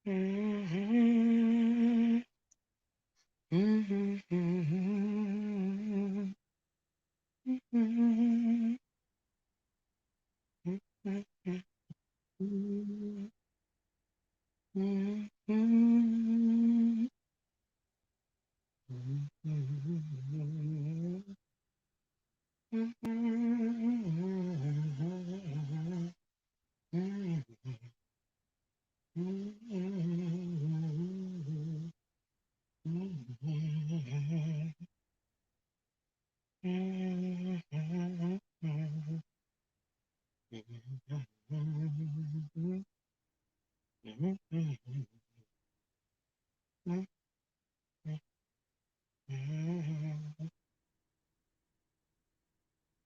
Mhm. Mhm. Mhm.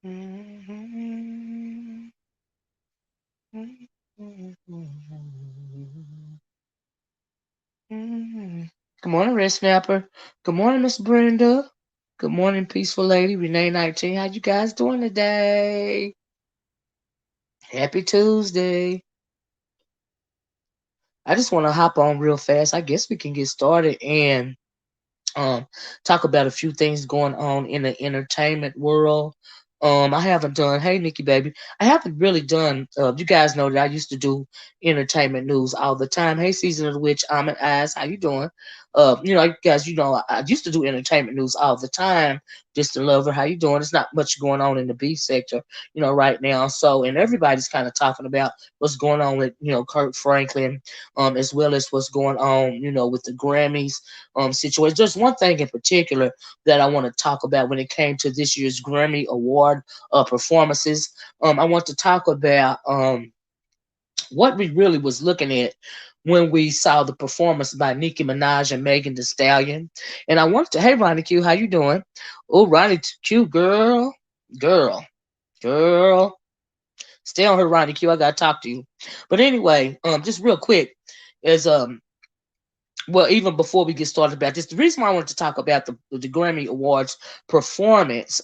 Mhm. Mhm. Good morning, Red Snapper. Good morning, Miss Brenda. Good morning, Peaceful Lady, Renee 19. How you guys doing today? Happy Tuesday. I just want to hop on real fast. I guess we can get started and um talk about a few things going on in the entertainment world. I haven't done, hey Nikki baby, I haven't really done, you guys know that I used to do entertainment news all the time. Hey Season of the Witch, I'm an Eyes, how you doing? You guys, I used to do entertainment news all the time. Just to love her, how you doing? There's not much going on in the B sector, right now. So, and everybody's kind of talking about what's going on with, Kirk Franklin, as well as what's going on, with the Grammys situation. There's one thing in particular that I want to talk about when it came to this year's Grammy Award performances. I want to talk about what we really was looking at when we saw the performance by Nicki Minaj and Megan Thee Stallion. And I wanted to, hey Ronnie Q, how you doing? Oh, Ronnie Q, girl, girl. Stay on her, Ronnie Q. I gotta talk to you. But anyway, just real quick, is well, even before we get started about this, the reason why I wanted to talk about the Grammy Awards performance,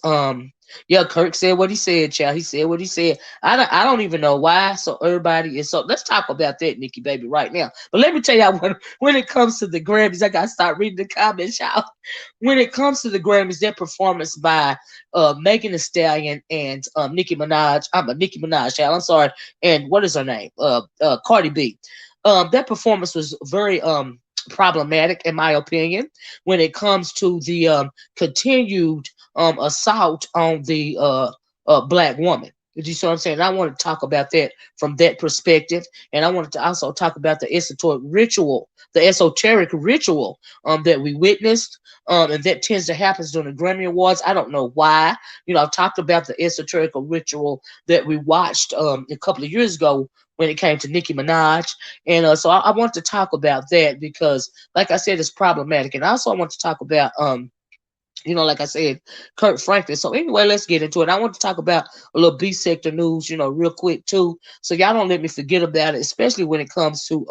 yeah, Kirk said what he said, child. He said what he said. I don't even know why. So everybody is so. Let's talk about that, Nikki baby, right now. But let me tell you, when it comes to the Grammys, I gotta start reading the comments, y'all. When it comes to the Grammys, their performance by Megan Thee Stallion and Nicki Minaj. I'm a Nicki Minaj, child. I'm sorry. And what is her name? Cardi B. That performance was very problematic, in my opinion, when it comes to the continued assault on the black woman. You see what I'm saying? I want to talk about that from that perspective, and I wanted to also talk about the esoteric ritual that we witnessed, and that tends to happen during the Grammy Awards. I don't know why. I've talked about the esoteric ritual that we watched a couple of years ago when it came to Nicki Minaj. And so I want to talk about that because, like I said, it's problematic. And also I want to talk about, like I said, Kirk Franklin. So anyway, let's get into it. I want to talk about a little B sector news, real quick too. So y'all don't let me forget about it, especially when it comes to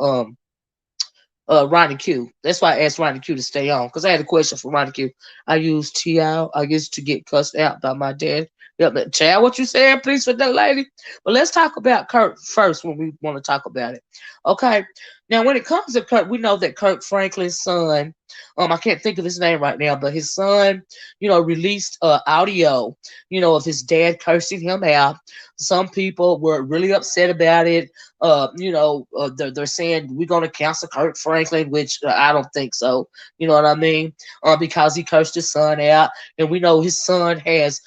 Ronnie Q. That's why I asked Ronnie Q to stay on because I had a question for Ronnie Q. I used TI, I guess, to get cussed out by my dad. Yep, Chad, what you saying, please, for that lady? But let's talk about Kirk first when we want to talk about it. Okay. Now, when it comes to Kirk, we know that Kirk Franklin's son, I can't think of his name right now, but his son, released audio, of his dad cursing him out. Some people were really upset about it. They're saying we're going to cancel Kirk Franklin, which I don't think so. You know what I mean? Because he cursed his son out, and we know his son has,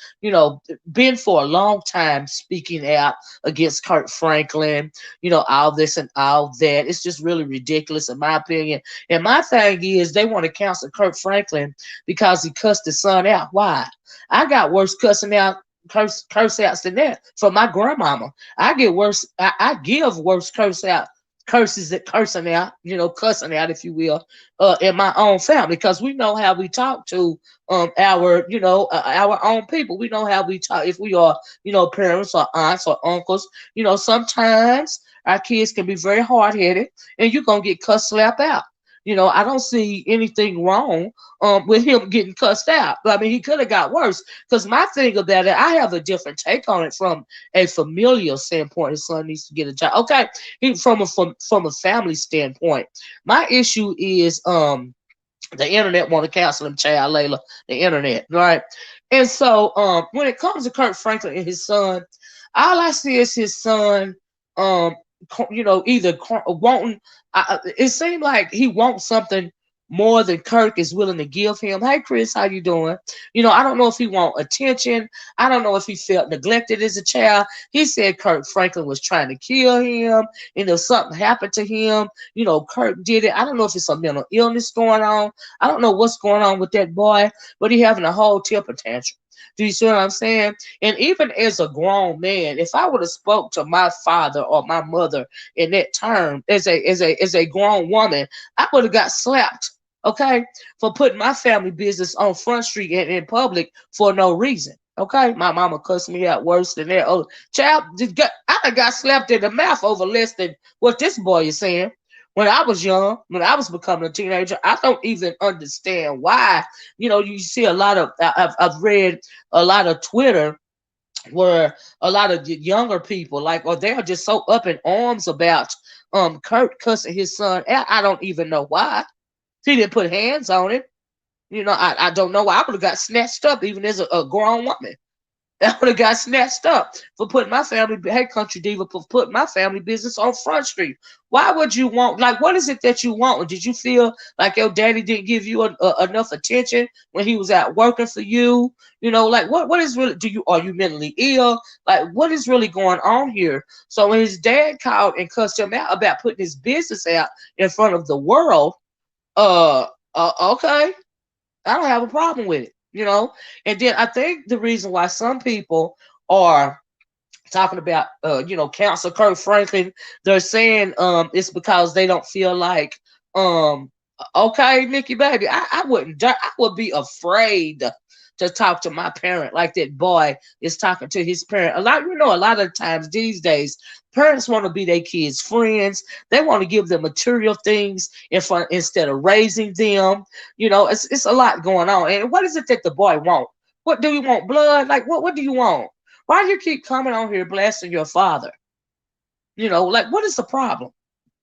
been for a long time speaking out against Kirk Franklin. All this and all that. It's just really ridiculous, in my opinion. And my thing is, they want to cancel Kirk Franklin because he cussed his son out. Why? I got worse cussing out curse outs than that for my grandmama. I get worse. I give worse curses that cursing out, cussing out, if you will, in my own family because we know how we talk to our own people. We know how we talk if we are, parents or aunts or uncles. Sometimes our kids can be very hard headed, and you're gonna get cuss slapped out. I don't see anything wrong with him getting cussed out. I mean, he could have got worse. Because my thing about it, I have a different take on it from a familial standpoint. His son needs to get a job. Okay, from a family standpoint, my issue is the internet want to cancel him, child Layla. The internet, right? And so when it comes to Kirk Franklin and his son, all I see is his son, um, either wanting. It seemed like he wants something more than Kirk is willing to give him. Hey, Chris, how you doing? I don't know if he want attention. I don't know if he felt neglected as a child. He said Kirk Franklin was trying to kill him, and if something happened to him, Kirk did it. I don't know if it's a mental illness going on. I don't know what's going on with that boy, but he having a whole temper tantrum. Do you see what I'm saying? And even as a grown man, if I would have spoke to my father or my mother in that term as a grown woman, I would have got slapped, okay, for putting my family business on Front Street and in public for no reason. Okay, my mama cussed me out worse than that. Oh, child, I got slapped in the mouth over less than what this boy is saying. When I was young, when I was becoming a teenager, I don't even understand why. You see a lot of, I've read a lot of Twitter where a lot of the younger people, like, or they're just so up in arms about Kurt cussing his son out. I don't even know why. He didn't put hands on it. I don't know why. I would have got snatched up even as a grown woman. I would have got snatched up for putting my family, hey, Country Diva, for putting my family business on Front Street. Why would you want, like, what is it that you want? Did you feel like your daddy didn't give you enough attention when he was out working for you? Like, what is really, are you mentally ill? Like, what is really going on here? So when his dad called and cussed him out about putting his business out in front of the world, okay, I don't have a problem with it. And then I think the reason why some people are talking about, Council Kirk Franklin, they're saying it's because they don't feel like, um, okay, Nikki, baby, I wouldn't, I would be afraid to talk to my parent like that boy is talking to his parent. A lot of times these days, parents want to be their kids' friends. They want to give them material things instead of raising them. It's a lot going on. And what is it that the boy want? What do you want? Blood? Like what do you want? Why do you keep coming on here blasting your father? Like what is the problem?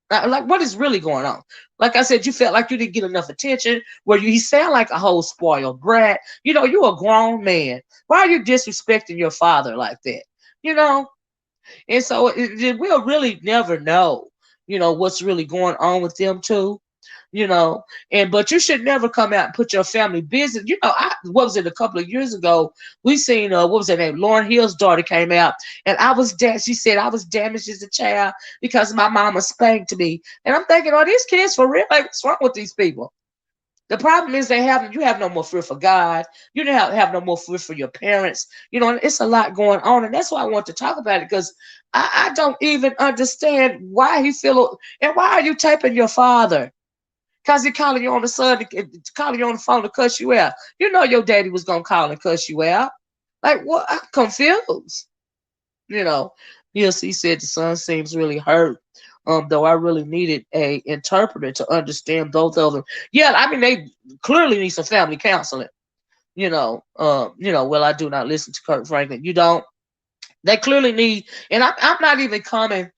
Like what is really going on? Like I said, you felt like you didn't get enough attention. Where he sound like a whole spoiled brat. You're a grown man. Why are you disrespecting your father like that? You know, and so we'll really never know. What's really going on with them too. But you should never come out and put your family business. What was it, a couple of years ago? We seen what was her name? Lauryn Hill's daughter came out, and she said I was damaged as a child because my mama spanked me. And I'm thinking, oh, these kids for real? Like, what's wrong with these people? The problem is you have no more fear for God. You don't have no more fear for your parents. And it's a lot going on. And that's why I want to talk about it, because I don't even understand why he feel, and why are you taping your father? Because he calling you on the son, calling you on the phone to cuss you out. Your daddy was going to call and cuss you out. Like, what? I'm confused. You know, yes, he said the son seems really hurt. Though I really needed a interpreter to understand both of them. Yeah, I mean they clearly need some family counseling. Well, I do not listen to Kirk Franklin. You don't. They clearly need, and I'm not even coming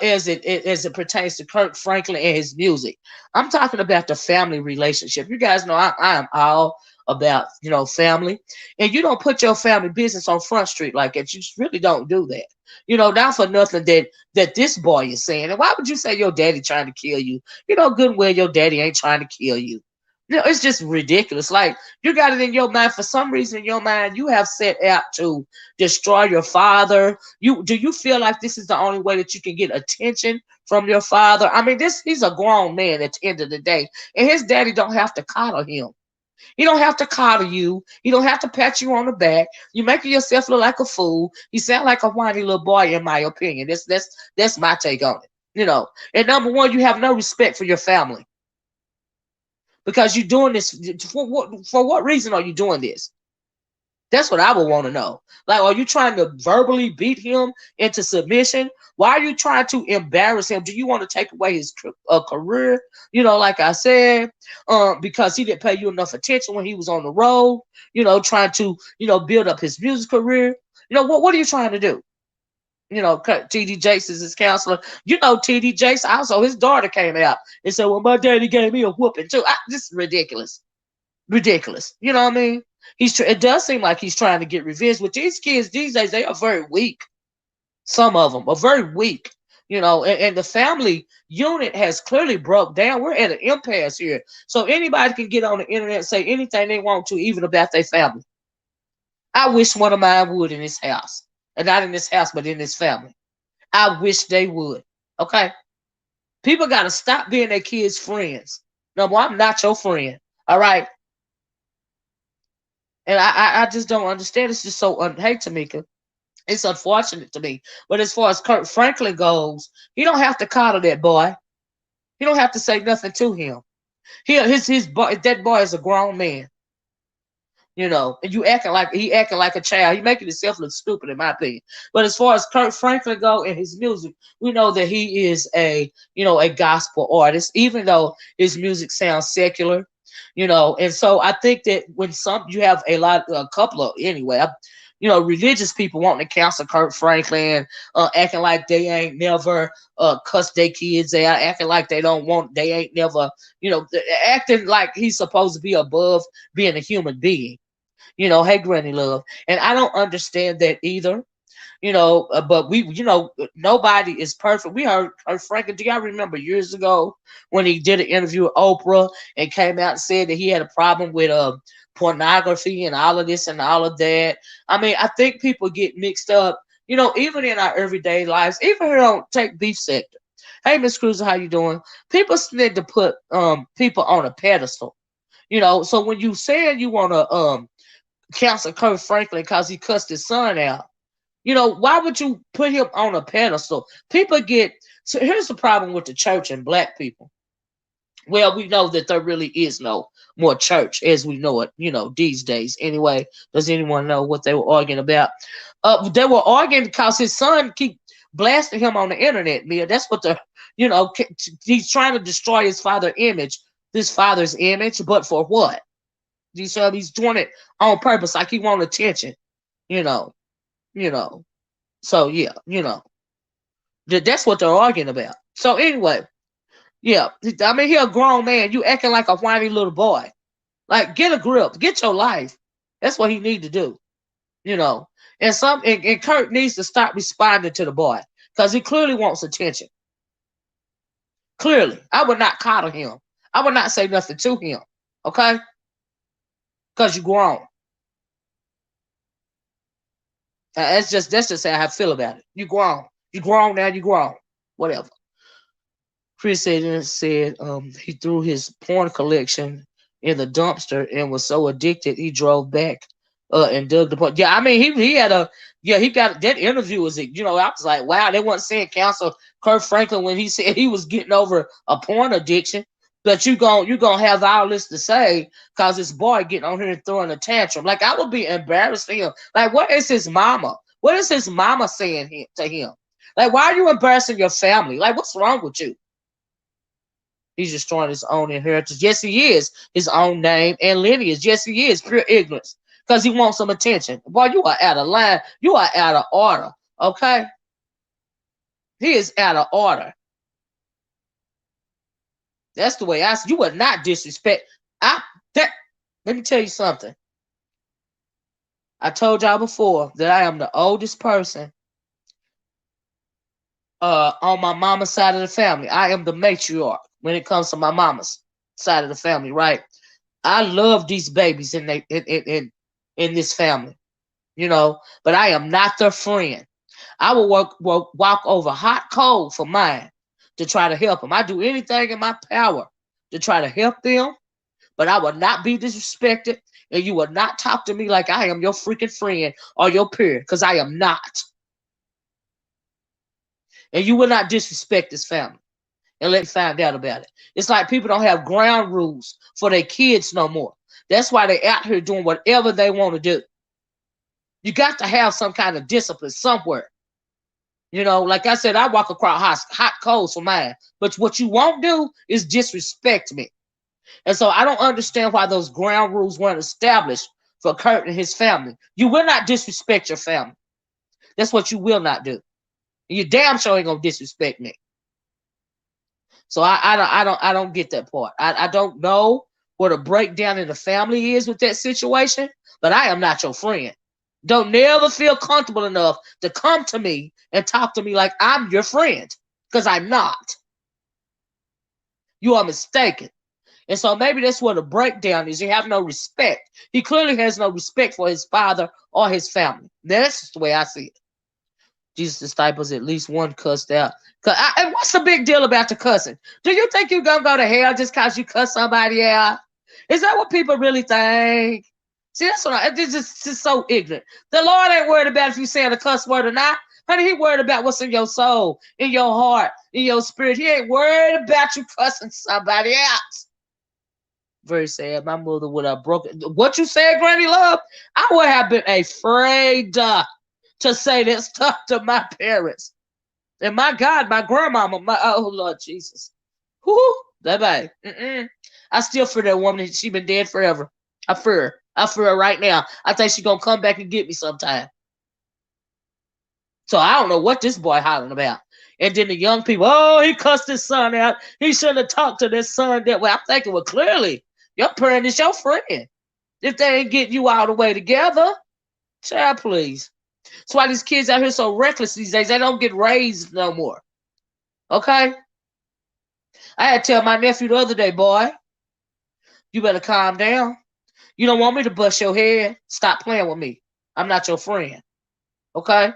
as it pertains to Kirk Franklin and his music. I'm talking about the family relationship. You guys know I am all about family, and you don't put your family business on Front Street like that. You just really don't do that. Not for nothing that this boy is saying. And why would you say your daddy trying to kill you? Good and well your daddy ain't trying to kill you. It's just ridiculous. Like, you got it in your mind, for some reason in your mind, you have set out to destroy your father. Do you feel like this is the only way that you can get attention from your father? I mean, he's a grown man at the end of the day, and his daddy don't have to coddle him. He don't have to coddle you. He don't have to pat you on the back. You making yourself look like a fool. You sound like a whiny little boy, in my opinion. That's my take on it. And number one, you have no respect for your family. Because you're doing this for what reason are you doing this? That's what I would want to know. Like, are you trying to verbally beat him into submission? Why are you trying to embarrass him? Do you want to take away his career? Like I said, because he didn't pay you enough attention when he was on the road. Trying to build up his music career. What are you trying to do? TD Jakes is his counselor. TD Jakes also, his daughter came out and said, well, my daddy gave me a whooping too. This is ridiculous. Ridiculous. You know what I mean? It does seem like he's trying to get revenge. With these kids these days, they are very weak. Some of them are very weak. And the family unit has clearly broke down. We're at an impasse here. So anybody can get on the internet and say anything they want to, even about their family. I wish one of mine would in this house. And not in this house, but in this family. I wish they would. Okay? People got to stop being their kids' friends. No, I'm not your friend. All right? And I just don't understand. It's just so hate Tamika. It's unfortunate to me. But as far as Kirk Franklin goes, you don't have to coddle that boy. You don't have to say nothing to him. His boy, that boy is a grown man. And you acting like a child. He making himself look stupid, in my opinion. But as far as Kirk Franklin go and his music, we know that he is a gospel artist, even though his music sounds secular. And so I think that when you have a couple of anyway, religious people wanting to counsel Kirk Franklin, acting like they ain't never cussed their kids out, acting like they ain't never, acting like he's supposed to be above being a human being. Hey, Granny Love. And I don't understand that either. But nobody is perfect. We heard Franklin. Do y'all remember years ago when he did an interview with Oprah and came out and said that he had a problem with pornography and all of this and all of that? I mean, I think people get mixed up, even in our everyday lives, even here on Take Beef Sector. Hey, Miss Cruiser, how you doing? People need to put people on a pedestal. So when you say you want to counsel Kirk Franklin because he cussed his son out, why would you put him on a pedestal? So here's the problem with the church and black people. Well, we know that there really is no more church as we know it, these days. Anyway, does anyone know what they were arguing about? They were arguing because his son keep blasting him on the internet, Mia. That's what he's trying to destroy his father's image, but for what? He's doing it on purpose, like he want attention, you know. So yeah, that's what they're arguing about. So anyway, yeah, I mean, he a grown man. You acting like a whiny little boy. Like, get a grip, get your life. That's what he need to do, And Kurt needs to stop responding to the boy because he clearly wants attention. Clearly, I would not coddle him. I would not say nothing to him. Okay, because you grown. That's just how I feel about it. You grown. You grown now. You grown. Whatever. Chris said he threw his porn collection in the dumpster and was so addicted he drove back and dug the porn. Yeah, I mean he got that interview was I was like, wow, they weren't saying counsel Kirk Franklin when he said he was getting over a porn addiction. But you gonna have all this to say because this boy getting on here and throwing a tantrum. Like, I would be embarrassed for him. Like, what is his mama? What is his mama saying to him? Like, why are you embarrassing your family? Like, what's wrong with you? He's destroying his own inheritance. Yes, he is. His own name and lineage. Yes, he is. Pure ignorance. Because he wants some attention. Boy, you are out of line. You are out of order. Okay? He is out of order. That's the way you would not disrespect. Let me tell you something. I told y'all before that I am the oldest person on my mama's side of the family. I am the matriarch when it comes to my mama's side of the family, right? I love these babies in this family, but I am not their friend. I will walk over hot coal for mine to try to help them. I do anything in my power to try to help them, but I will not be disrespected, and you will not talk to me like I am your freaking friend or your peer, because I am not. And you will not disrespect this family and let me find out about it. It's like people don't have ground rules for their kids no more. That's why they're out here doing whatever they want to do. You got to have some kind of discipline somewhere. Like I said, I walk across hot coals for mine. But what you won't do is disrespect me. And so I don't understand why those ground rules weren't established for Kurt and his family. You will not disrespect your family. That's what you will not do. You damn sure ain't gonna disrespect me. So I don't get that part. I don't know what a breakdown in the family is with that situation, but I am not your friend. Don't never feel comfortable enough to come to me and talk to me like I'm your friend, because I'm not. You are mistaken. And so maybe that's what a breakdown is. You have no respect. He clearly has no respect for his father or his family. That's just the way I see it. Jesus' disciples, at least one cussed out. And what's the big deal about the cussing? Do you think you're going to go to hell just because you cuss somebody out? Is that what people really think? See, that's what it's just so ignorant. The Lord ain't worried about if you saying a cuss word or not. Honey, he worried about what's in your soul, in your heart, in your spirit. He ain't worried about you cussing somebody else. Very sad. My mother would have broken. What you said, Granny Love? I would have been afraid to say that stuff to my parents. And my God, my grandmama, oh Lord Jesus. Whoo, that baby. I still fear that woman. She been dead forever. I fear her. I fear her right now. I think she gonna come back and get me sometime. So I don't know what this boy hollering about. And then the young people, oh, he cussed his son out. He shouldn't have talked to this son that way. I'm thinking, well, clearly, your parent is your friend. If they ain't getting you all the way together, child, please. That's why these kids out here so reckless these days. They don't get raised no more. Okay? I had to tell my nephew the other day, boy, you better calm down. You don't want me to bust your head? Stop playing with me. I'm not your friend. Okay?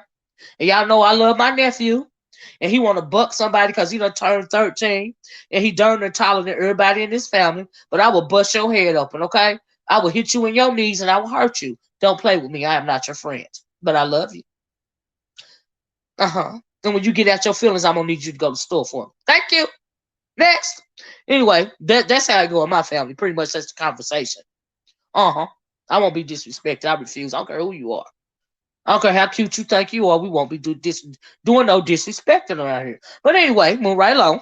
And y'all know I love my nephew. And he want to buck somebody because he done turned 13. And he darn near taller than everybody in his family. But I will bust your head open, okay? I will hit you in your knees and I will hurt you. Don't play with me. I am not your friend. But I love you. And when you get out your feelings, I'm going to need you to go to the store for them. Thank you. Next. Anyway, that's how I go in my family. Pretty much that's the conversation. I won't be disrespected. I refuse. I don't care who you are. I don't care how cute you think you are. We won't be doing no disrespecting around here. But anyway, move right along.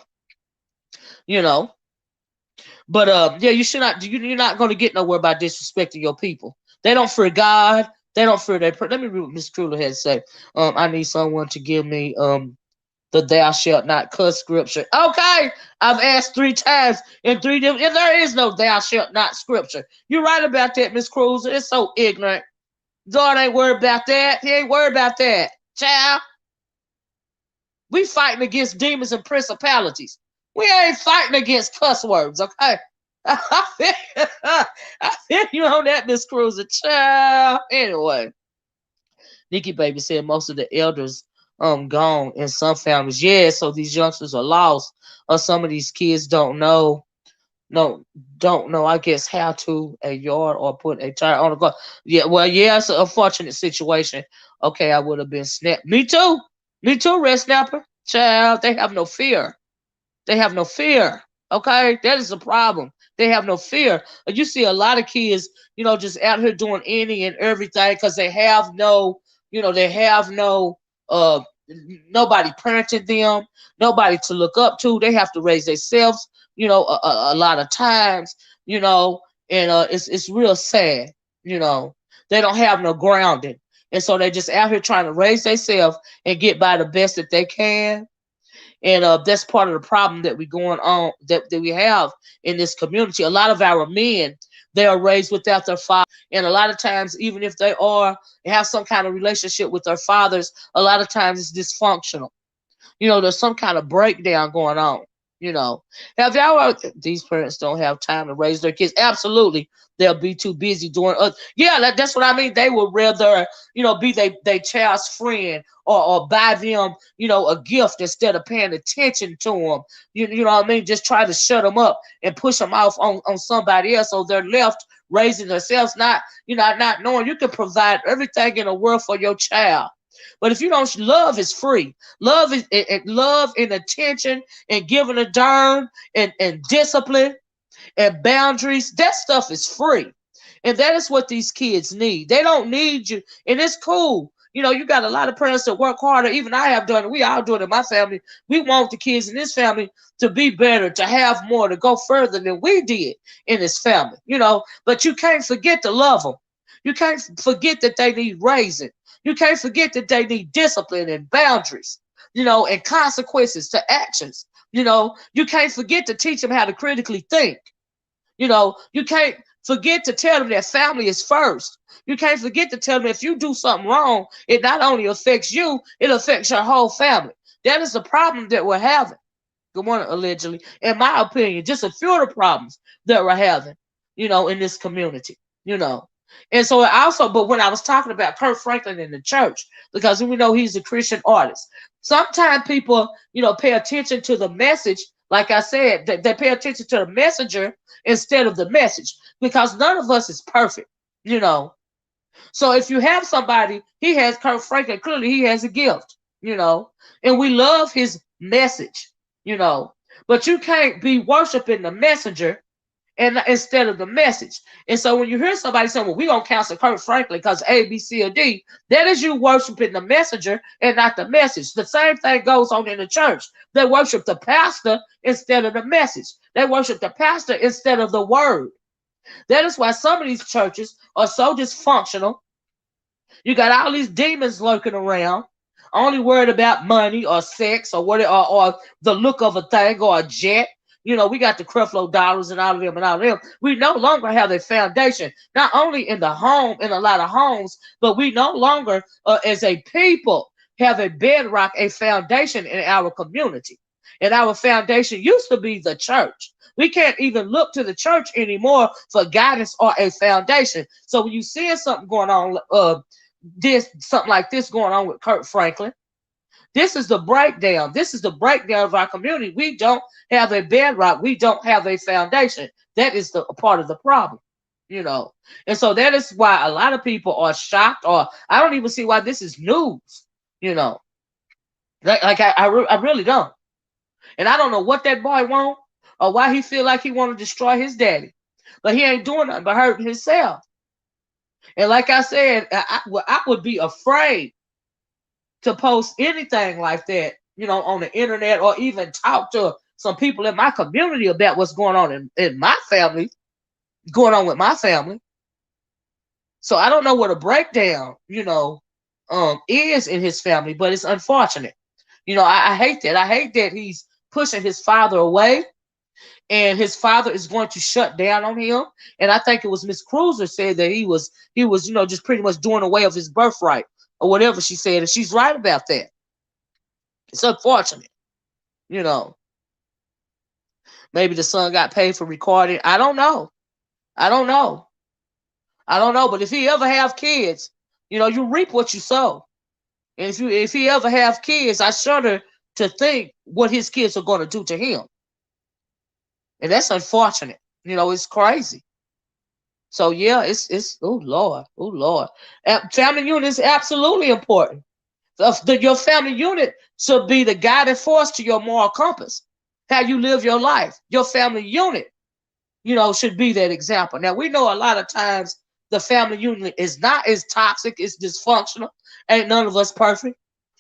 But yeah, you should not. You're not going to get nowhere by disrespecting your people. They don't fear God. They don't fear their. Let me read what Miss Kruger had to say. I need someone to give me the "Thou shalt not cuss" scripture. Okay, I've asked 3 times in 3 different. And there is no "Thou shalt not" scripture. You're right about that, Miss Kruger. It's so ignorant. God ain't worried about that. He ain't worried about that. Child. We fighting against demons and principalities. We ain't fighting against cuss words, okay? I feel you on that, Miss Cruiser. Child. Anyway. Nikki Baby said most of the elders gone in some families. Yeah, so these youngsters are lost. Or some of these kids don't know, I guess, how to a yard or put a tire on the car. Yeah, well, yeah, it's an unfortunate situation. Okay, I would have been snapped. Me too, Red Snapper. Child, they have no fear. They have no fear. Okay, that is a problem. They have no fear. You see a lot of kids, just out here doing any and everything because they have no, nobody parenting them, nobody to look up to. They have to raise themselves, a lot of times, and it's real sad, they don't have no grounding. And so they're just out here trying to raise themselves and get by the best that they can. And that's part of the problem that that we have in this community. A lot of our men, they are raised without their father. And a lot of times, even if they have some kind of relationship with their fathers, a lot of times it's dysfunctional. There's some kind of breakdown going on. Have y'all? These parents don't have time to raise their kids. Absolutely, they'll be too busy doing. That's what I mean. They would rather, be their child's friend or buy them, a gift instead of paying attention to them. You know what I mean? Just try to shut them up and push them off on somebody else, so they're left raising themselves, not knowing you can provide everything in the world for your child. But if you don't, love is free. Love and attention and giving a darn and discipline and boundaries, that stuff is free. And that is what these kids need. They don't need you. And it's cool. You got a lot of parents that work harder. Even I have done it. We all do it in my family. We want the kids in this family to be better, to have more, to go further than we did in this family. But you can't forget to love them. You can't forget that they need raising. You can't forget that they need discipline and boundaries, and consequences to actions. You can't forget to teach them how to critically think. You can't forget to tell them that family is first. You can't forget to tell them if you do something wrong, it not only affects you, it affects your whole family. That is the problem that we're having. Good morning, allegedly. In my opinion, just a few of the problems that we're having, in this community. And so but when I was talking about Kirk Franklin in the church, because we know he's a Christian artist, sometimes people, pay attention to the message. Like I said, they pay attention to the messenger instead of the message, because none of us is perfect. So if you have somebody, he has Kirk Franklin, clearly he has a gift, and we love his message, but you can't be worshiping the messenger and instead of the message. And so when you hear somebody saying, well, we're going to cancel Kirk Franklin because A, B, C, or D, that is you worshiping the messenger and not the message. The same thing goes on in the church. They worship the pastor instead of the message. They worship the pastor instead of the word. That is why some of these churches are so dysfunctional. You got all these demons lurking around, only worried about money or sex or the look of a thing or a jet. We got the Creflo Dollars and all of them. We no longer have a foundation, not only in the home, in a lot of homes, but we no longer, as a people, have a bedrock, a foundation in our community. And our foundation used to be the church. We can't even look to the church anymore for guidance or a foundation. So when you see something going on, something like this going on with Kirk Franklin, this is the breakdown. This is the breakdown of our community. We don't have a bedrock. We don't have a foundation. That is a part of the problem. And so that is why a lot of people are shocked, or I don't even see why this is news. Like I really don't. And I don't know what that boy want or why he feel like he want to destroy his daddy. But he ain't doing nothing but hurting himself. And like I said, I would be afraid to post anything like that, on the internet, or even talk to some people in my community about what's going on in my family, going on with my family. So I don't know what a breakdown, is in his family, but it's unfortunate. I hate that. I hate that he's pushing his father away, and his father is going to shut down on him. And I think it was Miss Cruiser said that he was, just pretty much doing away of his birthright or whatever she said. And she's right about that. It's unfortunate. Maybe the son got paid for recording. I don't know. But if he ever have kids, you reap what you sow. And if he ever have kids, I shudder to think what his kids are going to do to him. And that's unfortunate. It's crazy. So yeah, it's oh Lord. Family unit is absolutely important. Your family unit should be the guiding force to your moral compass, how you live your life. Your family unit, should be that example. Now we know a lot of times the family unit is not as toxic, it's dysfunctional. Ain't none of us perfect,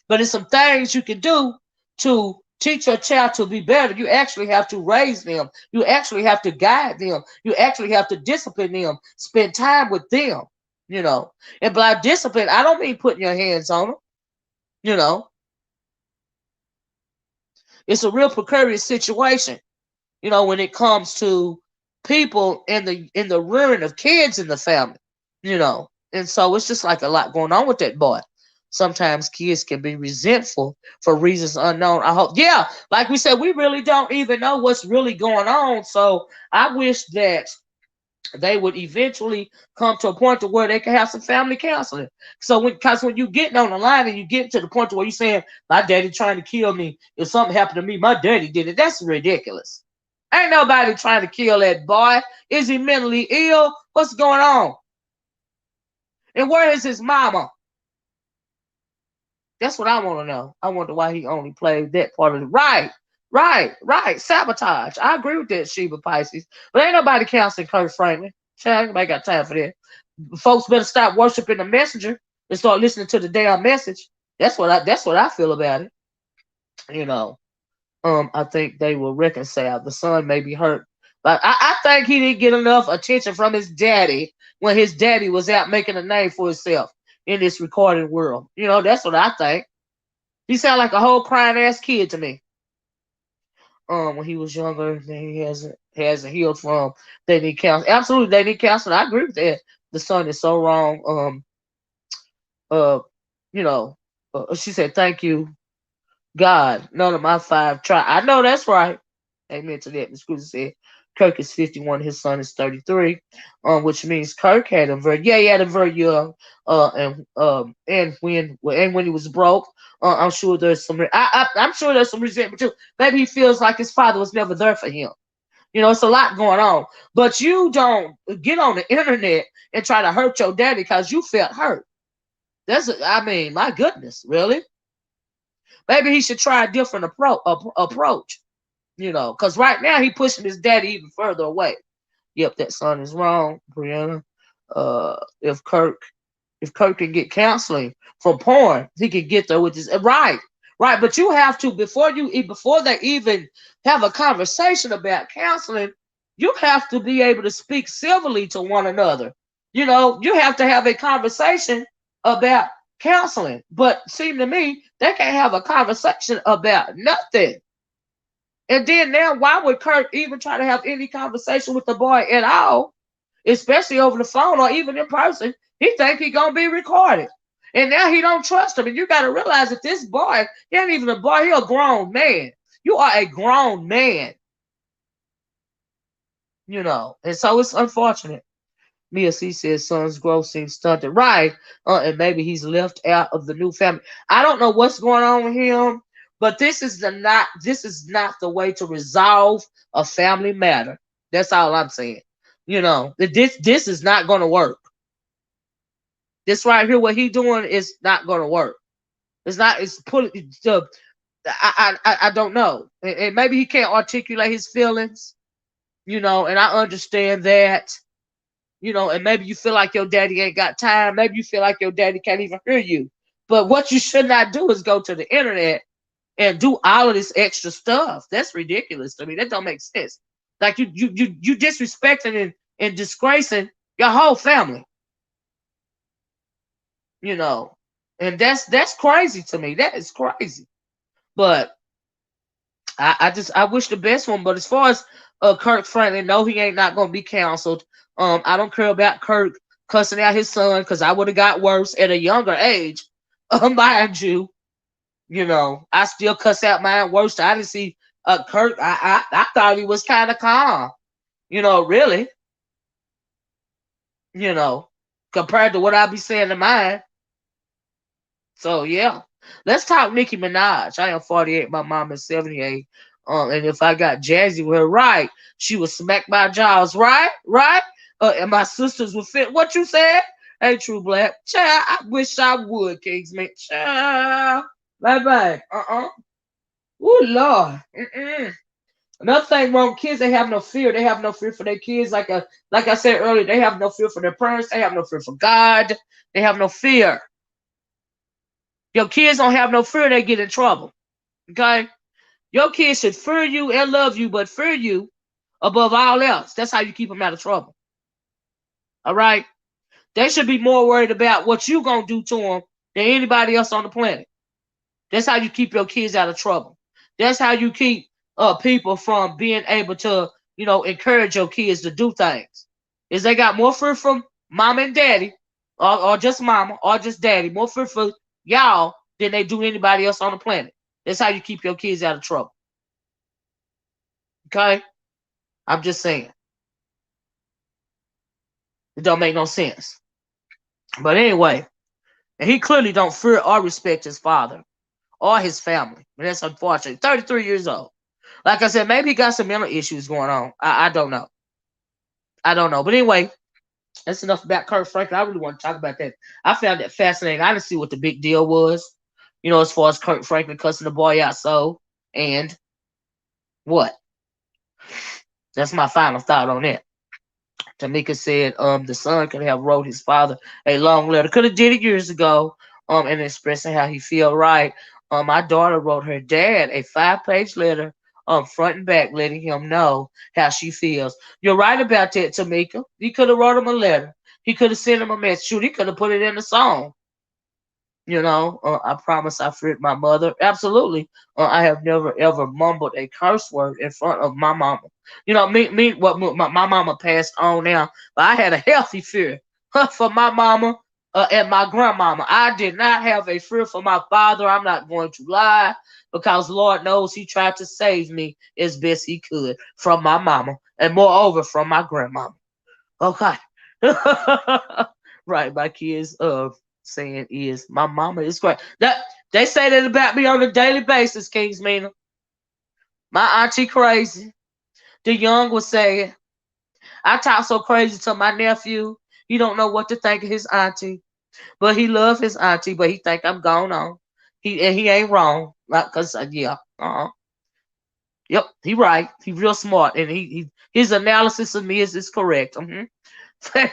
but it's some things you can do to teach your child to be better. You actually have to raise them. You actually have to guide them. You actually have to discipline them. Spend time with them. And by discipline, I don't mean putting your hands on them. It's a real precarious situation, when it comes to people in the rearing of kids in the family. And so it's just like a lot going on with that boy. Sometimes kids can be resentful for reasons unknown. I hope, yeah, like we said, we really don't even know what's really going on. So I wish that they would eventually come to a point to where they can have some family counseling. So because when you getting on the line and you get to the point to where you're saying, my daddy trying to kill me, if something happened to me, my daddy did it. That's ridiculous. Ain't nobody trying to kill that boy. Is he mentally ill? What's going on? And where is his mama? That's what I want to know. I wonder why he only played that part of it. Right. Sabotage. I agree with that, Sheba Pisces. But ain't nobody counseling Kirk Franklin. Child, nobody got time for that. Folks better stop worshiping the messenger and start listening to the damn message. That's what I feel about it. You know. I think they will reconcile. The son may be hurt, but I think he didn't get enough attention from his daddy when his daddy was out making a name for himself in this recording world. That's what I think. He sounded like a whole crying ass kid to me. When he was younger, he hasn't healed from. They need counseling. Absolutely, they need counseling. I agree with that. The son is so wrong. Uh, you know, she said, "Thank you, God, none of my five try." I know that's right. Amen to that. Miss Cruz said Kirk is 51, his son is 33, which means Kirk had him very, yeah, he had him very young, and when he was broke, I'm sure there's I'm sure there's some resentment too. Maybe he feels like his father was never there for him. It's a lot going on, but you don't get on the internet and try to hurt your daddy because you felt hurt. I mean, my goodness, really? Maybe he should try a different approach. Because right now he pushing his daddy even further away. Yep, that son is wrong, Brianna. If Kirk can get counseling from porn, he can get there with his right. But you have to before they even have a conversation about counseling, you have to be able to speak civilly to one another. You have to have a conversation about counseling. But seem to me they can't have a conversation about nothing. And then now, why would Kirk even try to have any conversation with the boy at all, especially over the phone or even in person? He think he gonna be recorded, and now he don't trust him. And you got to realize that this boy, he ain't even a boy; he a grown man. You are a grown man, and so it's unfortunate. Mia C says son's growth seems stunted, right? And maybe he's left out of the new family. I don't know what's going on with him. But this is not the way to resolve a family matter. That's all I'm saying. This is not going to work. This right here, what he doing is not going to work. It's not. It's put. I don't know. And maybe he can't articulate his feelings. And I understand that. And maybe you feel like your daddy ain't got time. Maybe you feel like your daddy can't even hear you. But what you should not do is go to the internet and do all of this extra stuff. That's ridiculous to me. That don't make sense. Like you disrespecting and disgracing your whole family. And that's crazy to me. That is crazy. But I wish the best one. But as far as Kirk Franklin, no, he ain't not gonna be counseled. I don't care about Kirk cussing out his son because I would have got worse at a younger age, mind you. I still cuss out mine worse. I didn't see Kirk. I thought he was kind of calm. Really. Compared to what I be saying to mine. So yeah, let's talk Nicki Minaj. I am 48. My mom is 78. And if I got jazzy with her, right, she would smack my jaws, right. And my sisters would fit. What you said? Hey, True Black, child. I wish I would, Kingsman, child. Bye. Oh Lord. Another thing wrong, kids, they have no fear. They have no fear for their kids. Like I said earlier, they have no fear for their parents. They have no fear for God. They have no fear. Your kids don't have no fear, they get in trouble. Okay? Your kids should fear you and love you, but fear you above all else. That's how you keep them out of trouble. All right? They should be more worried about what you gonna do to them than anybody else on the planet. That's how you keep your kids out of trouble. That's how you keep people from being able to, encourage your kids to do things. Is they got more fear from mom and daddy, or just mama, or just daddy, more fear for y'all than they do anybody else on the planet. That's how you keep your kids out of trouble. Okay? I'm just saying. It don't make no sense. But anyway, and he clearly don't fear or respect his father or his family. And that's unfortunate. 33 years old. Like I said, maybe he got some mental issues going on. I don't know. But anyway, that's enough about Kirk Franklin. I really want to talk about that. I found that fascinating. I didn't see what the big deal was, as far as Kirk Franklin cussing the boy out. So, and what? That's my final thought on that. Tamika said the son could have wrote his father a long letter. Could have did it years ago. And expressing how he feel right. My daughter wrote her dad a 5-page letter, front and back, letting him know how she feels. You're right about that, Tamika. He could have wrote him a letter. He could have sent him a message. Shoot, he could have put it in a song. I promise I feared my mother. Absolutely. I have never ever mumbled a curse word in front of my mama. My mama passed on now, but I had a healthy fear for my mama and my grandmama. I did not have a fear for my father. I'm not going to lie, because Lord knows he tried to save me as best he could from my mama, and moreover from my grandmama. Okay. Right, my kids saying is my mama is great. That they say that about me on a daily basis, Kings Mina. My auntie crazy. The young was saying, I talk so crazy to my nephew. He don't know what to think of his auntie. But he love his auntie, but he think I'm going on. He ain't wrong. Like, cause yeah. Yep, he right. He real smart. And his analysis of me is correct.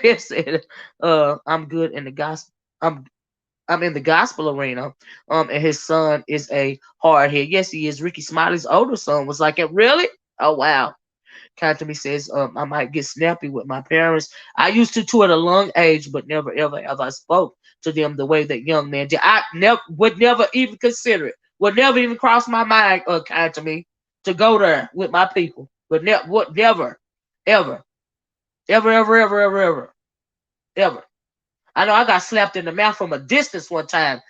He said, I'm good in the gospel. I'm in the gospel arena. And his son is a hard head. Yes, he is. Ricky Smiley's older son was like, really? Oh wow. Kind to me says, I might get snappy with my parents. I used to at a young age, but never ever have I spoke to them the way that young man did. I never would never even consider it. Would never even cross my mind, kind to me, to go there with my people. But would never, ever, ever, ever, ever, ever, ever, ever. I know I got slapped in the mouth from a distance one time,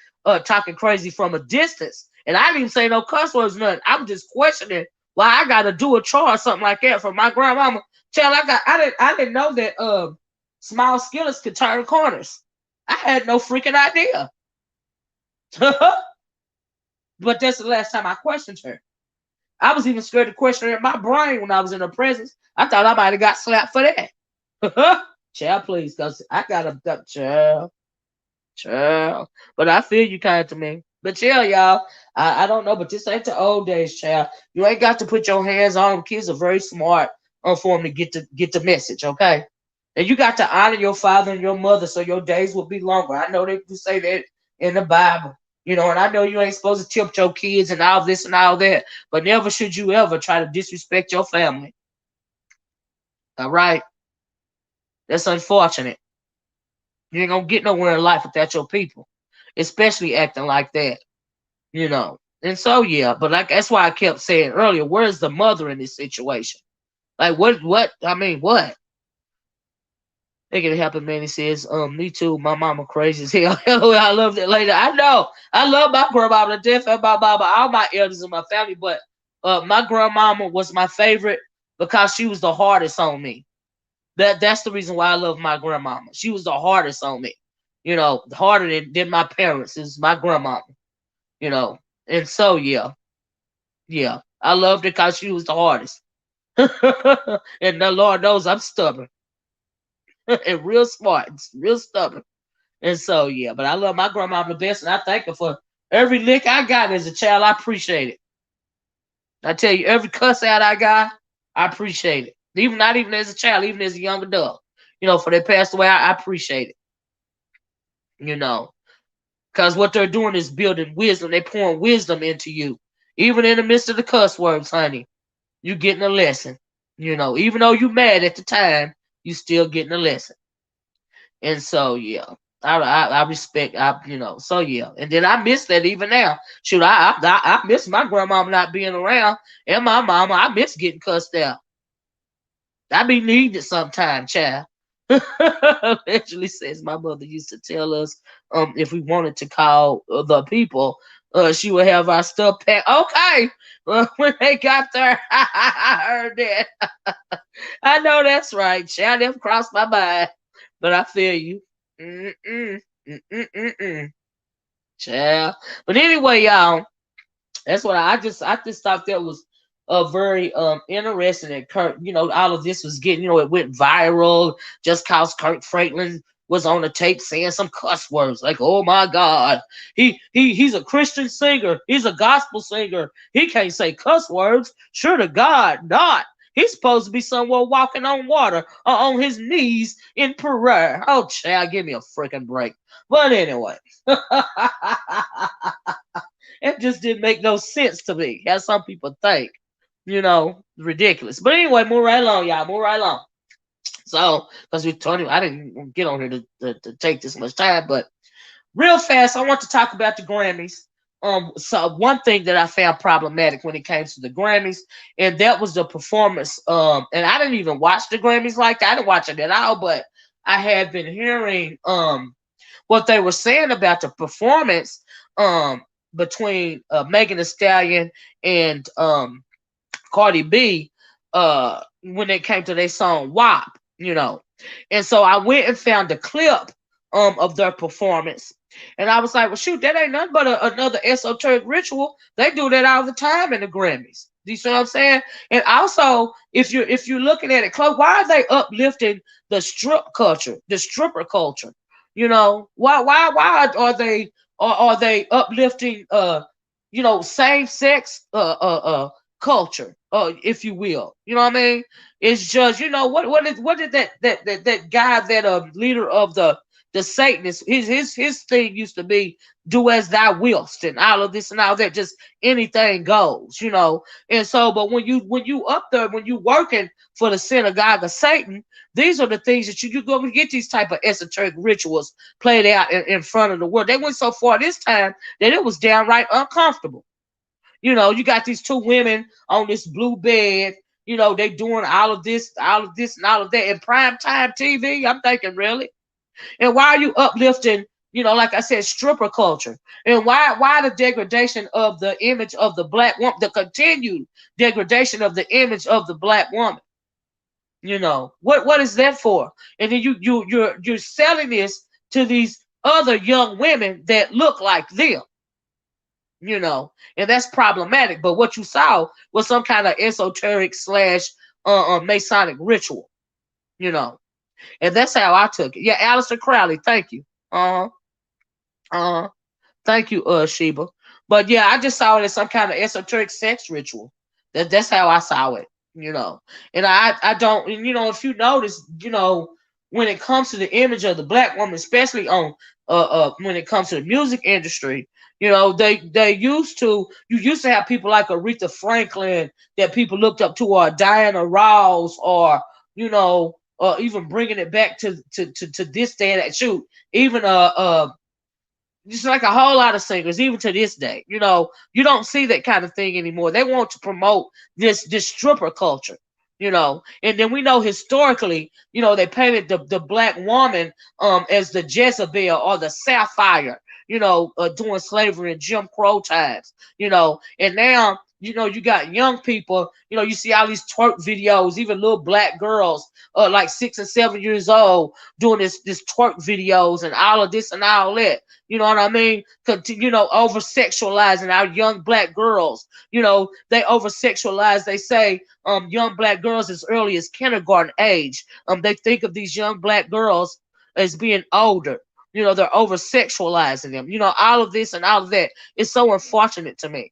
talking crazy from a distance. And I didn't even say no cuss words, nothing. I'm just questioning why I gotta do a chore or something like that from my grandmama. Tell I didn't know that small skillets could turn corners. I had no freaking idea. But that's the last time I questioned her. I was even scared to question her in my brain when I was in her presence. I thought I might have got slapped for that. Child, please, because I got a child. Child. But I feel you kind to me. But chill, y'all. I don't know, but this ain't the old days, child. You ain't got to put your hands on them. Kids are very smart for them to get the message, okay? And you got to honor your father and your mother so your days will be longer. I know they do say that in the Bible. And I know you ain't supposed to tempt your kids and all this and all that, but never should you ever try to disrespect your family. All right? That's unfortunate. You ain't gonna get nowhere in life without your people, especially acting like that. And so yeah, but like that's why I kept saying earlier, where's the mother in this situation? Like what I mean, what? Make it happen, man. He says, me too, my mama crazy as hell. I love that lady. I know. I love my grandmama to death and my mama, all my elders in my family, but my grandmama was my favorite because she was the hardest on me. That's the reason why I love my grandmama. She was the hardest on me. Harder than my parents is my grandmama. You know. And so yeah. Yeah. I loved her because she was the hardest. And the Lord knows I'm stubborn. And real smart, real stubborn. And so yeah, but I love my grandmama the best, and I thank her for every lick I got as a child. I appreciate it. I tell you, every cuss out I got, I appreciate it. Even not even as a child, even as a young adult. For they passed away, I appreciate it. Because what they're doing is building wisdom. They're pouring wisdom into you. Even in the midst of the cuss words, honey, you getting a lesson. Even though you mad at the time, you still getting a lesson. And so yeah, I respect so yeah. And then I miss that even now. Shoot, I miss my grandmama not being around, and my mama. I miss getting cussed out. I be needing it sometime, child. Eventually says my mother used to tell us if we wanted to call the people, she would have our stuff packed. Okay, when they got there, I heard that. I know that's right, child. Never crossed my mind, but I feel you. Mm-mm, mm-mm, child. But anyway, y'all, that's what I just thought that was very interesting that Kirk, all of this was getting, it went viral just cause Kirk Franklin was on the tape saying some cuss words like, oh my God, he's a Christian singer, he's a gospel singer, he can't say cuss words. Sure to God, not. He's supposed to be somewhere walking on water or on his knees in prayer. Oh, child, give me a freaking break. But anyway, it just didn't make no sense to me, as some people think. Ridiculous. But anyway, move right along, y'all. Move right along. So, because we told you, I didn't get on here to take this much time, but real fast, I want to talk about the Grammys. So one thing that I found problematic when it came to the Grammys, and that was the performance. And I didn't even watch the Grammys like that. I didn't watch it at all, but I had been hearing what they were saying about the performance between Megan Thee Stallion and Cardi B when it came to their song WAP. And so I went and found the clip of their performance. And I was like, well, shoot, that ain't nothing but another esoteric ritual. They do that all the time in the Grammys. Do you see what I'm saying? And also, if you're looking at it close, why are they uplifting the stripper culture? Why are they uplifting same sex culture, if you will. You know what I mean? It's just what did that guy, that leader of the Satanists, his thing used to be do as thou willst and all of this and all that, just anything goes. And so, but when you up there, when you working for the synagogue of Satan, these are the things that you go to get these type of esoteric rituals played out in front of the world. They went so far this time that it was downright uncomfortable. You got these two women on this blue bed. They doing all of this, and all of that in primetime TV. I'm thinking, really? And why are you uplifting, like I said, stripper culture? And why the degradation of the image of the black woman, the continued degradation of the image of the black woman? What is that for? And then you're selling this to these other young women that look like them. And that's problematic. But what you saw was some kind of esoteric / Masonic ritual, and that's how I took it. Yeah, Alistair Crowley, thank you. Thank you, Sheba. But yeah, I just saw it as some kind of esoteric sex ritual. That's how I saw it. And I don't, if you notice, when it comes to the image of the black woman, especially on when it comes to the music industry, they used to have people like Aretha Franklin that people looked up to, or Diana Ross, or even bringing it back to this day and that. Shoot, even just like a whole lot of singers, even to this day, you don't see that kind of thing anymore. They want to promote this stripper culture, and then we know historically, they painted the black woman as the Jezebel or the Sapphire, during slavery and Jim Crow times, and now you got young people, you see all these twerk videos, even little black girls, like 6 and 7 years old, doing this twerk videos and all of this and all that. You know what I mean? Over sexualizing our young black girls. They over sexualize. They say young black girls as early as kindergarten age. They think of these young black girls as being older. They're over sexualizing them. All of this and all of that is so unfortunate to me.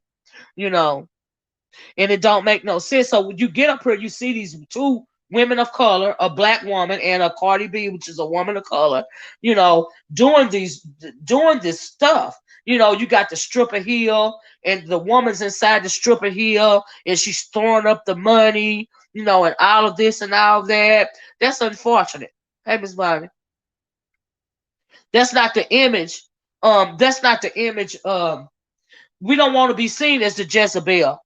And it don't make no sense. So when you get up here, you see these two women of color, a black woman and a Cardi B, which is a woman of color, doing this stuff. You got the stripper heel, and the woman's inside the stripper heel, and she's throwing up the money, and all of this and all of that. That's unfortunate. Hey, Miss Bonnie. That's not the image. That's not the image. We don't want to be seen as the Jezebel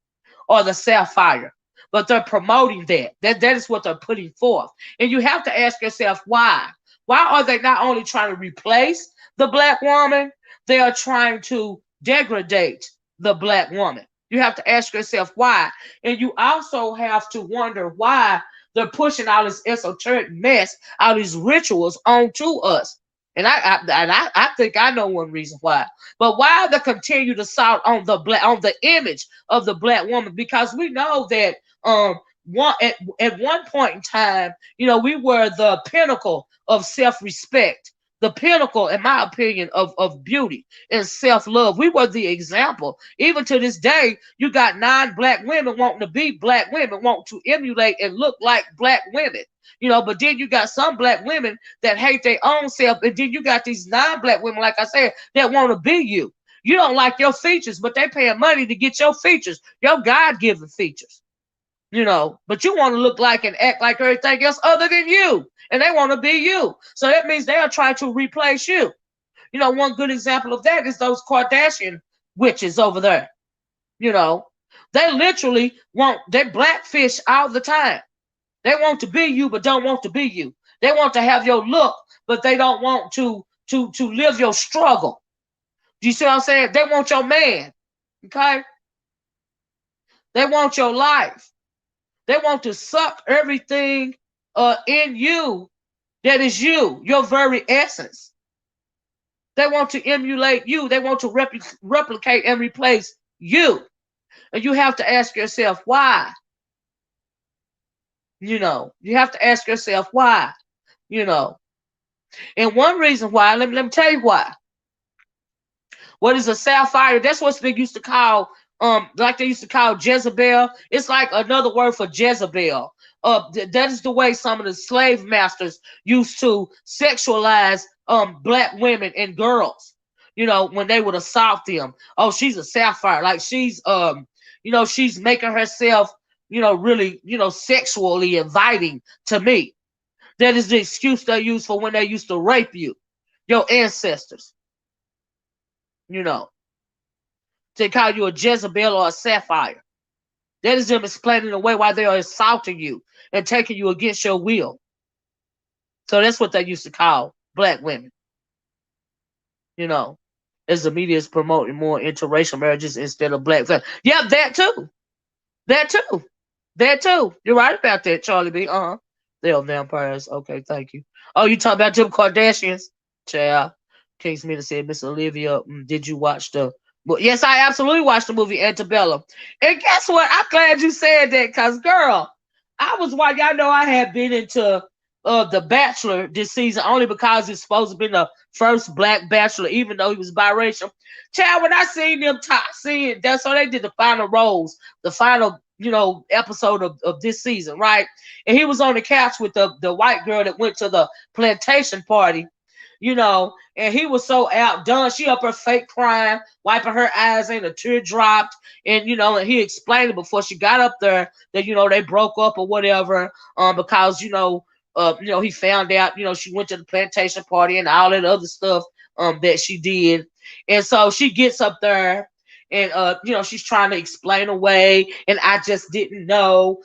or the Sapphire, but they're promoting that. That is what they're putting forth. And you have to ask yourself, why? Why are they not only trying to replace the black woman, they are trying to degrade the black woman. You have to ask yourself why. And you also have to wonder why they're pushing all this esoteric mess, all these rituals onto us. And I think I know one reason why. But why they continue to assault on the image of the black woman? Because we know that at one point in time, we were the pinnacle of self-respect the pinnacle, in my opinion, of beauty and self-love. We were the example. Even to this day, you got non-black women wanting to be black women, wanting to emulate and look like black women. But then you got some black women that hate their own self, and then you got these non-black women, like I said, that want to be you. You don't like your features, but they paying money to get your features, your God-given features. But you want to look like and act like everything else other than you, and they want to be you. So that means they are trying to replace you. One good example of that is those Kardashian witches over there. They literally they blackfish all the time. They want to be you, but don't want to be you. They want to have your look, but they don't want to live your struggle. Do you see what I'm saying? They want your man. Okay? They want your life. They want to suck everything in you that is you, your very essence. They want to emulate you. They want to replicate and replace you. And you have to ask yourself why. You have to ask yourself why. And one reason why, let me tell you why. What is a sapphire? That's what they used to call, like they used to call Jezebel. It's like another word for Jezebel. That is the way some of the slave masters used to sexualize black women and girls. When they would assault them. Oh, she's a sapphire. Like she's she's making herself, really, sexually inviting to me. That is the excuse they use for when they used to rape you, your ancestors. They call you a Jezebel or a sapphire. That is them explaining the way why they are assaulting you and taking you against your will. So that's what they used to call black women. As the media is promoting more interracial marriages instead of black families. Yeah, that too. That too. That too. You're right about that, Charlie B. They are vampires. Okay, thank you. Oh, you talking about them Kardashians? Child. King Smith said, Miss Olivia, did you watch the... Well, yes, I absolutely watched the movie Antebellum. And guess what? I'm glad you said that, because, girl, y'all know I had been into The Bachelor this season only because it's supposed to be the first black bachelor, even though he was biracial. Child, when I seen them seeing that, so they did the final rose, the final, episode of this season, right? And he was on the couch with the white girl that went to the plantation party. And he was so outdone. She up her fake crying, wiping her eyes, and a tear dropped. And, and he explained it before she got up there that, they broke up or whatever, because, he found out, she went to the plantation party and all that other stuff, that she did. And so she gets up there and, she's trying to explain away. And I just didn't know,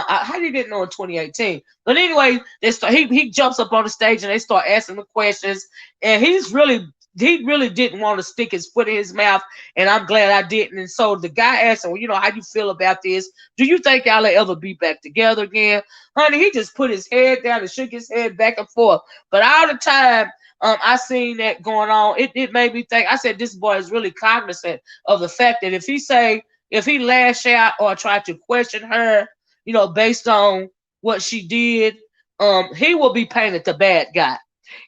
how you didn't know in 2018. But anyway, he jumps up on the stage and they start asking the questions. And he really didn't want to stick his foot in his mouth. And I'm glad I didn't. And so the guy asked him, well, how you feel about this? Do you think y'all will ever be back together again? Honey, he just put his head down and shook his head back and forth. But all the time, I seen that going on. It made me think. I said, this boy is really cognizant of the fact that if he lash out or try to question her, based on what she did, he will be painted the bad guy.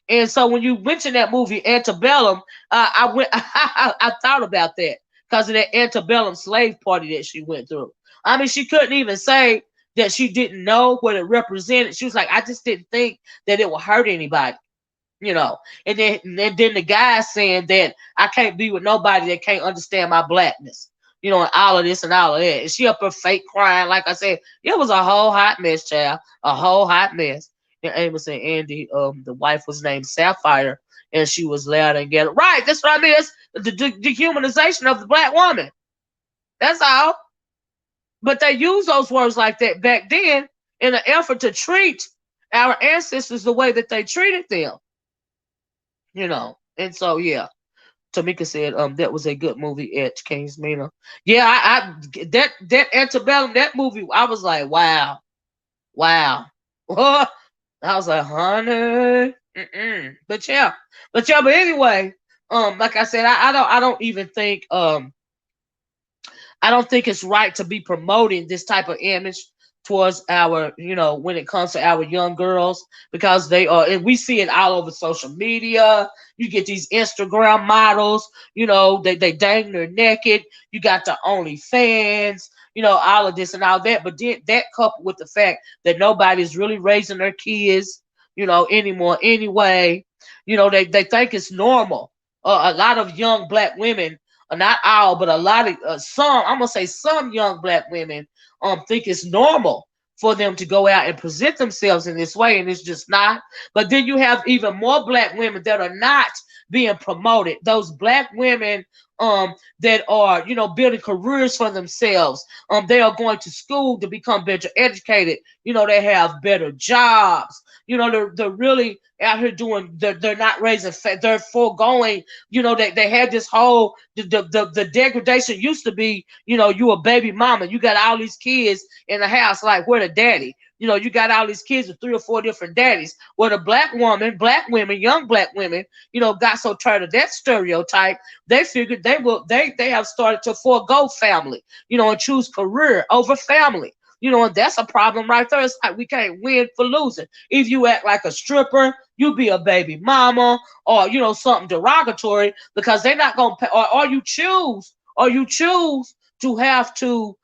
And so when you mentioned that movie Antebellum, I thought about that because of that Antebellum slave party that she went through. I mean, she couldn't even say that she didn't know what it represented. She was like, I just didn't think that it would hurt anybody. And then the guy saying that I can't be with nobody that can't understand my blackness, and all of this and all of that. And she up her fake crying, like I said, it was a whole hot mess, child, a whole hot mess. And Amos and Andy, the wife was named Sapphire, and she was loud and get it right. That's what I mean. It's the dehumanization of the black woman. That's all. But they use those words like that back then in an effort to treat our ancestors the way that they treated them. And so yeah, Tamika said that was a good movie at King's Mina. Yeah, I that Antebellum, that movie, I was like, wow. I was like, honey. But anyway, like I said, I don't even think I don't think it's right to be promoting this type of image towards our, when it comes to our young girls, because they are, and we see it all over social media. You get these Instagram models, they dang near naked. You got the OnlyFans, all of this and all that. But then that coupled with the fact that nobody's really raising their kids, anymore anyway. They think it's normal. A lot of young black women, not all, but a lot of some, I'm gonna say some young black women think it's normal for them to go out and present themselves in this way, and it's just not. But then you have even more black women that are not being promoted. Those black women that are, building careers for themselves. They are going to school to become better educated. They have better jobs. They're really out here doing. They're not raising. They're foregoing. They had this whole the degradation used to be. You a baby mama. You got all these kids in the house. Like, where the daddy? You got all these kids with 3 or 4 different daddies. Where the black women, young black women, got so tired of that stereotype, they figured they have started to forego family, and choose career over family. And that's a problem right there. It's like we can't win for losing. If you act like a stripper, you be a baby mama, or something derogatory, because they're not gonna pay, or you choose to have to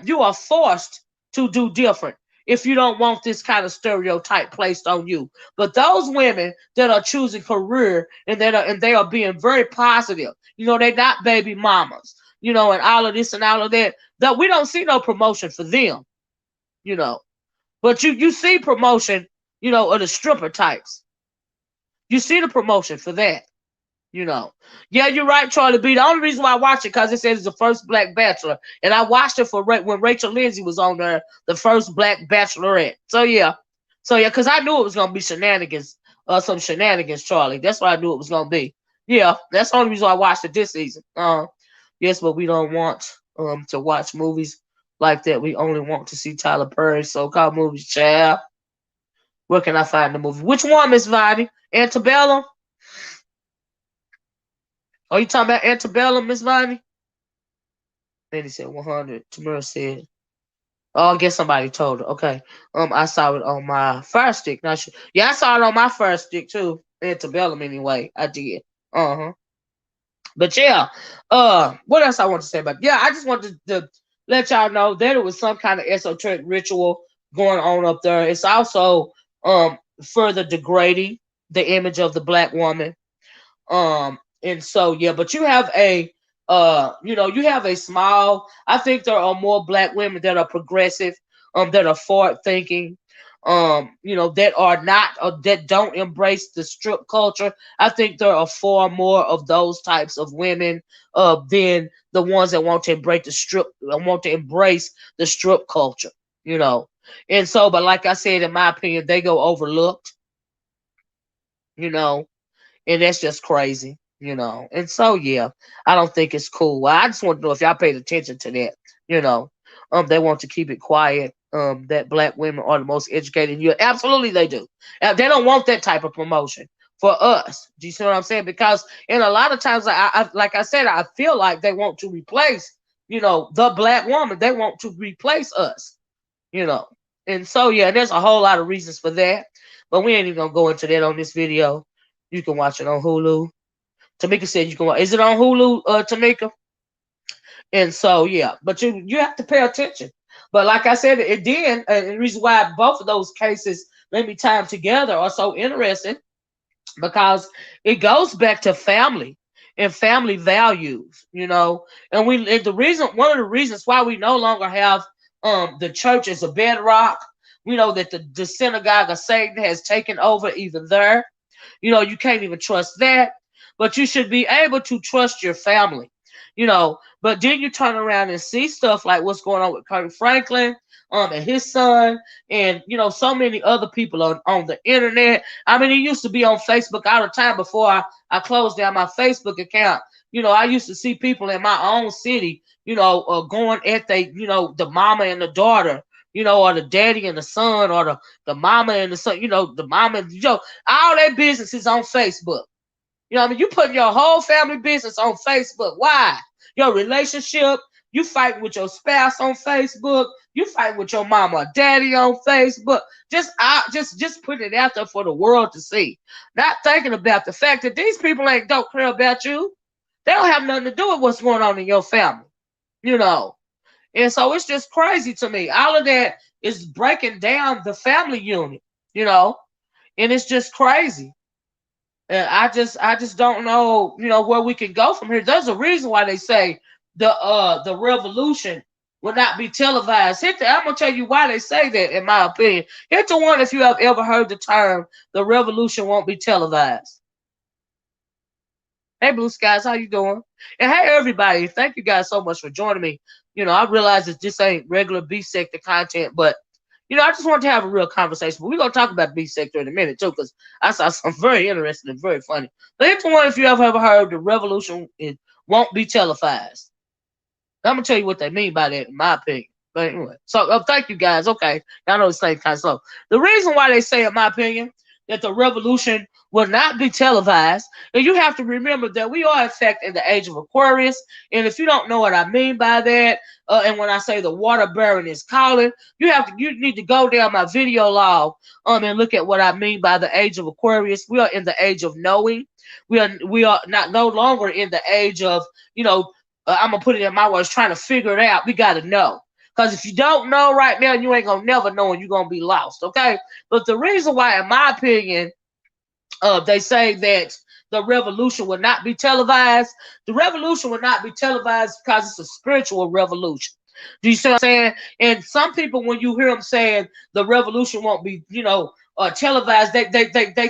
you are forced to do different if you don't want this kind of stereotype placed on you. But those women that are choosing career, and they are being very positive, they're not baby mamas, and all of this and all of that. That we don't see no promotion for them, you know. But you see promotion, of the stripper types. You see the promotion for that. You know, yeah, you're right, Charlie B. The only reason why I watched it because it says it's the first black bachelor, and I watched it for when Rachel Lindsay was on there, the first black bachelorette. So yeah, because I knew it was gonna be shenanigans, some shenanigans, Charlie. That's what I knew it was gonna be. Yeah, that's the only reason why I watched it this season. Yes, but we don't want to watch movies like that. We only want to see Tyler Perry's so-called movies, child. Where can I find the movie? Which one, Miss Vadi? Antebellum? Oh, you talking about Antebellum, Miss Vonnie? Then he said 100. Tamara said, oh, I guess somebody told her. Okay. I saw it on my Fire Stick. Not sure. Yeah, I saw it on my Fire Stick too. Antebellum anyway. I did. Uh-huh. But yeah, what else I want to say about it? Yeah, I just wanted to let y'all know that it was some kind of esoteric ritual going on up there. It's also further degrading the image of the black woman. And so yeah, but you have you have a small, I think there are more black women that are progressive, that are forward thinking, that are not, that don't embrace the strip culture. I think there are far more of those types of women than the ones that want to embrace the strip culture, you know. And so, but like I said, in my opinion, they go overlooked, you know, and that's just crazy, you know. And so yeah, I don't think it's cool. Well, I just want to know if y'all paid attention to that, you know. They want to keep it quiet. That black women are the most educated. You absolutely they do. They don't want that type of promotion for us. Do you see what I'm saying? Because in a lot of times, like I said, I feel like they want to replace, the black woman. They want to replace us, you know. And so yeah, there's a whole lot of reasons for that. But we ain't even gonna go into that on this video. You can watch it on Hulu. Tamika said you can watch. Is it on Hulu, Tamika? And so yeah, but you have to pay attention. But like I said, it did, and the reason why both of those cases, let me tie them together, are so interesting because it goes back to family and family values, and the reason, one of the reasons why we no longer have the church as a bedrock, we know that the synagogue of Satan has taken over even there. You can't even trust that, but you should be able to trust your family, but then you turn around and see stuff like what's going on with Kirk Franklin, and his son, and so many other people on the internet. I mean, he used to be on Facebook all the time before I closed down my Facebook account. I used to see people in my own city, going at the mama and the daughter, or the daddy and the son, or the mama and the son, the mama and all that business is on Facebook. I mean, you putting your whole family business on Facebook. Why? Your relationship, You fight with your spouse on Facebook. You fight with your mama or daddy on Facebook. Just put it out there for the world to see. Not thinking about the fact that these people don't care about you. They don't have nothing to do with what's going on in your family. You know. And so it's just crazy to me. All of that is breaking down the family unit, you know, and it's just crazy. And I just don't know, where we can go from here. There's a reason why they say the revolution will not be televised. I'm gonna tell you why they say that, in my opinion. Hit the one if you have ever heard the term the revolution won't be televised. Hey, Blue Skies, how you doing? And hey, everybody, thank you guys so much for joining me. I realize that this ain't regular B sector content, but I just wanted to have a real conversation. But we're gonna talk about B sector in a minute too, because I saw something very interesting and very funny. But here's the one if you ever heard the revolution won't be televised. I'm gonna tell you what they mean by that, in my opinion. But anyway, so thank you guys. Okay, I know it's kind of slow. The reason why they say, in my opinion, that the revolution will not be televised, and you have to remember that we are in fact in the age of Aquarius. And if you don't know what I mean by that, and when I say the water baron is calling, you need to go down my video log and look at what I mean by the age of Aquarius. We are in the age of knowing. We are not no longer in the age of I'm gonna put it in my words, trying to figure it out. We gotta know. Because if you don't know right now, you ain't gonna never know, and you're gonna be lost, okay? But the reason why, in my opinion, they say that the revolution will not be televised. The revolution will not be televised because it's a spiritual revolution. Do you see what I'm saying? And some people, when you hear them saying the revolution won't be, televised, they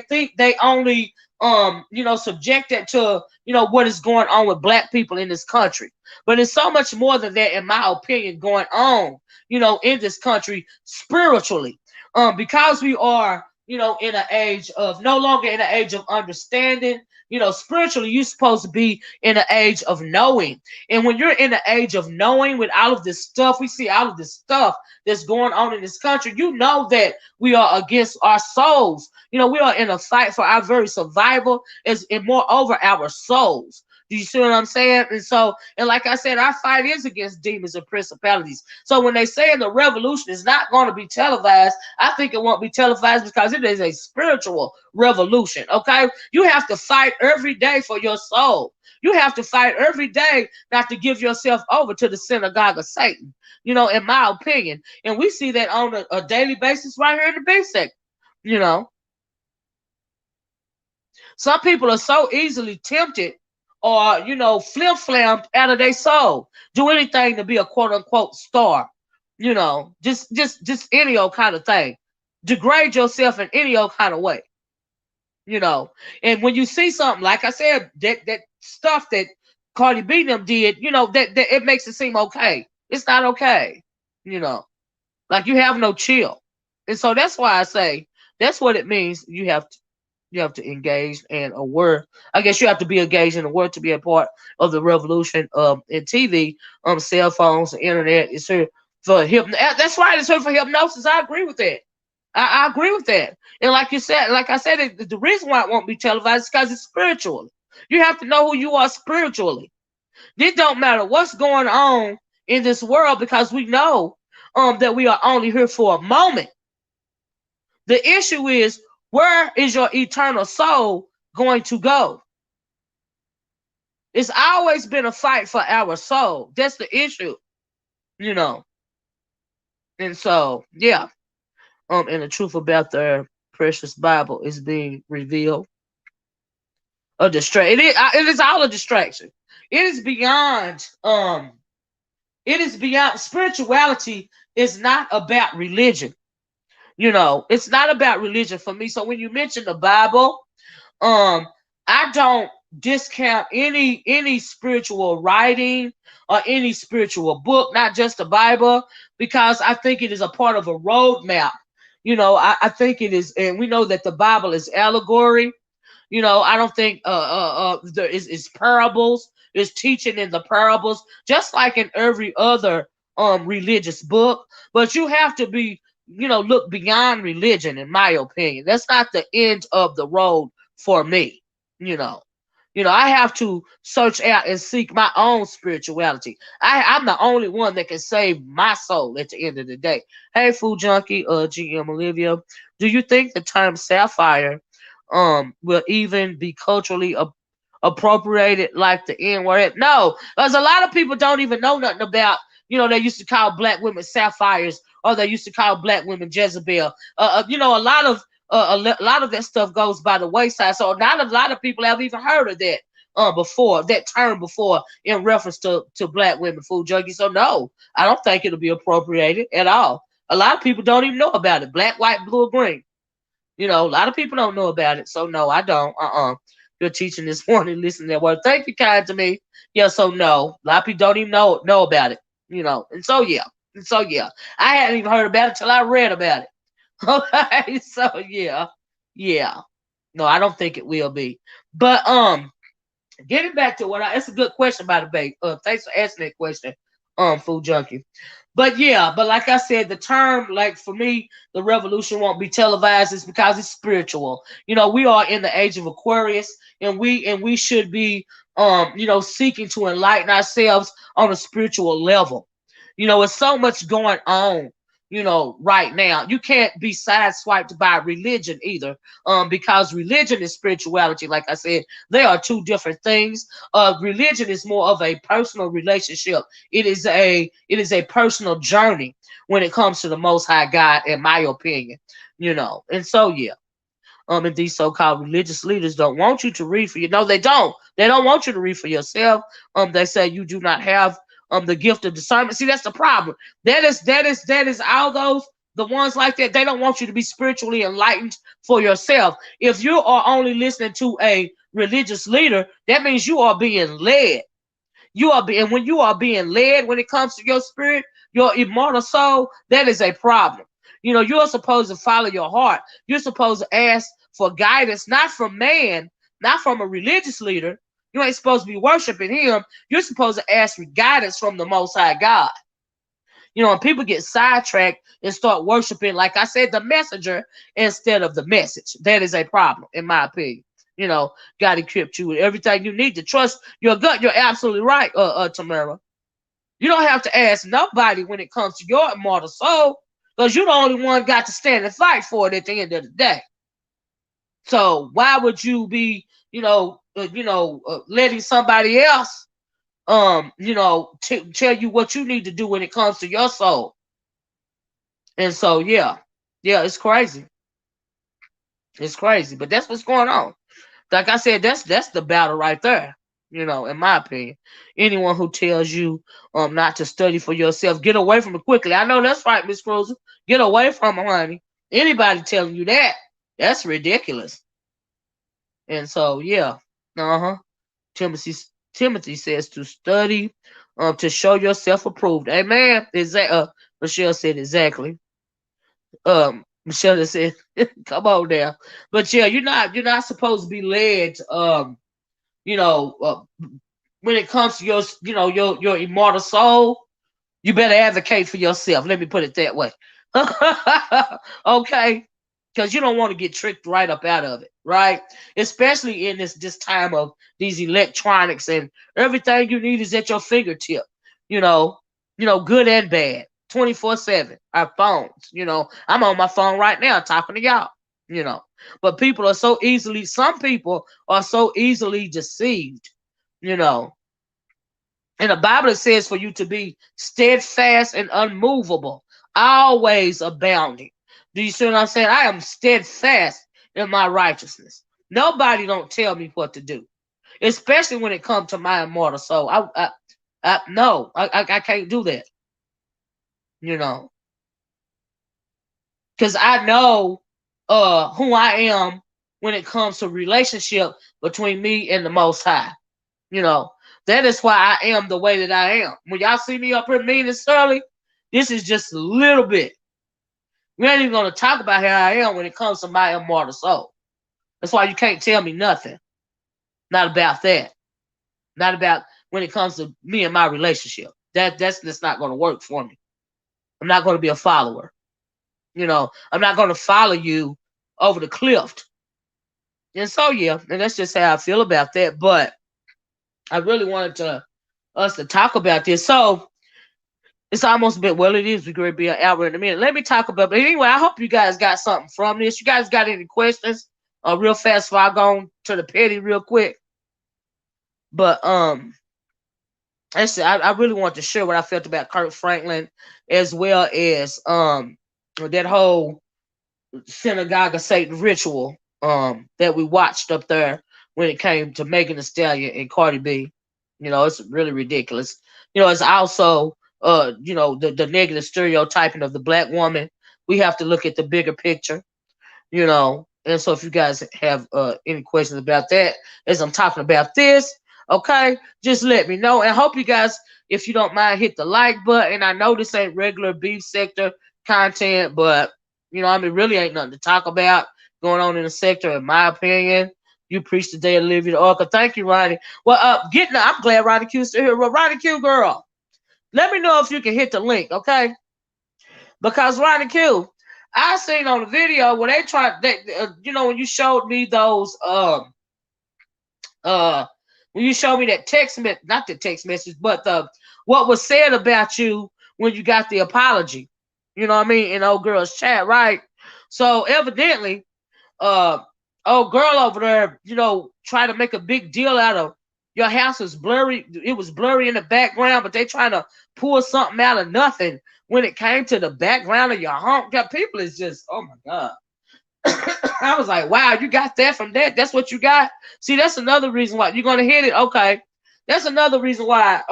think they only subject it to what is going on with black people in this country. But it's so much more than that, in my opinion, going on, in this country spiritually. Because we are, in an age of no longer in an age of understanding. Spiritually, you're supposed to be in an age of knowing. And when you're in the age of knowing, with all of this stuff, we see all of this stuff that's going on in this country, that we are against our souls. We are in a fight for our very survival, and moreover, our souls. Do you see what I'm saying? And like I said, our fight is against demons and principalities. So when they say the revolution is not going to be televised, I think it won't be televised because it is a spiritual revolution, okay? You have to fight every day for your soul. You have to fight every day not to give yourself over to the synagogue of Satan, in my opinion. And we see that on a daily basis right here in the B sector, Some people are so easily tempted or, flim-flammed out of their soul. Do anything to be a quote-unquote star. Just any old kind of thing. Degrade yourself in any old kind of way. And when you see something, like I said, that stuff that Cardi B them did, that it makes it seem okay. It's not okay. Like you have no chill. And so that's why I say that's what it means. You have to engage and aware. I guess you have to be engaged and aware to be a part of the revolution in TV, cell phones, the internet. It's here for that's right. It's here for hypnosis. I agree with that. I agree with that. And like I said, the reason why it won't be televised is because it's spiritual. You have to know who you are spiritually. It don't matter what's going on in this world because we know that we are only here for a moment. The issue is, where is your eternal soul going to go? It's always been a fight for our soul. That's the issue, And so, yeah. And the truth about their precious Bible is being revealed. It is all a distraction. It is beyond. Spirituality is not about religion. It's not about religion for me. So when you mention the Bible, I don't discount any spiritual writing or any spiritual book, not just the Bible, because I think it is a part of a roadmap. I think it is, and we know that the Bible is allegory. I don't think there is parables. There's teaching in the parables, just like in every other religious book. But you have to be, look beyond religion, in my opinion. That's not the end of the road for me. I have to search out and seek my own spirituality. I'm the only one that can save my soul at the end of the day. Hey, Food Junkie, GM Olivia, do you think the term sapphire will even be culturally appropriated like the N word? No, because a lot of people don't even know nothing about, they used to call black women sapphires, or they used to call black women Jezebel. A lot of that stuff goes by the wayside. So not a lot of people have even heard of that before, that term before, in reference to black women, Food Junkie. So no, I don't think it'll be appropriated at all. A lot of people don't even know about it. Black, white, blue, or green. A lot of people don't know about it. So no, I don't. You're teaching this morning, listen to that word. Thank you, kind to me. Yeah, so no. A lot of people don't even know about it. And so yeah. I hadn't even heard about it till I read about it. Okay, so yeah. Yeah. No, I don't think it will be. But getting back to it's a good question, by the way. Thanks for asking that question, Food Junkie. But yeah, but like I said, the term, like for me, the revolution won't be televised, is because it's spiritual. We are in the age of Aquarius, and we should be seeking to enlighten ourselves on a spiritual level. It's so much going on, right now. You can't be sideswiped by religion either, because religion and spirituality, like I said, they are two different things. Religion is more of a personal relationship. It is a personal journey when it comes to the Most High God, in my opinion. And so yeah. And these so-called religious leaders don't want you to read for you. No, they don't. They don't want you to read for yourself. They say you do not have the gift of discernment. See, that's the problem. That is all those, the ones like that. They don't want you to be spiritually enlightened for yourself. If you are only listening to a religious leader, that means you are being led. And when you are being led, when it comes to your spirit, your immortal soul, that is a problem. You're supposed to follow your heart. You're supposed to ask for guidance, not from man, not from a religious leader. You ain't supposed to be worshiping him. You're supposed to ask for guidance from the Most High God. And people get sidetracked and start worshiping, like I said, the messenger instead of the message. That is a problem, in my opinion. God equipped you with everything you need to trust your gut. You're absolutely right, Tamara. You don't have to ask nobody when it comes to your immortal soul, because you're the only one got to stand and fight for it at the end of the day. So why would you be, letting somebody else, tell you what you need to do when it comes to your soul? And so yeah, it's crazy. It's crazy, but that's what's going on. Like I said, that's the battle right there. In my opinion, anyone who tells you not to study for yourself, get away from it quickly. I know that's right, Miss Cruiser. Get away from it, honey. Anybody telling you that's ridiculous. And so yeah, Timothy Timothy says to study, to show yourself approved. Amen. Michelle said exactly. Michelle said, "Come on now," but yeah, you're not supposed to be led. You know, when it comes to your immortal soul, you better advocate for yourself. Let me put it that way. Okay, because you don't want to get tricked right up out of it, right? Especially in this time of these electronics, and everything you need is at your fingertip. You know, good and bad, 24/7. Our phones. I'm on my phone right now talking to y'all. You know, but some people are so easily deceived. You know, and the Bible says for you to be steadfast and unmovable, always abounding. Do you see what I'm saying? I am steadfast in my righteousness. Nobody don't tell me what to do, especially when it comes to my immortal soul. No, I can't do that. You know, because I know who I am when it comes to relationship between me and the Most High. You know, that is why I am the way that I am. When y'all see me up here mean and surly, this is just a little bit. We ain't even going to talk about how I am when it comes to my immortal soul. That's why you can't tell me nothing. Not about that. Not about when it comes to me and my relationship. That's not going to work for me. I'm not going to be a follower. I'm not going to follow you over the cliff. And so yeah, and that's just how I feel about that. But I really wanted us to talk about this. So it's almost a bit, well, it is going to be an hour in a minute. Let me talk about, but anyway, I hope you guys got something from this. You guys got any questions? Real fast before I go on to the petty real quick. But I really want to share what I felt about Kirk Franklin, as well as that whole synagogue of Satan ritual that we watched up there when it came to Megan Thee Stallion and Cardi B. You know, it's really ridiculous. You know, it's also you know, the negative stereotyping of the black woman. We have to look at the bigger picture, you know. And so if you guys have any questions about that as I'm talking about this, okay, just let me know. And hope you guys, if you don't mind, hit the like button. I know this ain't regular beef sector content, but you know, I mean, really ain't nothing to talk about going on in the sector, in my opinion. You preach the day of Olivia the Oracle. Thank you, Ronnie. Well, I'm glad Ronnie Q's still here. Well, Ronnie Q, girl, let me know if you can hit the link, okay? Because Ronnie Q, I seen on the video where they tried, you know, when you showed me those, uh, when you showed me that text message, not the text message, but what was said about you when you got the apology. You know what I mean? In old girl's chat, right? So evidently, uh, old girl over there, you know, try to make a big deal out of your house was blurry. It was blurry in the background, but they trying to pull something out of nothing when it came to the background of your home. God, people is just, oh my God. I was like, wow, you got that from that? That's what you got? See, that's another reason why you're gonna hit it. Okay. That's another reason why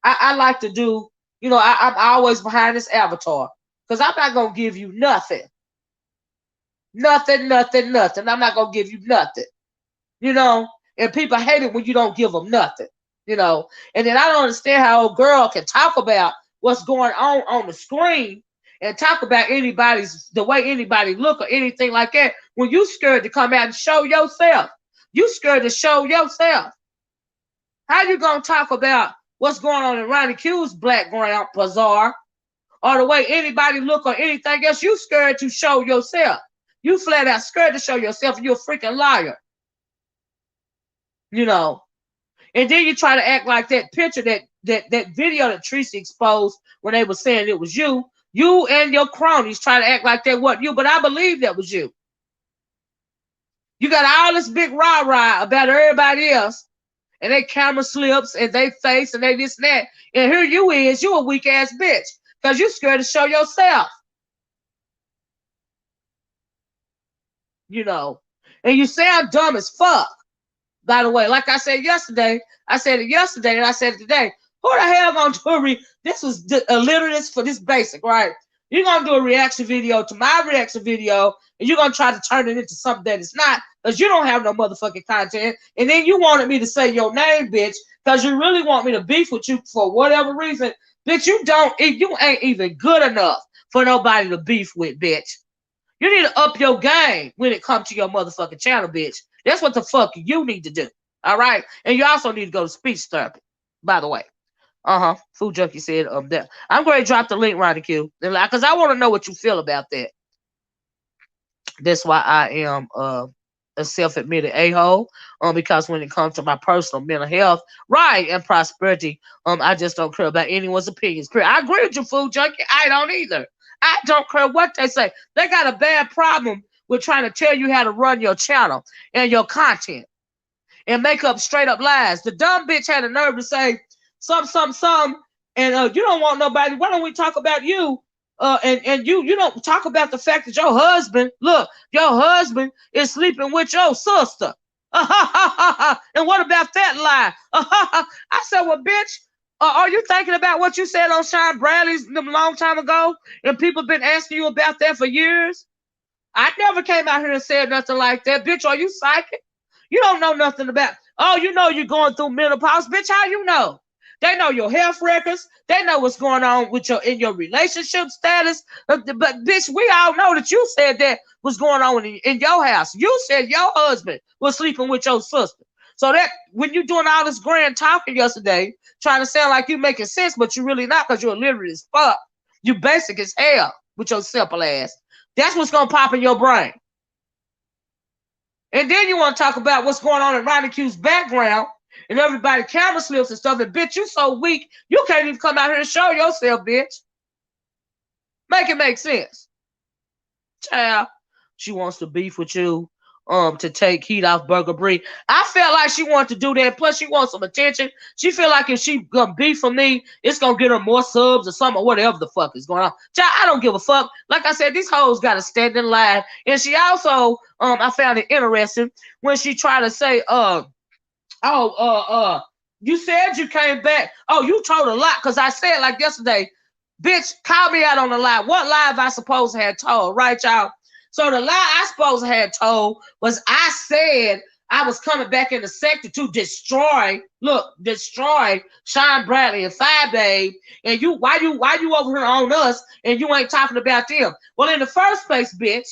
I like to do, you know, I'm always behind this avatar. Because I'm not gonna give you nothing. Nothing, nothing, nothing. I'm not gonna give you nothing. You know? And people hate it when you don't give them nothing. You know? And then I don't understand how a girl can talk about what's going on the screen and talk about the way anybody look or anything like that when you scared to come out and show yourself. You scared to show yourself. How you gonna talk about what's going on in Ronnie Q's background bazaar or the way anybody look or anything else? You scared to show yourself. You flat out scared to show yourself. You're a freaking liar. You know. And then you try to act like that picture, that video that Tracy exposed when they were saying it was you. You and your cronies try to act like that wasn't you, but I believe that was you. You got all this big rah-rah about everybody else, and they camera slips, and they face, and they this and that. And here you is, you a weak-ass bitch, because you scared to show yourself. You know. And you sound dumb as fuck. By the way, like I said yesterday, I said it yesterday, and I said it today. Who the hell gonna do this was a literalist for this basic, right? You're gonna do a reaction video to my reaction video, and you're gonna try to turn it into something that it's not, because you don't have no motherfucking content. And then you wanted me to say your name, bitch, because you really want me to beef with you for whatever reason. Bitch, you ain't even good enough for nobody to beef with, bitch. You need to up your game when it comes to your motherfucking channel, bitch. That's what the fuck you need to do. All right? And you also need to go to speech therapy, by the way. Food Junkie said that. I'm going to drop the link, Ronnie Q. Because I want to know what you feel about that. That's why I am a self-admitted a-hole. Because when it comes to my personal mental health, right, and prosperity, I just don't care about anyone's opinions. I agree with you, Food Junkie. I don't either. I don't care what they say. They got a bad problem with trying to tell you how to run your channel and your content and make up straight up lies. The dumb bitch had a nerve to say some, and you don't want nobody. Why don't we talk about you? And you don't talk about the fact that your husband is sleeping with your sister. And what about that lie? I said, well, bitch, are you thinking about what you said on Sean Bradley's a long time ago? And people been asking you about that for years? I never came out here and said nothing like that. Bitch, are you psychic? You don't know nothing about, you know you're going through menopause. Bitch, how you know? They know your health records. They know what's going on with your relationship status. But bitch, we all know that you said that was going on in your house. You said your husband was sleeping with your sister. So that when you're doing all this grand talking yesterday, trying to sound like you making sense, but you're really not, because you're illiterate as fuck. You basic as hell with your simple ass. That's what's gonna pop in your brain. And then you want to talk about what's going on in Ronnie Q's background and everybody camera slips and stuff. And bitch, you so weak, you can't even come out here and show yourself, bitch. Make it make sense. Child, she wants to beef with you, to take heat off Burger Bree. I felt like she wanted to do that. Plus, she wants some attention. She feel like if she gonna beef for me, it's gonna get her more subs or something, or whatever the fuck is going on. Child, I don't give a fuck. Like I said, these hoes gotta stand in line. And she also, I found it interesting when she tried to say, you said you came back. Oh, you told a lot, because I said like yesterday, bitch, call me out on the lie. What lie I supposed to have told, right, y'all? So the lie I supposed to have told was I said I was coming back in the sector to destroy Sean Bradley and Five Babe. And why you over here on us and you ain't talking about them? Well, in the first place, bitch,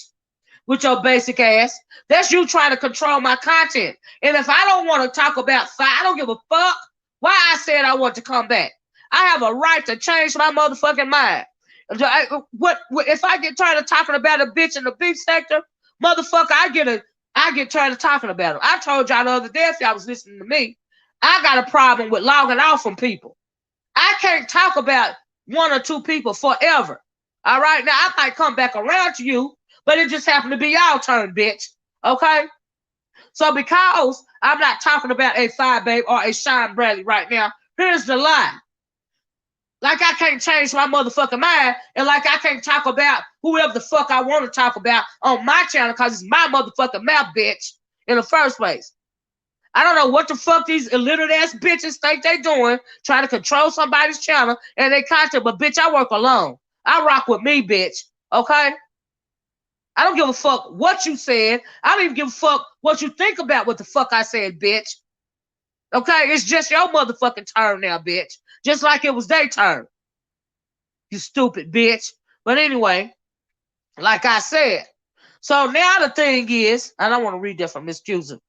with your basic ass, that's you trying to control my content. And if I don't want to talk about I don't give a fuck why I said I want to come back. I have a right to change my motherfucking mind. What if I get tired of talking about a bitch in the beef sector, motherfucker? I get tired of talking about him. I told y'all the other day, if y'all was listening to me, I got a problem with logging off from people. I can't talk about one or two people forever. All right, now I might come back around to you, but it just happened to be y'all turn, bitch. Okay? So because I'm not talking about a Five Babe or a Sean Bradley right now, here's the lie. Like I can't change my motherfucking mind, and like I can't talk about whoever the fuck I want to talk about on my channel because it's my motherfucking mouth, bitch, in the first place. I don't know what the fuck these illiterate ass bitches think they doing, trying to control somebody's channel and they content, but bitch, I work alone. I rock with me, bitch. Okay? I don't give a fuck what you said. I don't even give a fuck what you think about what the fuck I said, bitch. Okay? It's just your motherfucking turn now, bitch. Just like it was their turn. You stupid bitch. But anyway, like I said. So now the thing is, I don't want to read that from Miss Cusa.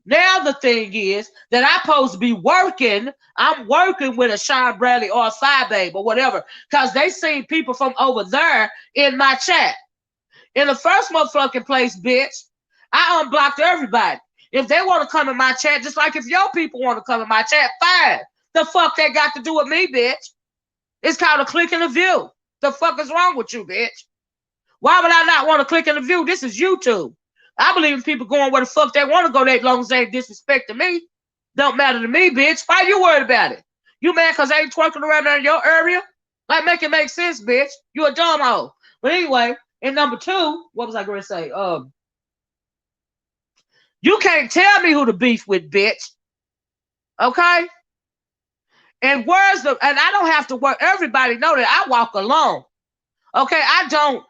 Now the thing is that I'm supposed to be working. I'm working with a Sean Bradley or a Five Babe or whatever. Because they seen people from over there in my chat. In the first motherfucking place, bitch, I unblocked everybody. If they want to come in my chat, just like if your people want to come in my chat, fine. The fuck that got to do with me, bitch? It's called a click and a view. The fuck is wrong with you, bitch? Why would I not want to click and a view? This is YouTube. I believe in people going where the fuck they want to go, that long as they ain't disrespecting me. Don't matter to me, bitch. Why you worried about it? You mad because they ain't twerking around there in your area? Like, make it make sense, bitch. You a dumb hoe. But anyway, and number two, what was I going to say? You can't tell me who to beef with, bitch. Okay? And I don't have to work. Everybody know that I walk alone. Okay? I don't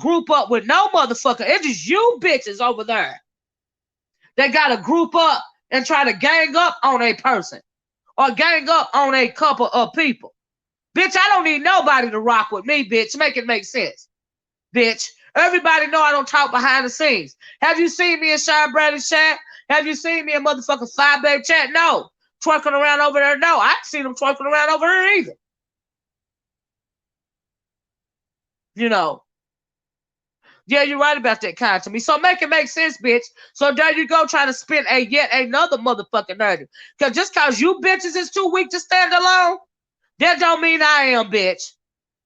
group up with no motherfucker. It's just you bitches over there. They got to group up and try to gang up on a person or gang up on a couple of people. Bitch, I don't need nobody to rock with me, bitch. Make it make sense. Bitch. Everybody know I don't talk behind the scenes. Have you seen me in Sean Bradley's chat? Have you seen me in motherfucking Five Babe chat? No. Twerking around over there? No. I ain't seen them twerking around over here either. You know. Yeah, you're right about that kind to me. So make it make sense, bitch. So there you go, trying to spin yet another motherfucking narrative. Because just because you bitches is too weak to stand alone, that don't mean I am, bitch.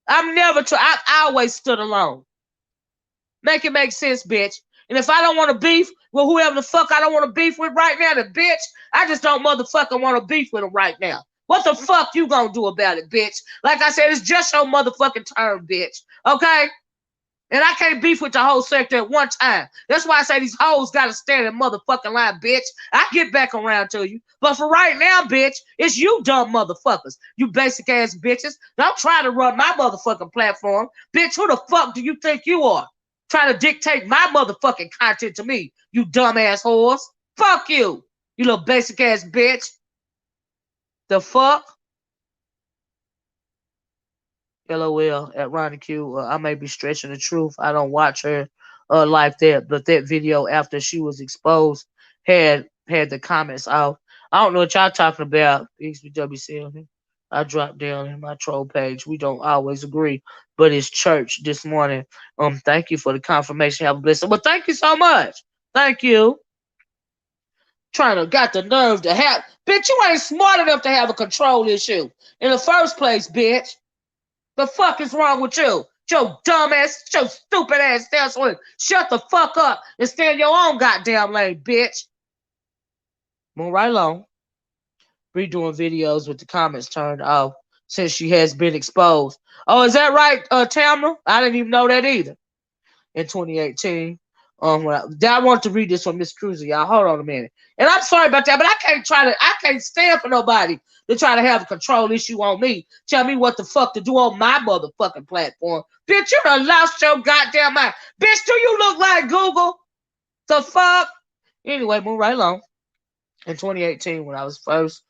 I've always stood alone. Make it make sense, bitch. And if I don't want to beef with whoever the fuck I don't want to beef with right now, the bitch, I just don't motherfucking want to beef with them right now. What the fuck you gonna do about it, bitch? Like I said, it's just your motherfucking turn, bitch. Okay? And I can't beef with the whole sector at one time. That's why I say these hoes gotta stand in motherfucking line, bitch. I get back around to you. But for right now, bitch, it's you dumb motherfuckers. You basic ass bitches. Don't try to run my motherfucking platform. Bitch, who the fuck do you think you are? Trying to dictate my motherfucking content to me, you dumbass whores. Fuck you, you little basic ass bitch. The fuck? LOL at Ronnie Q. I may be stretching the truth. I don't watch her like that, but that video after she was exposed had the comments out. I don't know what y'all talking about. XBWC. I dropped down in my troll page. We don't always agree, but it's church this morning. Thank you for the confirmation. Have a blessing. Well, thank you so much. Thank you. Trying to got the nerve to have, bitch, you ain't smart enough to have a control issue in the first place, bitch. The fuck is wrong with you? Your dumb ass, your stupid ass Taylor. Shut the fuck up and stay in your own goddamn lane, bitch. Move right along. Redoing videos with the comments turned off since she has been exposed. Oh, is that right, Tamara? I didn't even know that either. In 2018. I want to read this from Miss Cruiser, y'all. Hold on a minute. And I'm sorry about that, but I can't stand for nobody to try to have a control issue on me. Tell me what the fuck to do on my motherfucking platform. Bitch, you done lost your goddamn mind. Bitch, do you look like Google? The fuck? Anyway, move right along. In 2018, when I was first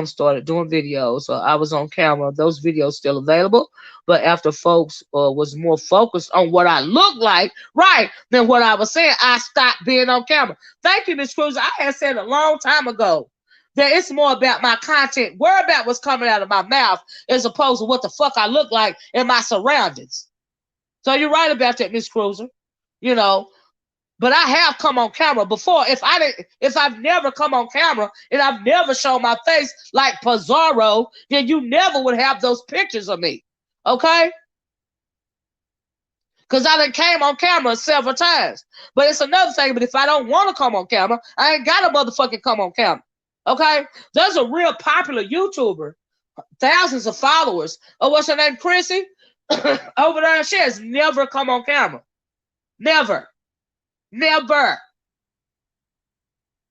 started doing videos, I was on camera. Those videos still available, but after folks was more focused on what I look like, right, than what I was saying, I stopped being on camera. Thank you, Miss Cruz. I had said a long time ago that it's more about my content, where about what's coming out of my mouth, as opposed to what the fuck I look like in my surroundings. So you're right about that, Miss Cruiser. You know, but I have come on camera before. If I've never come on camera and I've never shown my face like Pizarro, then you never would have those pictures of me. Okay? Because I done came on camera several times. But it's another thing, but if I don't want to come on camera, I ain't got to motherfucking come on camera. Okay? There's a real popular YouTuber, thousands of followers. Oh, what's her name? Chrissy? Over there, she has never come on camera. Never. Never.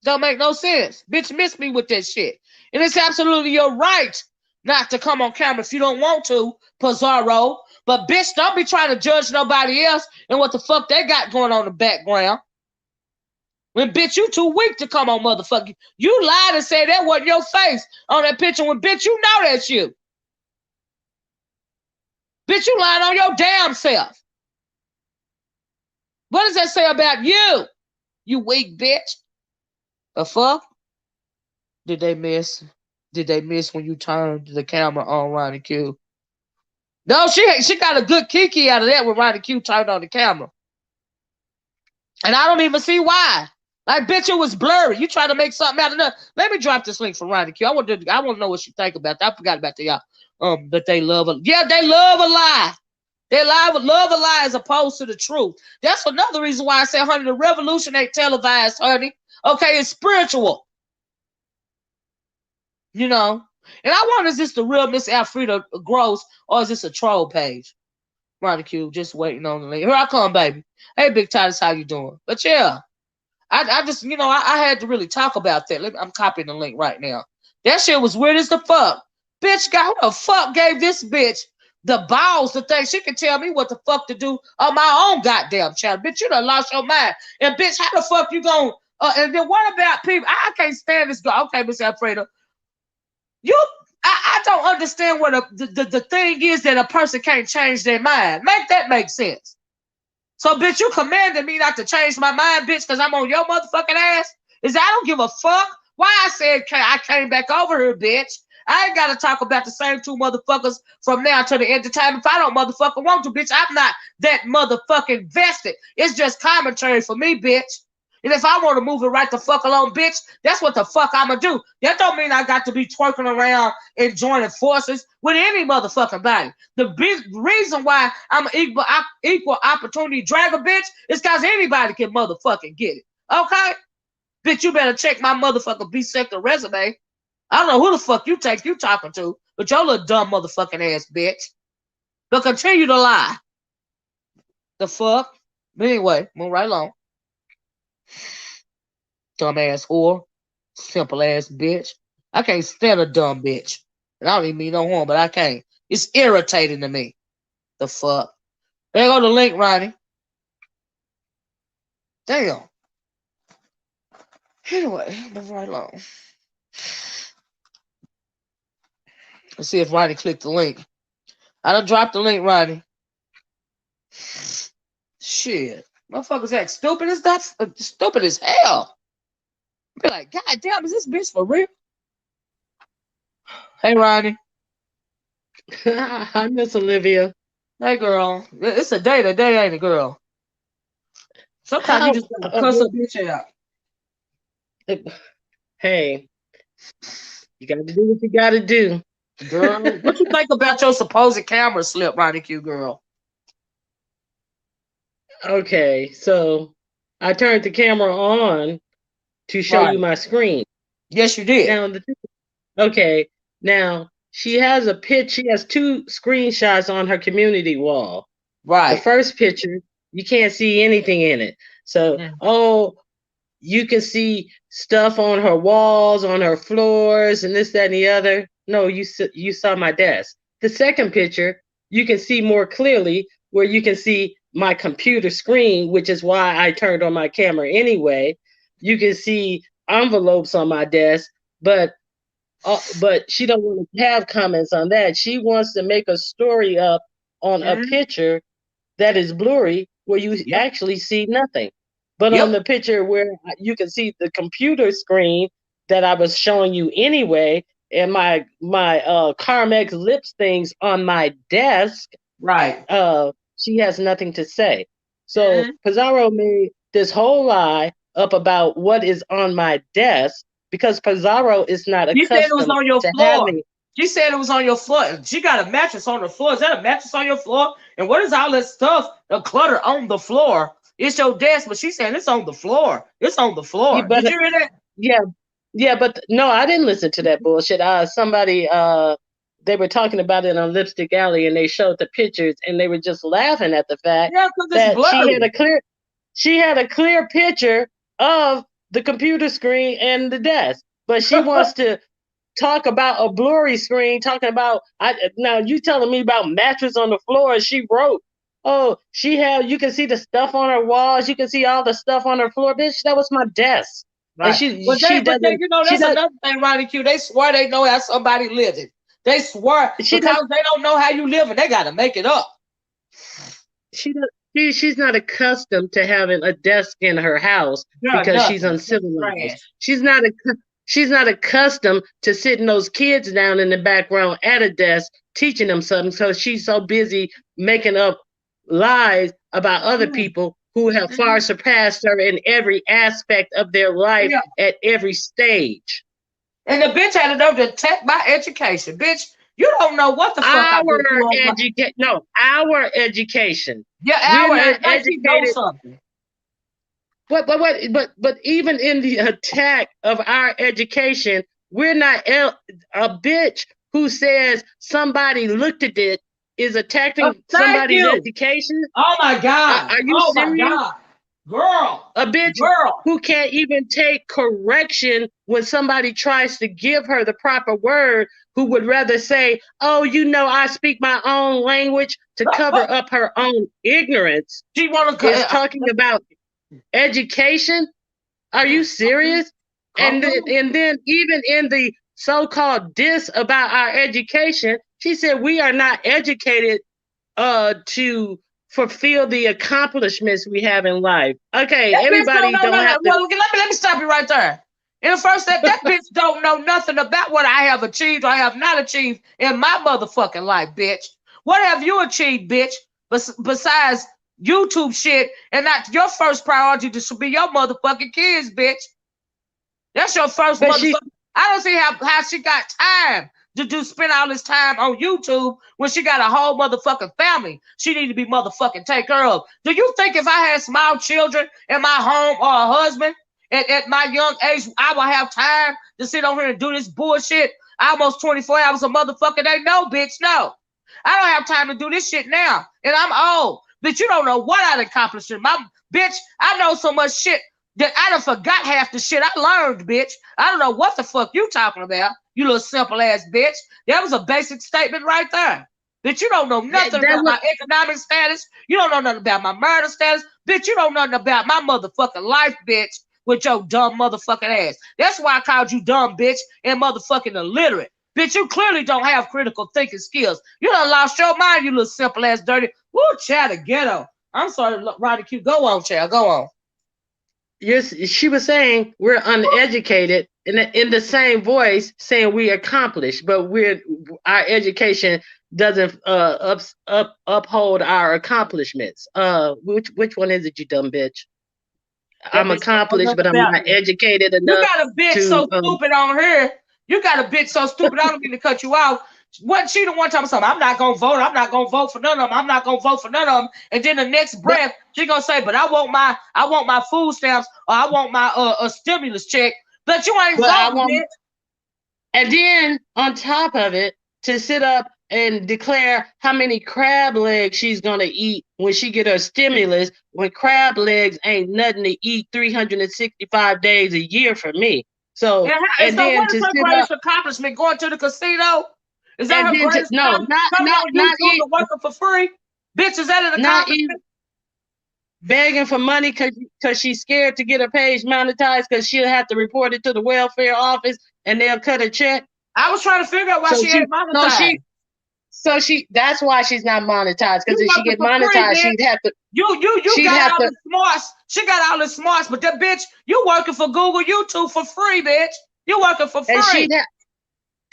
Don't make no sense. Bitch, miss me with that shit. And it's absolutely your right not to come on camera if you don't want to, Pizarro. But bitch, don't be trying to judge nobody else and what the fuck they got going on in the background. When bitch, you too weak to come on, motherfucker. You lied and said that wasn't your face on that picture when bitch, you know that's you. Bitch, you lying on your damn self. What does that say about you? You weak bitch. The fuck? Did they miss? Did they miss when you turned the camera on Ronnie Q? No, she got a good kiki out of that when Ronnie Q turned on the camera. And I don't even see why. Like, bitch, it was blurry. You trying to make something out of nothing. Let me drop this link from Ronnie Q. I want to know what you think about that. I forgot about that, y'all. That they love a they love a lie. They love a lie as opposed to the truth. That's another reason why I say, honey, the revolution ain't televised, honey. Okay, it's spiritual. You know? And I wonder, is this the real Miss Alfreda Gross, or is this a troll page? Ronnie Q, just waiting on the link. Here I come, baby. Hey, Big Titus, how you doing? But yeah, I just, I had to really talk about that. I'm copying the link right now. That shit was weird as the fuck. Bitch, who the fuck gave this bitch the balls to think she can tell me what the fuck to do on my own goddamn channel? Bitch, you done lost your mind. And bitch, how the fuck you gonna, and then what about people? I can't stand this girl. Okay, Miss Alfreda. I don't understand what the thing is that a person can't change their mind. Make that make sense. So, bitch, you commanded me not to change my mind, bitch, because I'm on your motherfucking ass? I don't give a fuck why I said I came back over here, bitch. I ain't got to talk about the same two motherfuckers from now to the end of time if I don't motherfucking want to, bitch. I'm not that motherfucking vested. It's just commentary for me, bitch. And if I want to move it right the fuck along, bitch, that's what the fuck I'ma do. That don't mean I got to be twerking around and joining forces with any motherfucking body. The big reason why I'm an equal opportunity dragger, bitch, is because anybody can motherfucking get it. Okay? Bitch, you better check my motherfucking B-sector resume. I don't know who the fuck you think you talking to, but your little dumb motherfucking ass, bitch. But continue to lie. The fuck? But anyway, move right along. Dumb ass whore. Simple ass bitch. I can't stand a dumb bitch. And I don't even mean no harm, but I can't. It's irritating to me. The fuck? There go the link, Ronnie. Damn. Anyway, move right along. Let's see if Ronnie clicked the link. I done dropped the link, Ronnie. Shit. Motherfuckers act stupid as that. Stupid as hell. Be like, God damn, is this bitch for real? Hey, Ronnie. I miss Olivia. Hey, girl. It's a day today, ain't it, girl? Sometimes you How just gotta cuss a bitch out. Hey, you got to do what you got to do. Girl, what you think about your supposed camera slip, Ronnie Q girl? Okay, so I turned the camera on to show Right. you my screen. Yes, you did. Now, okay, now she has a pitch. She has two screenshots on her community wall. The Right. first picture, you can't see anything in it. So, Mm. oh, you can see stuff on her walls, on her floors, and this, that, and the other. No, you saw my desk. The second picture, you can see more clearly where you can see my computer screen, which is why I turned on my camera anyway. You can see envelopes on my desk, but she don't want to have comments on that. She wants to make a story up on a Mm. picture that is blurry where you Yep. actually see nothing. But on Yep. the picture where you can see the computer screen that I was showing you anyway, and my Carmex lips things on my desk, Right. she has nothing to say. So Mm. Pizarro made this whole lie up about what is on my desk because Pizarro is not You said it was accustomed on your to floor. having. She said it was on your floor. She got a mattress on the floor. Is that a mattress on your floor? And what is all that stuff, the clutter on the floor? It's your desk, but she's saying it's on the floor. It's on the Yeah, floor. Did but you hear that? yeah, yeah, but no, I didn't listen to that bullshit. Somebody they were talking about it on Lipstick Alley and they showed the pictures and they were just laughing at the fact Yeah, because it's that blurry. she had a clear picture of the computer screen and the desk. But she wants to talk about a blurry screen, talking about now you telling me about mattress on the floor. She wrote, oh, she had you can see the stuff on her walls, you can see all the stuff on her floor. Bitch, that was my desk. And Right. But they, she that's does another thing, Ronnie Q. They swear they know how somebody living. They swear she does because they don't know how you living. They got to make it up. she does she's not accustomed to having a desk in her house Yeah, because she's nothing. Just uncivilized. trash. She's not accustomed to sitting those kids down in the background at a desk teaching them something. So she's so busy making up lies about other Mm. people who have far Mm. surpassed her in every aspect of their life Yeah. at every stage. And the bitch had enough to attack my education. Bitch, you don't know what the fuck I've been through on my. Our education. Yeah, We're hour, not like she knows educated. something. But even in the attack of our education, we're not a bitch who says somebody looked at it is attacking Thank somebody's you. education. Oh my God. Are you Oh my serious? God. Girl. A bitch Girl. who can't even take correction when somebody tries to give her the proper word, who would rather say, oh, I speak my own language to cover up her own ignorance, She want is to. talking about education. Are you serious? Come through. And then even in the so-called diss about our education, she said we are not educated to fulfill the accomplishments we have in life. Okay, That bitch don't everybody know don't nothing. have to. Well, let me stop you right there. In the first step, that bitch don't know nothing about what I have achieved or I have not achieved in my motherfucking life, bitch. What have you achieved, bitch? Besides YouTube shit, and not your first priority to should be your motherfucking kids, bitch. That's your first But she motherfucker. I don't see how she got time to do spend all this time on YouTube when she got a whole motherfucking family she need to be motherfucking take care of. Do you think if I had small children in my home or a husband at my young age, I would have time to sit on here and do this bullshit almost 24 hours a motherfucking day? No, bitch, no. I don't have time to do this shit now. And I'm old. Bitch, you don't know what I'd accomplished in my bitch. I know so much shit that I done forgot half the shit I learned, bitch. I don't know what the fuck you talking about, you little simple ass bitch. That was a basic statement right there. Bitch, you don't know that, nothing that about was my economic status. You don't know nothing about my marital status. Bitch, you don't know nothing about my motherfucking life, bitch, with your dumb motherfucking ass. That's why I called you dumb, bitch, and motherfucking illiterate. Bitch, you clearly don't have critical thinking skills. You done lost your mind, you little simple ass dirty. Woo, child, the ghetto. I'm sorry, Roddy Q. Go on, child. Go on. she was saying we're uneducated in the same voice saying we accomplished, but our education doesn't uphold our accomplishments. Which one is it, you dumb bitch? That I'm bitch don't know accomplished, nothing but I'm about not me. educated You enough got a bitch to so stupid on here. You got a bitch so stupid. I don't mean to cut you out. Wasn't she the one time something? I'm not gonna vote. I'm not gonna vote for none of them. I'm not gonna vote for none of them. And then the next but breath, she gonna say, "But I want my food stamps or I want my a stimulus check." But you ain't but I voting, want bitch. and then on top of it, to sit up and declare how many crab legs she's gonna eat when she get her stimulus, when crab legs ain't nothing to eat 365 days a year for me. And, So and and so, then what is to her sit up greatest accomplishment? Going to the casino? Is that and her then to greatest no, accomplishment? Coming on not YouTube and working for free? Bitch, is that an not even accomplishment? begging for money because she's scared to get her page monetized because she'll have to report it to the welfare office and they'll cut a check. I was trying to figure out why So she she ain't so monetized. she so she that's why she's not monetized because You if she working get for free, monetized bitch. You she'd got have all to the smarts. She got all the smarts, but that bitch, you working for Google YouTube for free, bitch. You working for and free.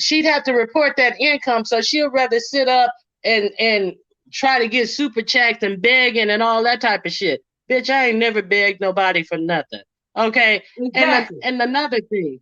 she'd have to report that income. So she'll rather sit up and try to get super checks and begging and all that type of shit. Bitch, I ain't never begged nobody for nothing. Okay. Exactly. And another thing,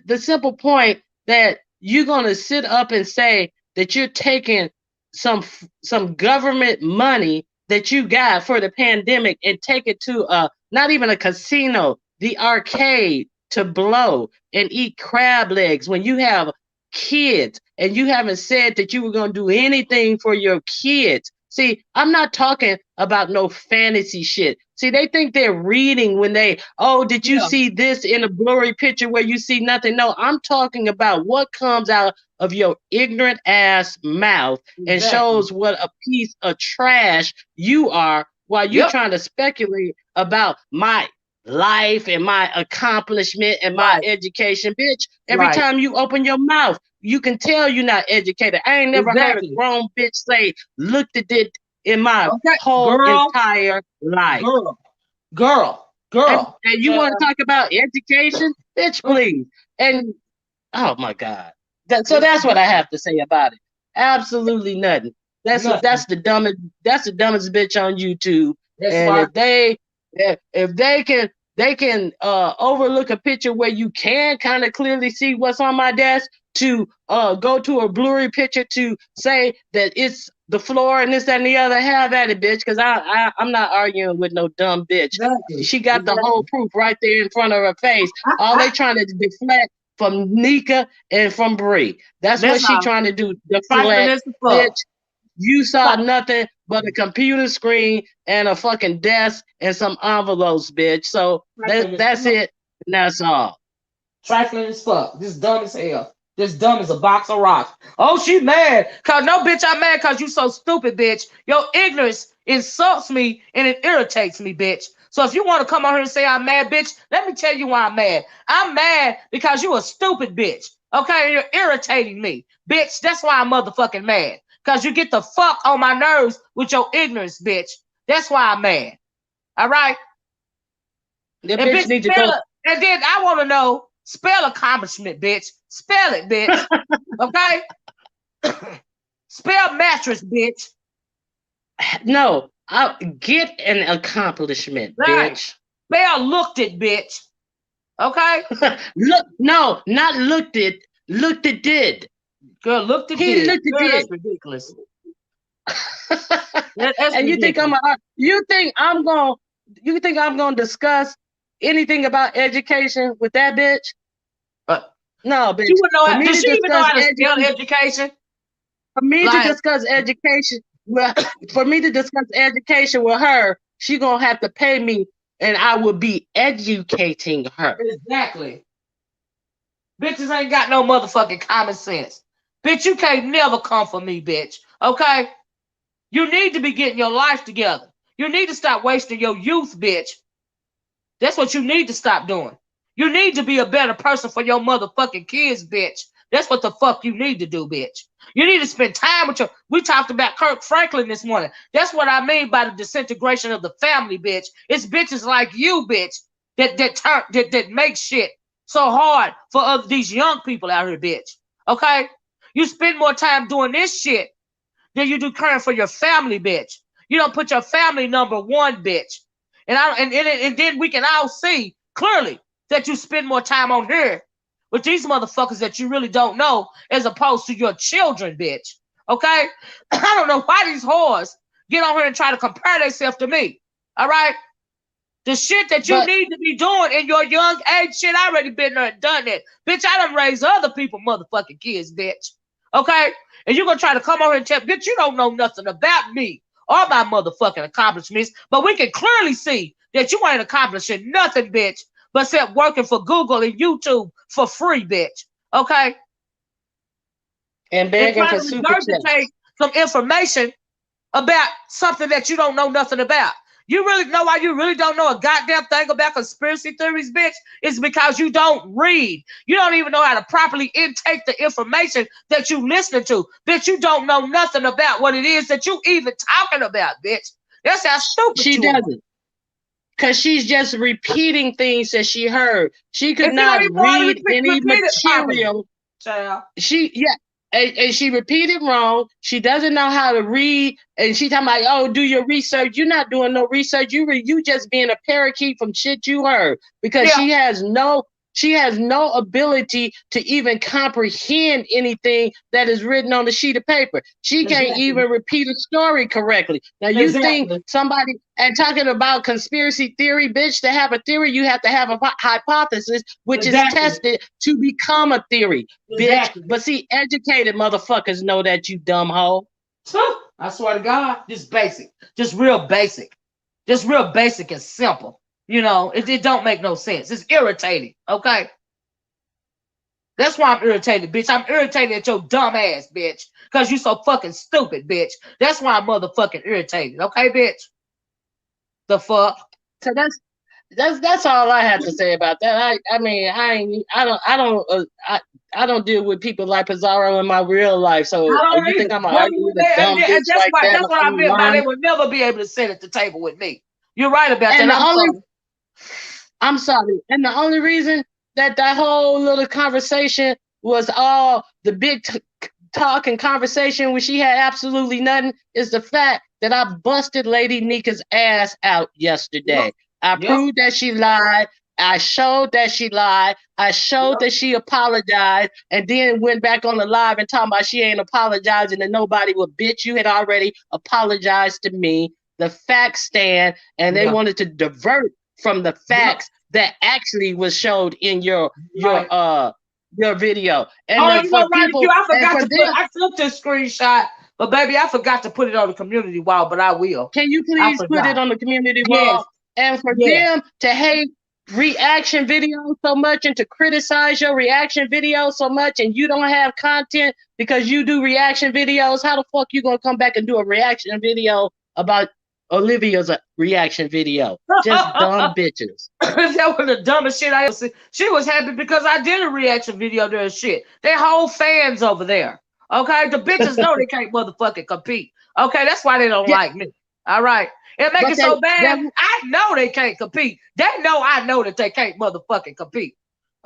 the simple point that you're gonna sit up and say that you're taking some government money that you got for the pandemic and take it to not even a casino, the arcade to blow and eat crab legs when you have kids and you haven't said that you were going to do anything for your kids. See, I'm not talking about no fantasy shit. See, they think they're reading when they, oh, did you Yeah, see this in a blurry picture where you see nothing? No, I'm talking about what comes out of your ignorant ass mouth and exactly. shows what a piece of trash you are while you're Yep. trying to speculate about my life and my accomplishment and my Right. education. Bitch, every Right. time you open your mouth, you can tell you're not educated. I ain't never heard a Exactly. grown bitch say, looked at it in my Okay. whole Girl, entire life. girl, girl, And girl. and you want to talk about education? Bitch, Mm, please. And oh my God. So it's that's what I nothing. have to say about it. Absolutely nothing. Nothing. That's the dumbest bitch on YouTube. That's And right. if they can overlook a picture where you can kind of clearly see what's on my desk to go to a blurry picture to say that it's the floor and this that, and the other, have at it, bitch, because I'm not arguing with no dumb bitch. Exactly. She got the whole Exactly. proof right there in front of her face. I, All I, they trying to deflect from Nika and from Bree. That's what that's she all. trying to do. Trifling Deflect, as the fuck. bitch. You saw nothing but a computer screen and a fucking desk and some envelopes, bitch. So Trifling as that's fuck. it. And that's all. Trifling as fuck. Just dumb as hell. Just dumb as a box of rocks. Oh, she mad. Cause no, bitch, I'm mad cause you so stupid, bitch. Your ignorance insults me and it irritates me, bitch. So if you want to come on here and say I'm mad, bitch, let me tell you why I'm mad. I'm mad because you a stupid bitch. Okay, you're irritating me, bitch. That's why I'm motherfucking mad. Cause you get the fuck on my nerves with your ignorance, bitch. That's why I'm mad. All right. The And bitch bitch, need to spell go. it. And then I want to know, spell accomplishment, bitch. Spell it, bitch. Okay? Spell mattress, bitch. No, I'll get an accomplishment, Right. bitch. Spell looked it, bitch. Okay? Look, no, not looked it. Looked it did. Girl, looked it He did. looked it Girl, did. that's ridiculous. That's And ridiculous. you think I'm gonna discuss anything about education with that bitch? Uh, No, she bitch. wouldn't know For how, me did to she even know discuss how to spell education, education? for me to Like, discuss education, well, for me to discuss education with her, she gonna have to pay me, and I will be educating her. exactly. Bitches ain't got no motherfucking common sense. Bitch, you can't never come for me, bitch. Okay? You need to be getting your life together. You need to stop wasting your youth, bitch. That's what you need to stop doing. You need to be a better person for your motherfucking kids, bitch. That's what the fuck you need to do, bitch. You need to spend time with your. We talked about Kirk Franklin this morning. That's what I mean by the disintegration of the family, bitch. It's bitches like you, bitch, that make shit so hard for these young people out here, bitch. Okay, you spend more time doing this shit than you do caring for your family, bitch. You don't put your family number one, bitch. And then we can all see clearly that you spend more time on here with these motherfuckers that you really don't know as opposed to your children, bitch. Okay? I don't know why these whores get on here and try to compare themselves to me. All right? The shit that you But need to be doing in your young age, shit, I already been there and done that. Bitch, I done raised other people motherfucking kids, bitch. Okay? And you gonna try to come over and tell, bitch, you don't know nothing about me or my motherfucking accomplishments, but we can clearly see that you ain't accomplishing nothing, bitch, but except working for Google and YouTube for free, bitch. Okay? and And begging trying for to super regurgitate checks. some information about something that you don't know nothing about. You really know why you really don't know a goddamn thing about conspiracy theories, bitch? It's because you don't read. You don't even know how to properly intake the information that you listening to. Bitch, you don't know nothing about what it is that you even talking about, bitch. That's how stupid She you are. doesn't. Because she's just repeating things that she heard. She could And you don't not even want to read any repeat it properly, material. child. She, yeah, and she repeated wrong. She doesn't know how to read, and she talking about, oh, do your research. You're not doing no research. You just being a parakeet from shit you heard, because Yeah, she has no ability to even comprehend anything that is written on the sheet of paper. She can't exactly. even repeat a story correctly. Now you think Exactly. somebody, and talking about conspiracy theory, bitch, to have a theory, you have to have a hypothesis, which is Exactly. tested to become a theory, bitch. Exactly. But see, educated motherfuckers know that, you dumb hoe. I swear to God, just basic. Just real basic. Just real basic and simple. You know, it don't make no sense. It's irritating, okay? That's why I'm irritated, bitch. I'm irritated at your dumb ass, bitch. Because you so fucking stupid, bitch. That's why I'm motherfucking irritated, okay, bitch? The fuck? So that's all I have to say about that. I mean, I don't deal with people like Pizarro in my real life. So I don't you think either. I'm gonna Never argue would with a they, dumb and bitch like that that's what I on meant by they line? would never be able to sit at the table with me. You're right about that. And the I'm only sorry. I'm sorry. And the only reason that whole little conversation was all the big talk and conversation when she had absolutely nothing is the fact that I busted Lady Nika's ass out Yep. yesterday. I Yep. proved that she lied. I showed that she lied. I showed Yep. that she apologized, and then went back on the live and talking about she ain't apologizing to nobody. Well, bitch, you had already apologized to me. The facts stand, and they Yeah. wanted to divert from the Yep. facts that actually was showed in Right. your video. And Oh, then you for know, right? people I and forgot for to put. them, I took this screenshot, but baby, I forgot to put it on the community wall. But I will. can you I please put it forgot. on the community Yes. wall? And for Yes. them to hate reaction videos so much and to criticize your reaction videos so much, and you don't have content because you do reaction videos, how the fuck you gonna come back and do a reaction video about Olivia's reaction video? Just dumb bitches. That was the dumbest shit I ever seen. She was happy because I did a reaction video to her shit. They whole fans over there. Okay, the bitches know they can't motherfucking compete. Okay, that's why they don't Yeah, like me. All right, it make but it so bad. I know they can't compete. They know I know that they can't motherfucking compete.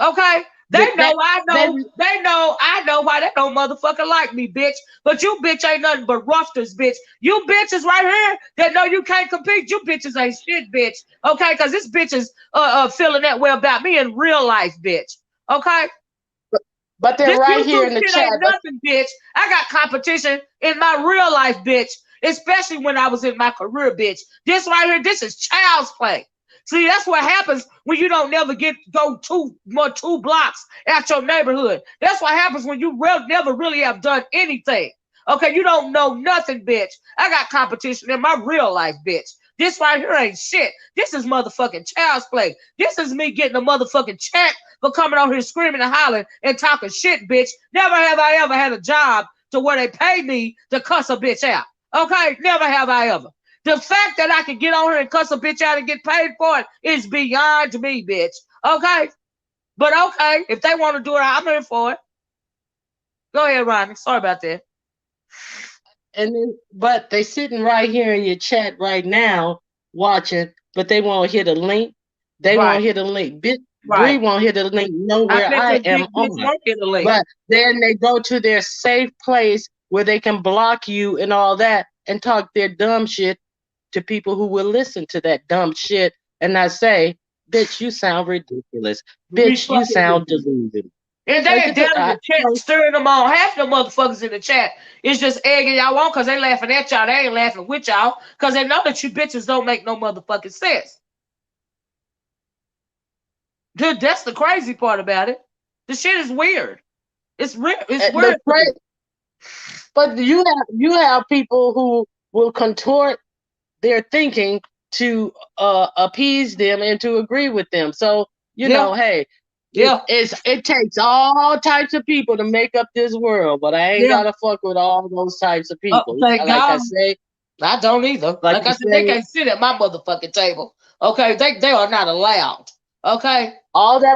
Okay, they, they they, know I they, know. They know I know why they don't motherfucking like me, bitch. But you bitch ain't nothing but roughters, bitch. You bitches right here that know you can't compete. You bitches ain't shit, bitch. Okay, because this bitch is feeling that way about me in real life, bitch. Okay, but they're this right here YouTube in the shit chat. ain't But nothing, bitch. I got competition in my real life, bitch. Especially when I was in my career, bitch. This right here, this is child's play. See, that's what happens when you don't never go two blocks out your neighborhood. That's what happens when you never really have done anything. Okay, you don't know nothing, bitch. I got competition in my real life, bitch. This right here ain't shit. This is motherfucking child's play. This is me getting a motherfucking check for coming on here screaming and hollering and talking shit, bitch. Never have I ever had a job to where they pay me to cuss a bitch out. Okay? Never have I ever. The fact that I can get on here and cuss a bitch out and get paid for it is beyond me, bitch. Okay? But okay, if they want to do it, I'm here for it. Go ahead, Ronnie. Sorry about that. but they sitting right here in your chat right now watching, but they won't hit a link. They Right, won't hit a link. Bree right. won't hit a link I nowhere bet I that am big bitch on. won't get a link. But then they go to their safe place where they can block you and all that and talk their dumb shit to people who will listen to that dumb shit and not say, "Bitch, you sound ridiculous. We Bitch, you fucking sound do. deluded." And they Like ain't down in the chat so stirring them on. Half the motherfuckers in the chat is just egging y'all on because they laughing at y'all. They ain't laughing with y'all because they know that you bitches don't make no motherfucking sense. Dude, that's the crazy part about it. The shit is weird. It's real. It's the weird to me. but you have people who will contort their thinking to appease them and to agree with them. So Yeah, hey, yeah, it takes all types of people to make up this world, but I ain't yeah. gotta fuck with all those types of people. Thank Like I God. say, I don't either. like Like I I said, they say, can't sit at my motherfucking table. Okay, they are not allowed. Okay,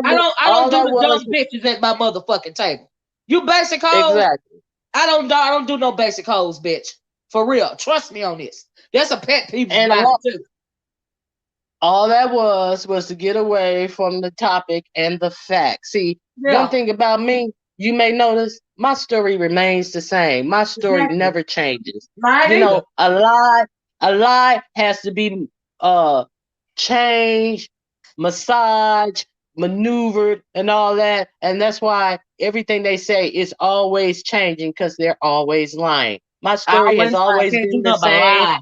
I don't all do that the was dumb bitches at my motherfucking table. You basic hoes, exactly, I don't do no basic hoes, bitch. For real, trust me on this. That's a pet peeve of and mine too. all that was to get away from the topic and the facts. See, one Yeah, thing about me, you may notice my story remains the same. My story exactly. never changes. Mine either. A lie has to be uh changed, massaged, maneuvered, and all that. And that's why everything they say is always changing because they're always lying. My I story has always I always can't do been the nothing but same, lie.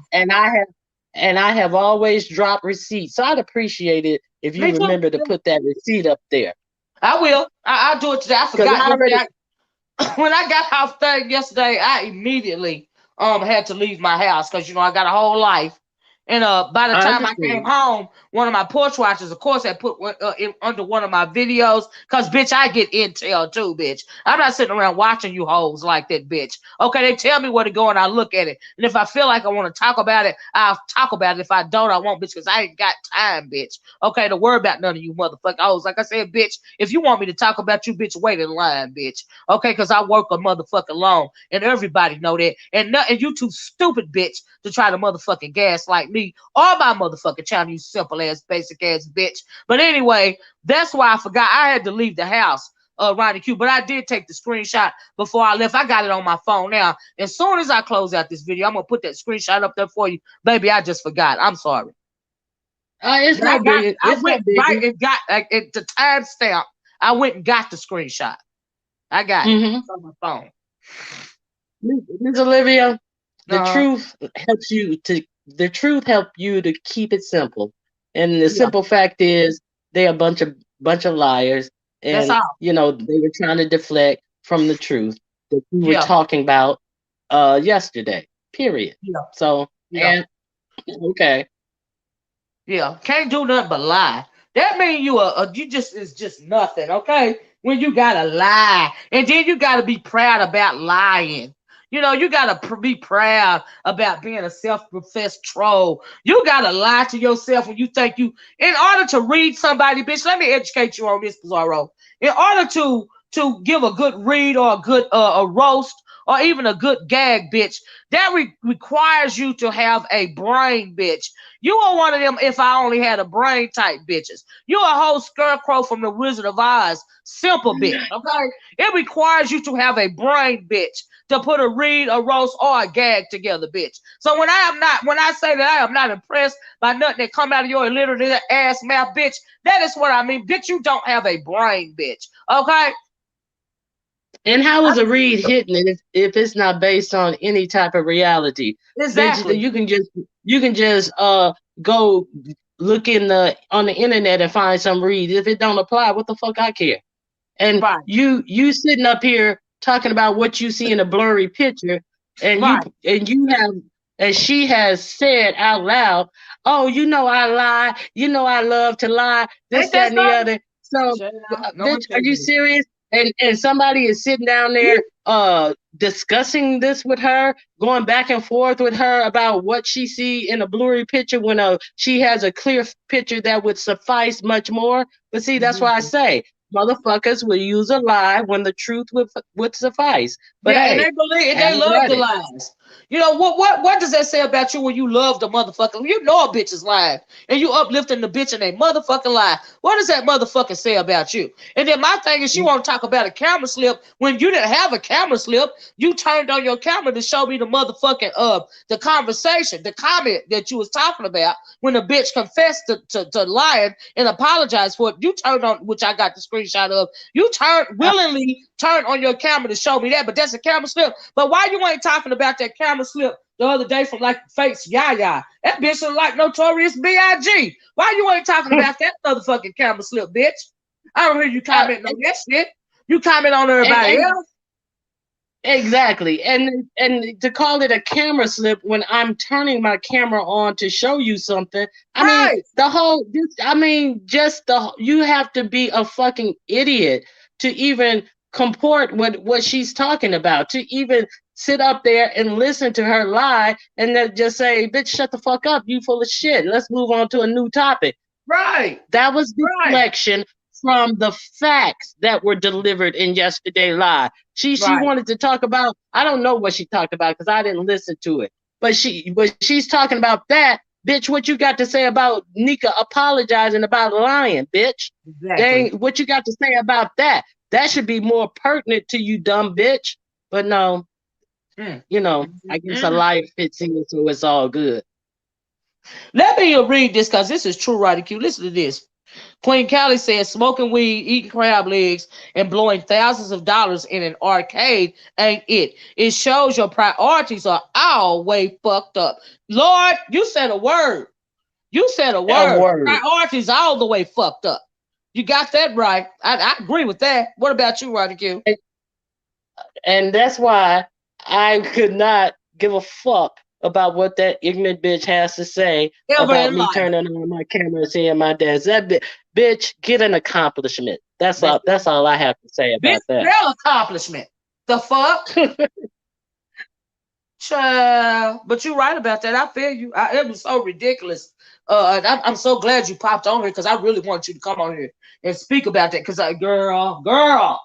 and I have always dropped receipts. So I'd appreciate it if you Me too. remember to put that receipt up there. I will. I'll do it today. I Because forgot I yesterday. already When I got off thing yesterday, I immediately had to leave my house because I got a whole life. And by the I time I came understand. home, one of my porch watchers, of course, had put under one of my videos. Cause bitch, I get intel too, bitch. I'm not sitting around watching you hoes like that, bitch. Okay, they tell me where to go and I look at it. And if I feel like I want to talk about it, I'll talk about it. If I don't, I won't, bitch, because I ain't got time, bitch. Okay, to worry about none of you motherfuckers. hoes. Like I said, bitch, if you want me to talk about you, bitch, wait in line, bitch. Okay, because I work a motherfucking long, and everybody know that. And you too stupid, bitch, to try to motherfucking gaslight me or my motherfucking channel, you simple ass, basic ass bitch. But anyway, that's why I forgot I had to leave the house. Ronnie Q, but I did take the screenshot before I left. I got it on my phone now. As soon as I close out this video, I'm gonna put that screenshot up there for you, baby. I just forgot. I'm sorry, It's but no biggie. I It's no went right biggie. and got like at the timestamp. I went and got the screenshot. I got it. Mm-hmm. It's on my phone. Ms. Olivia, the Uh huh. truth the truth help you to keep it simple. And the Yeah, simple fact is they're a bunch of liars, that's and all. they were trying to deflect from the truth that you were Yeah, talking about yesterday. Period. yeah, So yeah. and okay. Yeah, can't do nothing but lie. That mean you just is just nothing, okay? When you gotta lie, and then you gotta be proud about lying. You gotta be proud about being a self-professed troll. You gotta lie to yourself when you think you. In order to read somebody, bitch, let me educate you on this, Bizarro. In order to give a good read or a good a roast or even a good gag, bitch, that requires you to have a brain, bitch. You are one of them if I only had a brain type bitches. You a whole scarecrow from the Wizard of Oz. Simple bitch, okay? It requires you to have a brain, bitch, to put a read, a roast, or a gag together, bitch. So when I say that I am not impressed by nothing that come out of your illiterate ass mouth, bitch, that is what I mean. Bitch, you don't have a brain, bitch. Okay? And how I, is a read hitting it if it's not based on any type of reality? Bitch, exactly. you can just go look in the on the internet and find some reads. If it don't apply, what the fuck I care? And Right. you sitting up here talking about what you see in a blurry picture, and Right. she has said out loud, "Oh, I lie. I love to lie. This, Ain't that, that and the something? other." So, Shut it out. No bitch, one are cares. you serious? And somebody is sitting down there discussing this with her, going back and forth with her about what she see in a blurry picture when she has a clear picture that would suffice much more. But see, that's why I Mhm. say motherfuckers will use a lie when the truth would suffice. But Yeah, and they hey, believe and have they love at the it. lies. You know what does that say about you when you love the motherfucker? You know a bitch is lying and you uplifting the bitch and they motherfucking lie. What does that motherfucker say about you? And then my thing is she want to talk about a camera slip when you didn't have a camera slip. You turned on your camera to show me the motherfucking the conversation, the comment that you was talking about when the bitch confessed to lying and apologized for it. You turned on, which I got the screenshot of. You willingly turned on your camera to show me that, but that's a camera slip. But why you ain't talking about that camera slip the other day from like Fate's Yaya? That bitch look like Notorious B.I.G. Why you ain't talking about that motherfucking camera slip, bitch? I don't hear you Uh, commenting on that shit. You comment on everybody and else. exactly, and to call it a camera slip when I'm turning my camera on to show you something. I mean, Right, the whole. I mean, just the. You have to be a fucking idiot to even comport with what she's talking about. To even sit up there and listen to her lie, and then just say, "Bitch, shut the fuck up. You full of shit. Let's move on to a new topic." right, That was right, deflection from the facts that were delivered in yesterday live. She right. wanted to talk about, I don't know what she talked about because I didn't listen to it. But she's talking about that. Bitch, what you got to say about Nika apologizing about lying, bitch? Exactly. Dang, what you got to say about that? That should be more pertinent to you, dumb bitch. But no, Mm. I guess a Mm. life fits in, so it's all good. Let me read this because this is true, right? Q. Listen to this. Queen Callie says smoking weed, eating crab legs, and blowing thousands of dollars in an arcade ain't it. It shows your priorities are all way fucked up. Lord, you said a word. You said a A word. word. Priorities all the way fucked up. You got that right. I agree with that. What about you, Roddy Q? And that's why I could not give a fuck about what that ignorant bitch has to say Ever about in me life. turning on my camera and seeing my dance. Bitch, get an accomplishment. That's That's all. That's all I have to say big about that. real accomplishment. The fuck? Child. But you're right about that. I feel you. It was so ridiculous. I'm so glad you popped on here because I really want you to come on here and speak about that. Because, girl,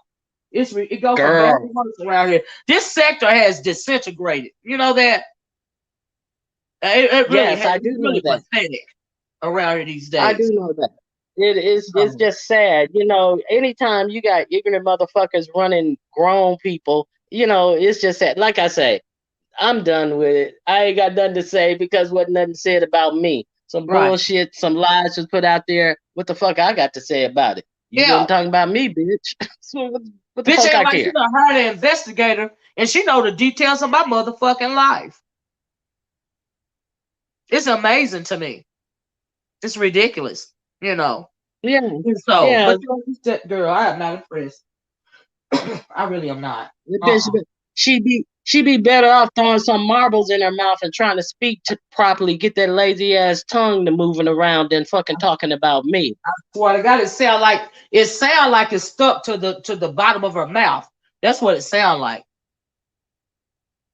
it go from bad to Girl. worse around here. This sector has disintegrated. You know that it really Yes, has. I It's do know really that. pathetic around here these I do days. know that. It's Um, just sad. Anytime you got ignorant motherfuckers running grown people, it's just sad. Like I say, I'm done with it. I ain't got nothing to say because wasn't nothing said about me. Some right. bullshit, some lies was put out there. What the fuck I got to say about it? You Yeah. wasn't talking about me, bitch. So what the Bitch fuck ain't I like she care? done hired an investigator and she know the details of my motherfucking life. It's amazing to me. It's ridiculous, you know. Yeah, And so, yeah. but you said, girl, I am not impressed. I really am not. The bitch, Uh-uh. she be better off throwing some marbles in her mouth and trying to speak to properly, get that lazy ass tongue to moving around than fucking talking about me. Swear to God, it sound like it's stuck to the bottom of her mouth. That's what it sound like,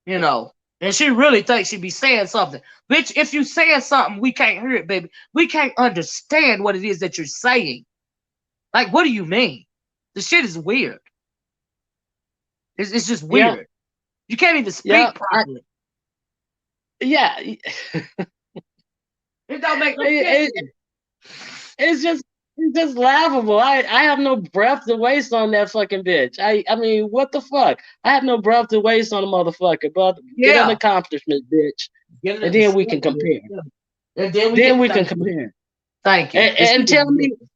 you know. And she really thinks she be saying something. Bitch, if you saying something, we can't hear it, baby. We can't understand what it is that you're saying. Like, what do you mean? The shit is weird. It's just Yeah, weird. You can't even yeah, speak properly. yeah. It don't make no sense It, to me. it's just laughable. I have no breath to waste on that fucking bitch. I mean, what the fuck? I have no breath to waste on a motherfucker, but get an Yeah. accomplishment, bitch, Get and it then we can straight, compare. yeah. And then we Then get we can thank you. compare. Thank you. And, Because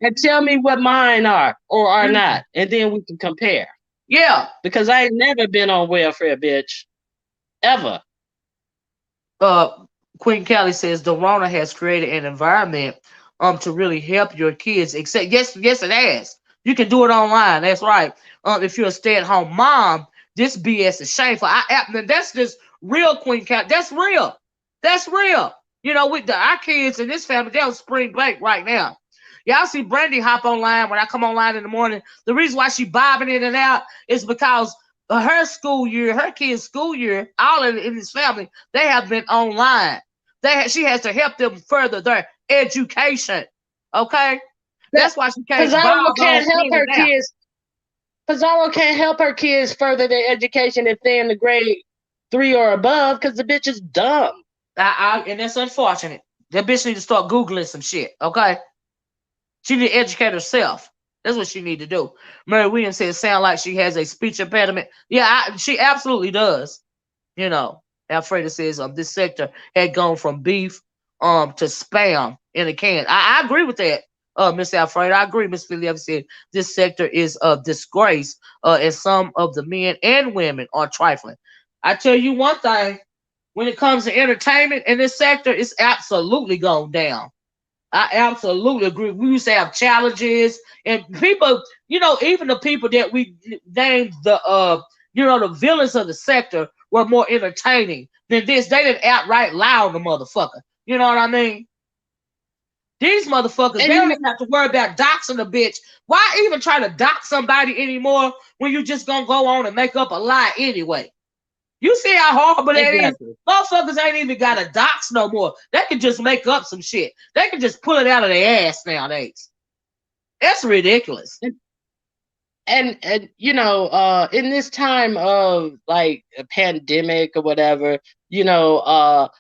and tell me what mine are or are not, and then we can compare. yeah. Because I ain't never been on welfare, bitch, ever. uh Queen Callie says the Rona has created an environment to really help your kids. Except yes it has. You can do it online. That's right. If you're a stay-at-home mom, this BS is shameful. That's just real, Queen Callie. That's real. That's real. You know, with our kids in this family, they're on spring break right now. Y'all see Brandy hop online when I come online in the morning. The reason why she bobbing in and out is because her school year, her kids' school year, all in this family, they have been online. She has to help them further their education. Okay, That that's why she because can't I bob on can't help in her and out. kids. Pizarro can't help her kids further their education if they're in the grade 3 or above because the bitch is dumb. And that's unfortunate. That bitch need to start Googling some shit, okay? She need to educate herself. That's what she need to do. Mary Williams said, sound like she has a speech impediment. Yeah, she absolutely does. You know, Alfreda says this sector had gone from beef to spam in a can. I agree with that, Miss Alfreda. I agree. Miss Philly said this sector is a disgrace, and some of the men and women are trifling. I tell you one thing, when it comes to entertainment in this sector, it's absolutely gone down. I absolutely agree. We used to have challenges and people, even the people that we named the villains of the sector were more entertaining than this. They didn't outright loud the motherfucker. You know what I mean? These motherfuckers, And they you don't know, even have to worry about doxing a bitch. Why even try to dox somebody anymore when you just gonna go on and make up a lie anyway? You see how horrible that is? exactly. Motherfuckers ain't even got a dox no more. They can just make up some shit. They can just pull it out of their ass nowadays. That's ridiculous. And in this time of like a pandemic or whatever, it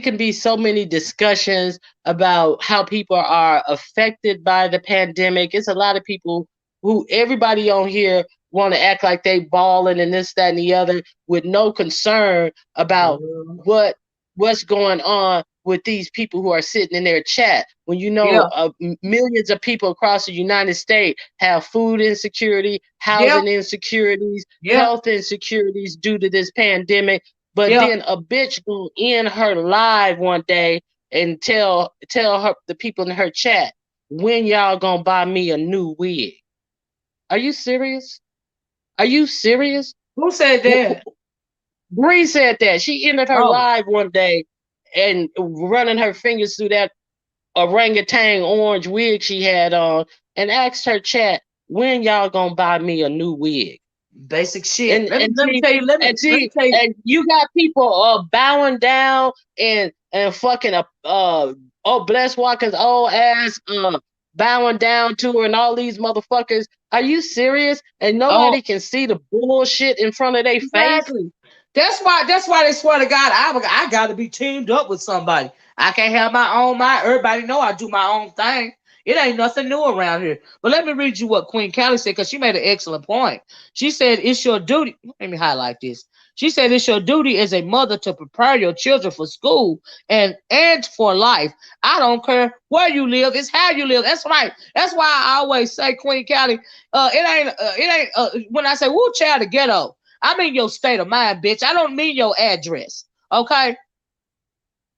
can be so many discussions about how people are affected by the pandemic. It's a lot of people who everybody on here want to act like they balling and this, that, and the other with no concern about what's going on with these people who are sitting in their chat. When Yeah, millions of people across the United States have food insecurity, yeah, housing insecurities, yeah, health insecurities due to this pandemic, but yeah. then a bitch gonna end her live one day and tell her the people in her chat, when y'all gonna buy me a new wig? Are you serious? Are you serious? Who said that? Bree said that. She ended her Oh, live one day and running her fingers through that orangutan orange wig she had on and asked her chat, when y'all gonna buy me a new wig? basic shit. and Let me and let me see tell you. Let me and let me see tell you. and you got people bowing down and fucking oh bless Walker's old ass bowing down to her and all these motherfuckers. Are you serious? And Oh, nobody can see the bullshit in front of their face. exactly. That's why they swear to God, I gotta be teamed up with somebody. I can't have my own mind. Everybody know I do my own thing. It ain't nothing new around here. But let me read you what Queen Callie said, because she made an excellent point. She said it's your duty. Let me highlight this. She said it's your duty as a mother to prepare your children for school and for life. I don't care where you live, it's how you live. That's right. That's why I always say, Queen Callie, it ain't when I say woo child the ghetto. I mean your state of mind, bitch. I don't mean your address. Okay?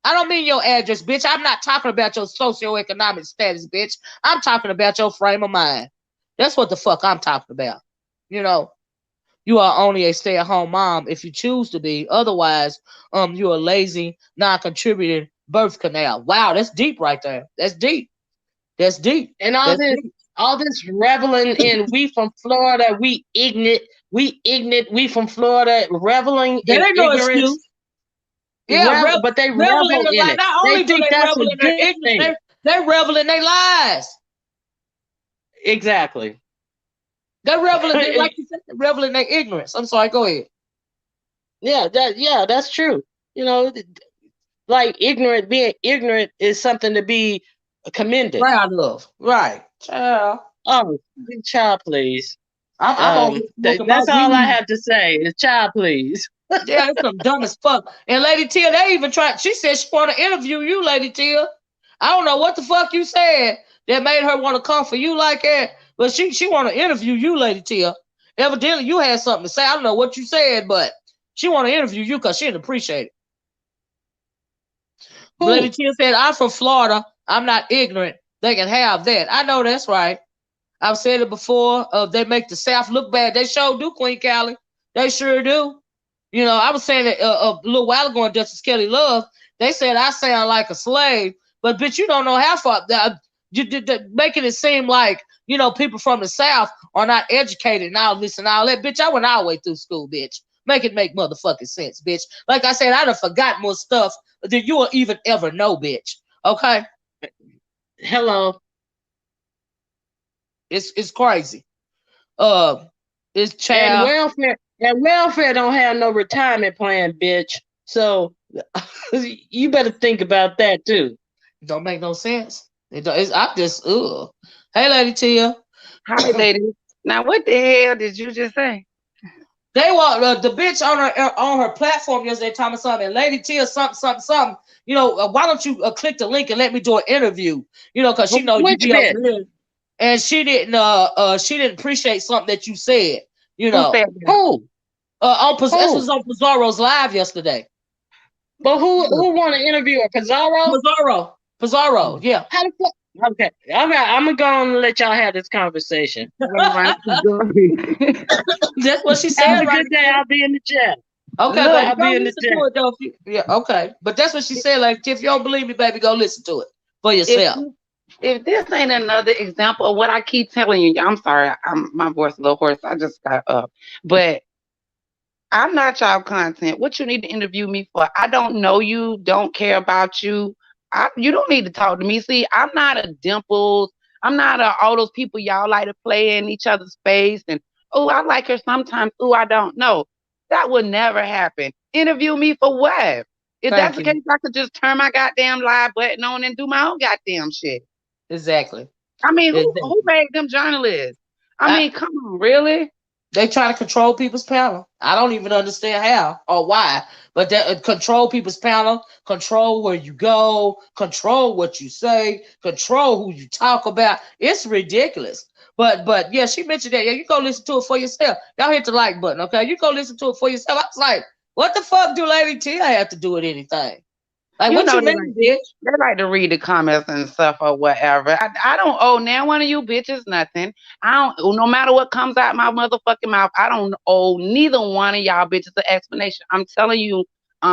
I don't mean your address, bitch. I'm not talking about your socioeconomic status, bitch. I'm talking about your frame of mind. That's what the fuck I'm talking about. You know, you are only a stay-at-home mom if you choose to be. Otherwise, you're a lazy, non-contributing birth canal. Wow, that's deep right there. That's deep. That's deep. And all That's this deep. all this reveling in we from Florida, we from Florida, reveling That in ain't no ignorance. excuse. Yeah, But they revel in revel the in lie. it. Not They only do think they that's revel a in their good ignorance, thing. they revel in their lies. They revel in, like you said, they revel in their ignorance. I'm sorry, go ahead. Yeah, that's true. You know, like being ignorant is something to be commended. Proud of. Right. Child. Oh, child, please. I'm over here smoking my That's all I weed. have to say is child, please. Yeah, it's some dumb as fuck. And Lady Tia, they even tried, she said she want to interview you, Lady Tia. I don't know what the fuck you said that made her want to come for you like that, but she want to interview you, Lady Tia. Evidently, you had something to say. I don't know what you said, but she want to interview you because she didn't appreciate it. Lady Who? Tia said, I'm from Florida. I'm not ignorant. They can have that. I know that's right. I've said it before. They make the South look bad. They sure do, Queen Callie. They sure do. I was saying that a little while ago in Justice Kelly Love, they said I sound like a slave, but bitch, you don't know how far you making it seem like people from the South are not educated and all this and all that. Bitch, I went all the way through school, bitch. Make it make motherfucking sense, bitch. Like I said, I done forgot more stuff than you will even ever know, bitch. Okay, Hello. it's crazy. Uh, it's And child. welfare don't have no retirement plan, bitch. So you better think about that too. Don't make no sense. I'm just ugh. Hey, Lady Tia. Hi, ladies. Now, what the hell did you just say? They want the bitch on her platform yesterday talking something. And Lady Tia something something something. Why don't you click the link and let me do an interview? Because she know you Which be over bitch? here. And she didn't appreciate something that you said. You Who know said that? Who? this Who? was on Pizarro's live yesterday. But who want to interview her? Pizarro? Pizarro, yeah. How the fuck? Okay, all right. I'm gonna go and let y'all have this conversation. All right, go ahead. That's what she Have said a right good day. there. I'll be in the chat. Okay, Look, but I'll go be in the listen to chat. it though. Yeah, okay. But that's what she said. Like, if you don't believe me, baby, go listen to it for if yourself. if this ain't another example of what I keep telling you, I'm sorry, my voice a little hoarse. I just got up, but I'm not y'all content. What you need to interview me for? I don't know you, don't care about you. You don't need to talk to me. See, I'm not a Dimples. I'm not all those people y'all like to play in each other's face and oh, I like her sometimes. Oh, I don't know. That would never happen. Interview me for what? If that's Thank the you. case, I could just turn my goddamn live button on and do my own goddamn shit. Exactly. I mean, who Exactly. made them journalists? I I, mean, come on, really? they try to control people's panel. I don't even understand how or why, but that control people's panel, control where you go, control what you say, control who you talk about. It's ridiculous. But yeah, she mentioned that. Yeah, you go listen to it for yourself. Y'all hit the like button, okay? You go listen to it for yourself. I was like, what the fuck do Lady T I have to do with anything? Like, You what know you they like mean, bitch? they like to read the comments and stuff or whatever. I don't owe now one of you bitches nothing. I don't. No matter what comes out my motherfucking mouth, I don't owe neither one of y'all bitches an explanation. I'm telling you,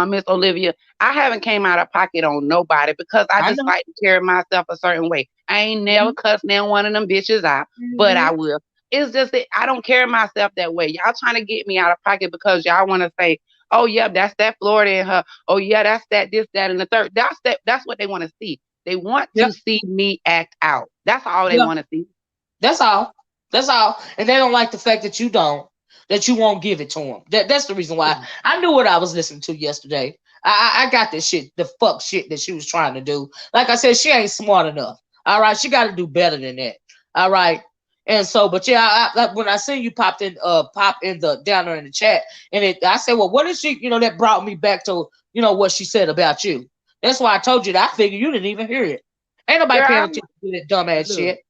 Miss Olivia, I haven't came out of pocket on nobody because I I just know. like to carry myself a certain way. I ain't never cussed now one of them bitches out, but Mm-hmm. I will. It's just that I don't carry myself that way. Y'all trying to get me out of pocket because y'all want to say, "Oh yeah, that's that Florida in her." Oh yeah, that's that, this, that, and the third. That's what they want to see. They want Yep. to see me act out. That's all they Yeah. want to see. That's all. That's all. And they don't like the fact that you don't, that you won't give it to them. That's the reason why I knew what I was listening to yesterday. I got this shit, the fuck shit that she was trying to do. Like I said, she ain't smart enough. All right, she got to do better than that. All right. And so, but yeah, when I seen you pop in the down there in the chat, and I said, well, what is she? That brought me back to what she said about you. That's why I told you that. I figured you didn't even hear it. Ain't nobody paying Girl, attention to that dumbass look. shit.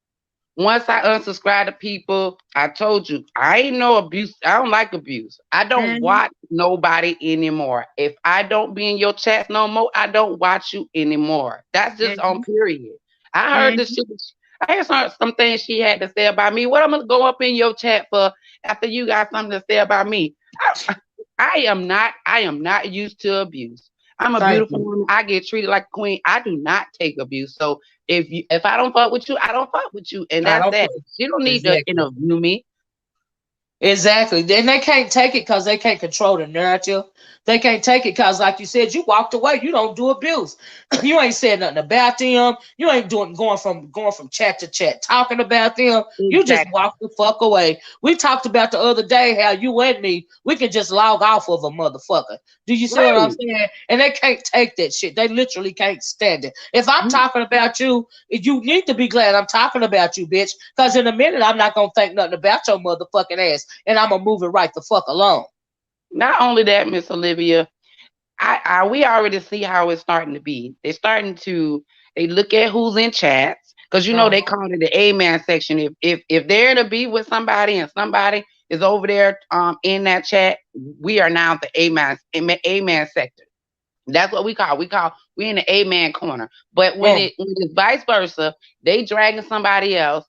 Once I unsubscribe to people, I told you I ain't no abuse. I don't like abuse. I don't Mhm. watch nobody anymore. If I don't be in your chats no more, I don't watch you anymore. That's just on Mhm. period. I heard the Mhm. shit. I heard some things she had to say about me. What I'm gonna go up in your chat for after you got something to say about me? I am not used to abuse. I'm a Thank beautiful you. woman. I get treated like a queen. I do not take abuse. So if I don't fuck with you, I don't fuck with you, and I that's don't that. play. You don't need to Exactly. interview me. Exactly. Then they can't take it because they can't control the narrative. They can't take it because, like you said, you walked away. You don't do abuse. You ain't said nothing about them. You ain't doing going from chat to chat talking about them. You just Exactly. walk the fuck away. We talked about the other day how you and me, we can just log off of a motherfucker. Do you see what I'm Right. saying? And they can't take that shit. They literally can't stand it. If I'm You talking about you, you need to be glad I'm talking about you, bitch. Because in a minute, I'm not gonna think nothing about your motherfucking ass, and I'm gonna move it right the fuck along. not only that, Miss Olivia, we already see how it's starting to be. They look at who's in chats because they Uh-huh. call it the amen section. If they're to be with somebody and somebody is over there in that chat, we are now the amen sector. That's what we in the amen corner. But Boom. when it's vice versa, they dragging somebody else.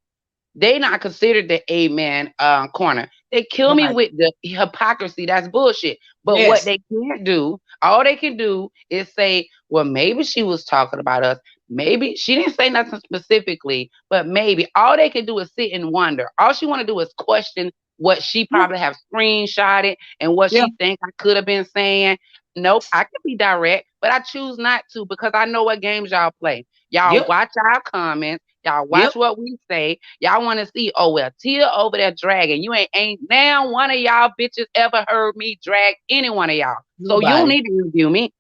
They not considered the amen corner. They kill me Right. with the hypocrisy. That's bullshit. But what Yes. they can't do, all they can do is say, well, maybe she was talking about us. Maybe she didn't say nothing specifically, but maybe all they can do is sit and wonder. All she want to do is question what she Yeah. probably have screenshotted and what Yeah. she think I could have been saying. Nope, I can be direct. but I choose not to because I know what games y'all play. Y'all Yep. watch our comments. Y'all Yep. watch what we say. Y'all want to see, oh well, Tia over there dragging. You ain't now one of y'all bitches ever heard me drag any one of y'all. So you don't Nobody. need to interview me.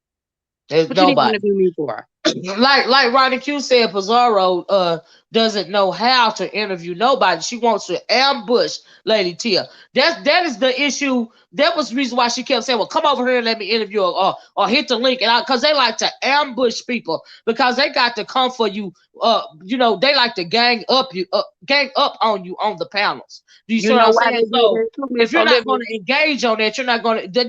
There's What you need to nobody. interview me for? Like Ronnie Q said, Pizarro doesn't know how to interview nobody. She wants to ambush Lady Tia. That is the issue. That was the reason why she kept saying, "Well, come over here and let me interview her, or hit the link." And because they like to ambush people because they got to come for you. They like to gang up on you on the panels. Do you see You what know I'm why saying? they did So that too, Miss if you're not Olivia? going to engage on that, you're not going to.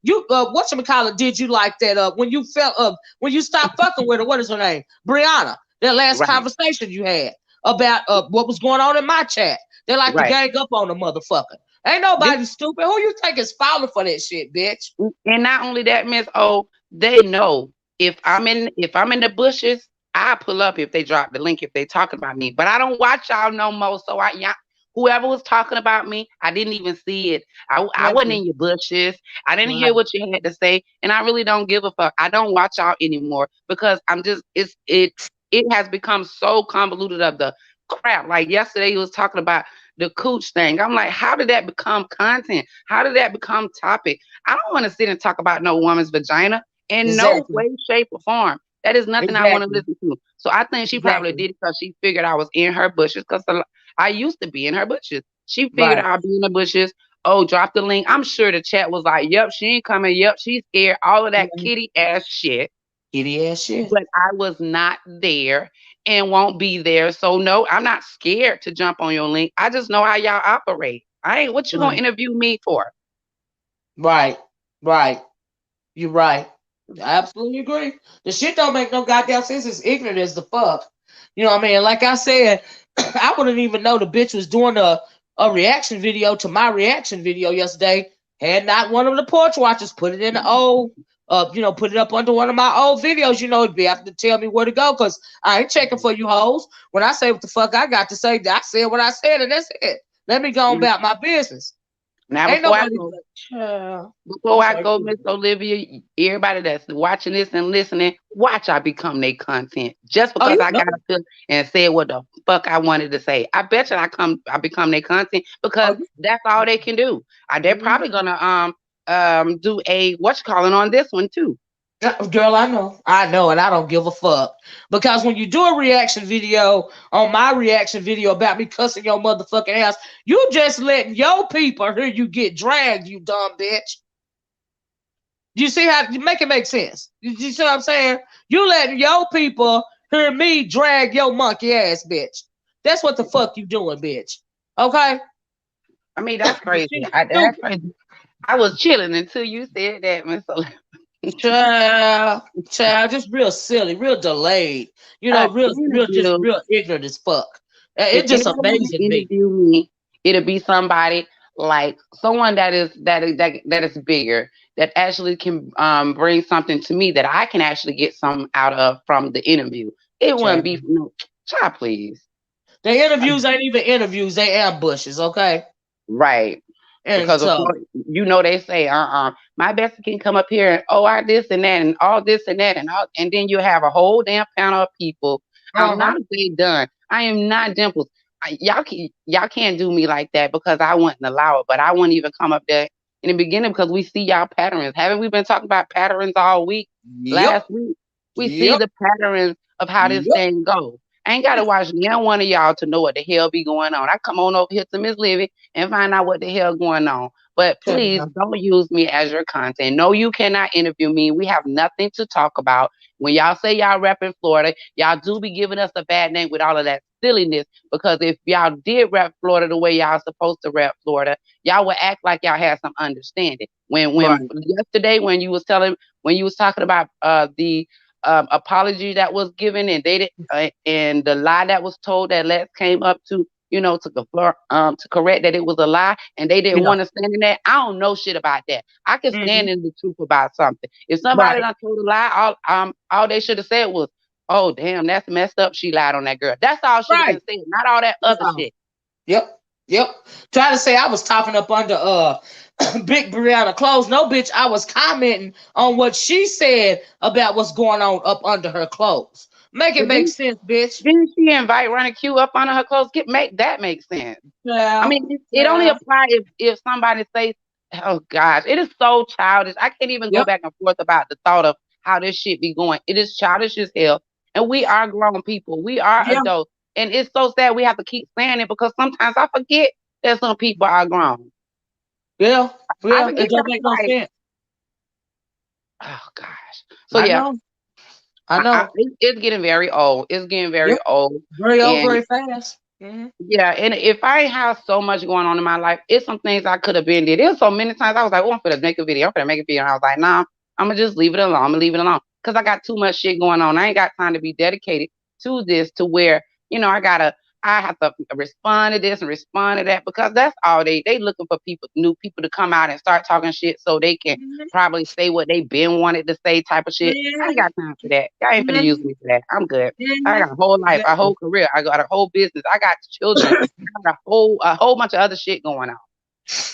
Whatchamacallit did you like that? When you felt when you stopped fucking with her, what is her name? Brianna. That last Right, conversation you had about what was going on in my chat. They like to right. gang up on the motherfucker. Ain't This nobody stupid. Who you think is falling for that shit, bitch? and not only that, Miss O, they know if I'm in the bushes, I pull up if they drop the link if they talking about me. But I don't watch y'all no more. So whoever was talking about me, I didn't even see it. I Thank wasn't you. in your bushes. I didn't Right. hear what you had to say, and I really don't give a fuck. I don't watch y'all anymore because I'm just it has become so convoluted of the crap. Like yesterday, he was talking about the cooch thing. I'm like, how did that become content? How did that become topic? I don't want to sit and talk about no woman's vagina in no Exactly. way, shape, or form. That is nothing I want to Exactly. listen to. So I think she probably Exactly. did it because she figured I was in her bushes because I used to be in her bushes. She figured Right. I'd be in the bushes. Oh, drop the link. I'm sure the chat was like, yep, she ain't coming. Yep, she's scared. All of that Mhm. kitty ass shit. Kitty ass shit. But I was not there and won't be there. So no, I'm not scared to jump on your link. I just know how y'all operate. I ain't what you gonna Right. interview me for? Right. Right. You're right. I absolutely agree. The shit don't make no goddamn sense. It's ignorant as the fuck. You know what I mean? Like I said, I wouldn't even know the bitch was doing a reaction video to my reaction video yesterday. Had not one of the porch watchers put it in the old, put it up under one of my old videos. It'd be have to tell me where to go because I ain't checking for you hoes. When I say what the fuck I got to say, I said what I said, and that's it. Let me go on about my business. Now Ain't before I nobody. go, I'm before I sorry. go, Miss Olivia, everybody that's watching this and listening, watch I become their content. Just Oh, because you I know. got up here and said what the fuck I wanted to say. I bet you I become their content Oh, because that's all they can do. They're you. probably gonna do a what you calling on this one too. Girl, I know, and I don't give a fuck. Because when you do a reaction video on my reaction video about me cussing your motherfucking ass, you just letting your people hear you get dragged, you dumb bitch. You see how you make it make sense? You see what I'm saying? You letting your people hear me drag your monkey ass bitch. That's what the fuck you doing, bitch. Okay? I mean, that's crazy. She's That's stupid. crazy. I was chilling until you said that, Miss Olivia. Child, child, just real silly, real delayed. Just Interview. real ignorant as fuck. If It just anybody want amazing to me. interview me, it'll be somebody like someone that is bigger that actually can bring something to me that I can actually get some out of from the interview. It wouldn't Child. be no child, please. The interviews ain't even interviews; they ambushes. Okay, Right. and Because so before they say, my bestie can come up here and I this and that and all this and that and then you have a whole damn panel of people. I'm uh-huh. not Jay Dunn. I am not Dimples. Y'all can't do me like that because I wouldn't allow it. But I wouldn't even come up there in the beginning because we see y'all patterns. Haven't we been talking about patterns all week? Yep, Last week we see yep, the patterns of how this yep. thing goes. I ain't gotta watch neither one of y'all to know what the hell be going on. I come on over here to Miss Livy and find out what the hell going on. But please Child. don't use me as your content. No, you cannot interview me. We have nothing to talk about. When y'all say y'all rep in Florida, y'all do be giving us a bad name with all of that silliness. Because if y'all did rep Florida the way y'all supposed to rep Florida, y'all would act like y'all had some understanding. When Right. yesterday when you was talking about the apology that was given and they did, and the lie that was told that Les came up to to correct that it was a lie and they didn't Yeah. want to stand in that. I don't know shit about that. I can Hmm. stand in the truth about something. If somebody Right. done told a lie, all they should have said was, "Oh damn, that's messed up. She lied on that girl." That's all should have Right. been said, not all that That's other all. shit. Yep. Yep. Try to say I was talking up under Big Brianna clothes. No, bitch, I was commenting on what she said about what's going on up under her clothes. Make it But make sense, bitch. didn't she invite Running Q up under her clothes? Make that make sense. I Yeah, mean, it only yeah. applies if somebody says, "Oh gosh, it is so childish." I can't even go Yep. back and forth about the thought of how this shit be going. It is childish as hell, and we are grown people. We are Yeah. adults, and it's so sad we have to keep saying it because sometimes I forget that some people are grown. Yeah. I Yeah. forget It don't that make I'm no like, sense. oh gosh. So I yeah, know. I know. it's getting very old. It's getting very Yep. old, Very old, and very fast. yeah, and if I ain't have so much going on in my life, it's some things I could have been did. There's so many times I was like, oh, I'm gonna make a video. I'm gonna make a video. And I was like, nah, I'm gonna just leave it alone. I'm gonna leave it alone because I got too much shit going on. I ain't got time to be dedicated to this to where I have to respond to this and respond to that because that's all they looking for new people to come out and start talking shit so they can Mhm. probably say what they been wanted to say type of shit. I ain't Mhm. got time for that. Y'all ain't finna use Mhm. me for that. I'm good. I got Mhm. a whole life, a Exactly. whole career. I got a whole business. I got children. I got a whole bunch of other shit going on.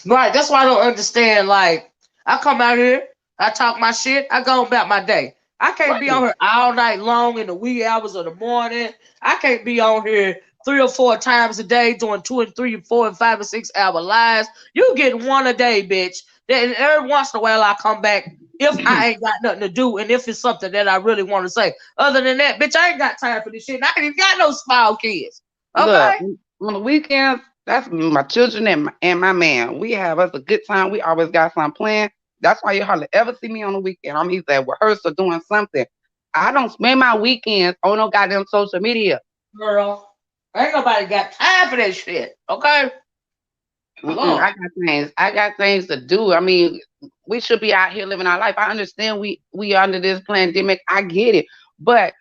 Right. That's why I don't understand. Like, I come out here, I talk my shit, I go about my day. I can't be on Right. here all night long in the wee hours of the morning. I can't be on here 3 or 4 times a day doing 2 and 3 and 4 and 5 and 6 hour lives. You get one a day, bitch. Then every once in a while I come back if I ain't got nothing to do and if it's something that I really want to say. Other than that, bitch, I ain't got time for this shit. And I ain't even got no small kids. Look, Okay? on the weekends, that's my children and my man. We have us a good time. We always got something planned. That's why you hardly ever see me on the weekend. I'm either at rehearsal doing something. I don't spend my weekends on no goddamn social media. Girl. Ain't nobody got time for that shit. Okay? Mm-mm, Lord. I got things to do. I mean, we should be out here living our life. I understand we under this pandemic. I get it, but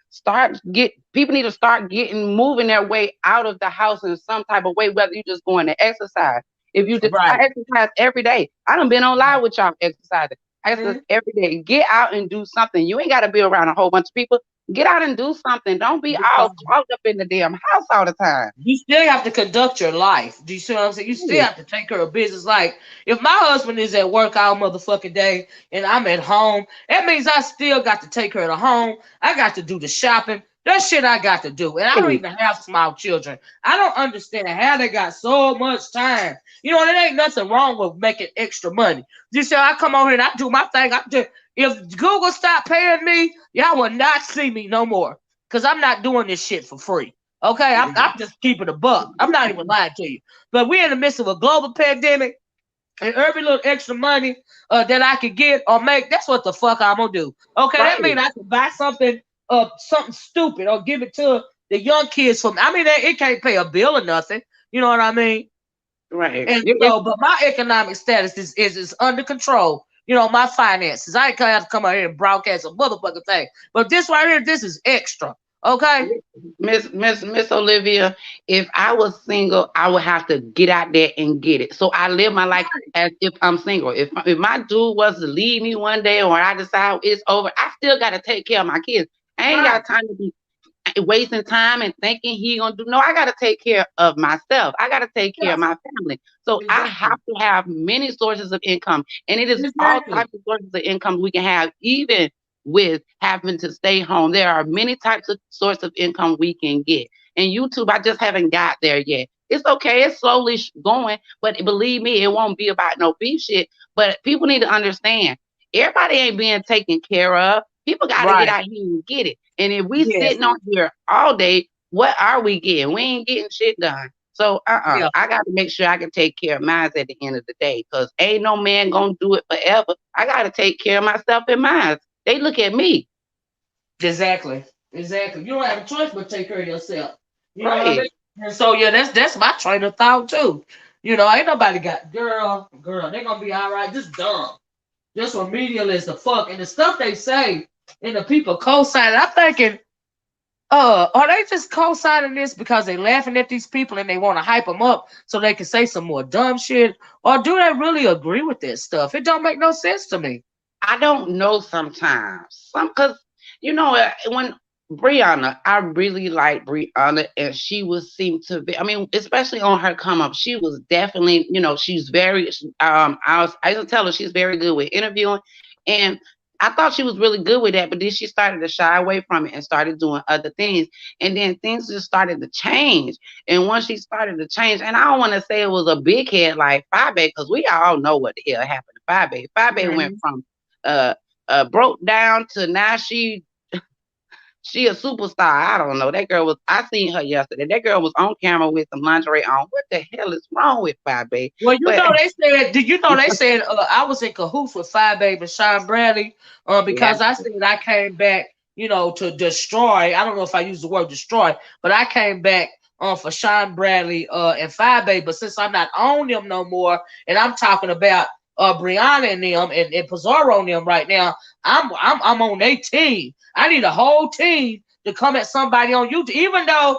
people need to start getting moving their way out of the house in some type of way. Whether you just going to exercise, if you just I Right. exercise every day. I done been on live with y'all exercising. I exercise Mhm. every day. Get out and do something. You ain't got to be around a whole bunch of people. Get out and do something. Don't be all clogged up in the damn house all the time. You still have to conduct your life. Do you see what I'm saying? You still have to take care of business. Like, if my husband is at work all motherfucking day and I'm at home, that means I still got to take care of the home. I got to do the shopping. That shit I got to do. And I don't Right. even have small children. I don't understand how they got so much time. You know, there ain't nothing wrong with making extra money. You see, I come on here and I do my thing. If Google stop paying me, y'all will not see me no more. Because I'm not doing this shit for free. Okay, I'm just keeping a buck. I'm not even lying to you. But we're in the midst of a global pandemic, and every little extra money that I could get or make, that's what the fuck I'm gonna do. Okay, that Right. means I can buy something stupid, or give it to the young kids from. I mean, it can't pay a bill or nothing. You know what I mean? Right. And so, but my economic status is under control. You know, my finances. I ain't gonna have to come out here and broadcast a motherfucking thing. But this right here, this is extra. Okay. Miss Olivia, if I was single, I would have to get out there and get it. So I live my life as if I'm single. If my dude was to leave me one day or I decide it's over, I still got to take care of my kids. I ain't Right. got time to be wasting time and thinking he gonna do. No, I got to take care of myself. I got to take care Yeah. of my family. So I Exactly. have to have many sources of income, and it is all Exactly. types of sources of income we can have, even with having to stay home. There are many types of source of income we can get. And YouTube, I just haven't got there yet. It's okay. It's slowly going, but believe me, it won't be about no beef shit. But people need to understand, everybody ain't being taken care of. People got to get Right. out here and get it. And if we Yes. sitting on here all day, what are we getting? We ain't getting shit done. So Yeah. I got to make sure I can take care of mine at the end of the day, because ain't no man gonna do it forever. I got to take care of myself and mine. They look at me, Exactly. Exactly. You don't have a choice but take care of yourself. You know what I mean? right? And so yeah, that's my train of thought too. You know, ain't nobody got girl, they gonna be all right. Just dumb. Just remedial as the fuck. And the stuff they say and the people co-signing, I'm thinking, are they just co-signing this because they laughing at these people and they want to hype them up so they can say some more dumb shit? Or do they really agree with this stuff? It don't make no sense to me. I don't know sometimes. Some because when Brianna, I really like Brianna, and she was seemed to be. I mean, especially on her come up, she was definitely, she's very. I used to tell her she's very good with interviewing, and I thought she was really good with that. But then she started to shy away from it and started doing other things, and then things just started to change. And once she started to change, and I don't want to say it was a big head like Five A, because we all know what the hell happened to Five A. Five A went Mhm. from uh broke down to now she a superstar. I don't know. That girl was. I seen her yesterday. That girl was on camera with some lingerie on. What the hell is wrong with Five Babe? Well, you But know they said. Did you know they said I was in cahoots with Five Baby Sean Bradley, yeah, because I said I came back, to destroy. I don't know if I used the word destroy, but I came back for Sean Bradley and Five Baby. But since I'm not on them no more, and I'm talking about Brianna and them and Pizarro and them right now, I'm on their team. I need a whole team to come at somebody on YouTube, even though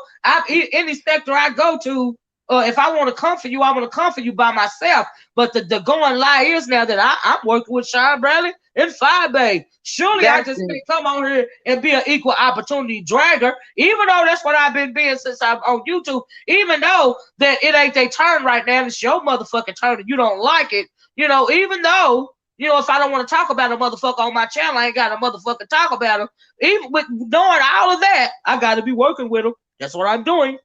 any sector I go to. If I want to come for you, I want to come for you by myself. But the going lie is now that I'm working with Sean Bradley and Five Bay. Surely I that's just it. can't come on here and be an equal opportunity dragger, even though that's what I've been being since I'm on YouTube. Even though that it ain't their turn right now, it's your motherfucking turn and you don't like it. Even though if I don't want to talk about a motherfucker on my channel, I ain't got a motherfucker talk about him. Even with knowing all of that, I got to be working with him. That's what I'm doing.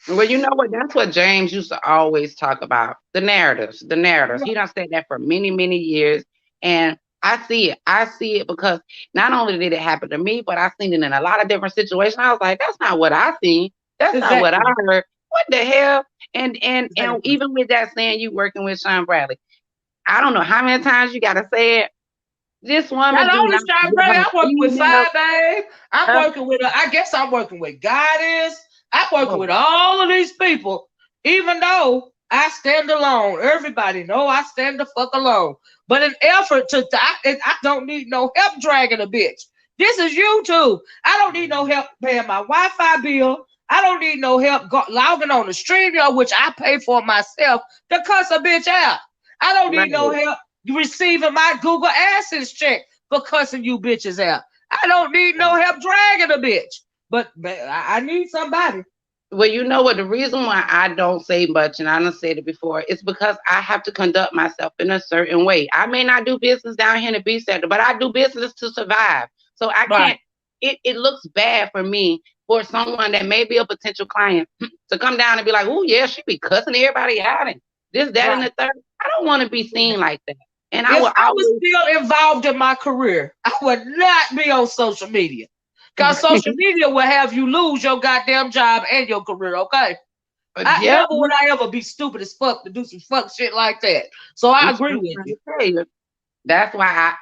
Well, you know what? That's what James used to always talk about. The narratives. The narratives. He done said that for many, many years. And I see it. I see it because not only did it happen to me, but I've seen it in a lot of different situations. I was like, that's not what I seen. That's not what I Exactly. heard. What the hell? And Exactly. even with that saying you working with Sean Bradley, I don't know how many times you gotta say it. This woman Not do only not Sean with Bradley, her I'm working with female. Five Babe. I'm Uh, working with, I guess I'm working with Goddess. I'm working oh, with all of these people, even though I stand alone. Everybody know I stand the fuck alone. But in effort I don't need no help dragging a bitch. This is YouTube. I don't need no help paying my Wi-Fi bill. I don't need no help logging on the stream, which I pay for myself to cuss a bitch out. I don't need no right. help receiving my Google AdSense check for cussing you bitches out. I don't need no help dragging a bitch. But I need somebody. Well, you know what? The reason why I don't say much, and I done said it before, is because I have to conduct myself in a certain way. I may not do business down here in the B sector, but I do business to survive. So I Right. can't. It looks bad for me for someone that may be a potential client to come down and be like, "Oh yeah, she be cussing everybody out and this, that, and Right. the third." I don't want to be seen like that, and I If will I was always. still involved in my career, I would not be on social media. Because social media will have you lose your goddamn job and your career, okay? I Yep. never would I ever be stupid as fuck to do some fuck shit like that. So I I'm agree trying with you. to tell you. That's why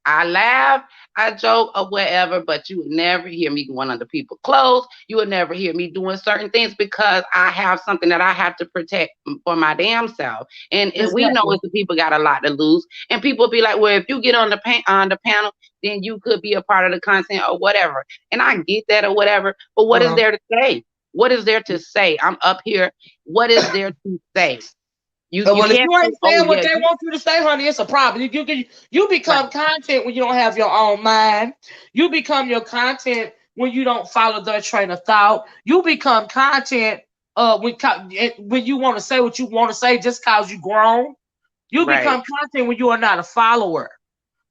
I laugh, I joke or whatever, but you would never hear me going under people's clothes. You would never hear me doing certain things because I have something that I have to protect for my damn self. And we know Exactly. as the people got a lot to lose. And people be like, well, if you get on the panel, then you could be a part of the content or whatever. And I get that or whatever. But what is Uh-huh. there to say? What is there to say? I'm up here. What is there to say? You Well, if can't you say, ain't oh saying what yeah, they want you to say, honey, it's a problem. You right, become content when you don't have your own mind. You become your content when you don't follow their train of thought. You become content when you want to say what you want to say just cause you grown. You right. become content when you are not a follower.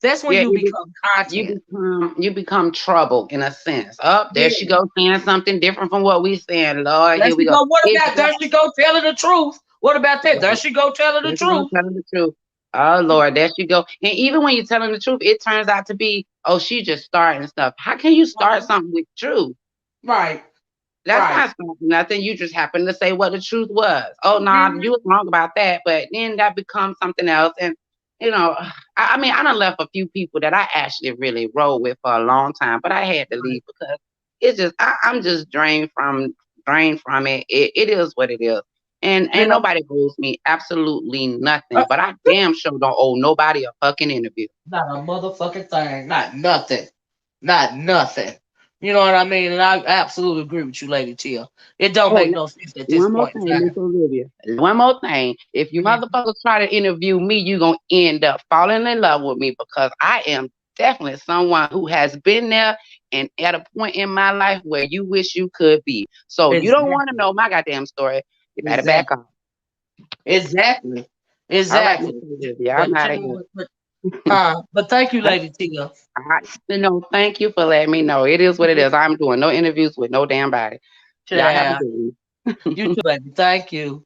That's when Yeah, you become content. you become trouble in a sense. Up there she Yeah. goes saying something different from what we saying. Lord, There here we she go. go. What Here she about go. there she go telling the truth? What about that? There Right. she go telling the There she go truth. telling the truth. Oh Lord, there she go. And even when you're telling the truth, it turns out to be, oh, she just starting stuff. How can you start something with truth? Right. That's Right. not starting nothing. You just happen to say what the truth was. Oh no, nah, you Mm-hmm. was wrong about that, but then that becomes something else. And you know, I mean, I done left a few people that I actually really rode with for a long time, but I had to Right. leave because it's just I'm just drained from it. It is what it is. And You ain't know, nobody owes me absolutely uh, nothing. But I damn sure don't owe nobody a fucking interview. not a motherfucking thing. Not nothing. Not nothing. You know what I mean? And I absolutely agree with you, Lady Tia. It don't Oh, make no sense at this one more point in thing, Miss time. Olivia. One more thing. If you Mhm. motherfuckers try to interview me, you gonna end up falling in love with me because I am definitely someone who has been there and at a point in my life where you wish you could be. So you don't want to Exactly. know my goddamn story. You better back Exactly. off. Exactly. All right, Miss Exactly. Olivia, I'm But out you of know, here. but thank you, Lady Tia. Thank you for letting me know. It is what it is. I'm doing no interviews with no damn body. Y'all have a Yeah. good You one. too, baby. Thank you.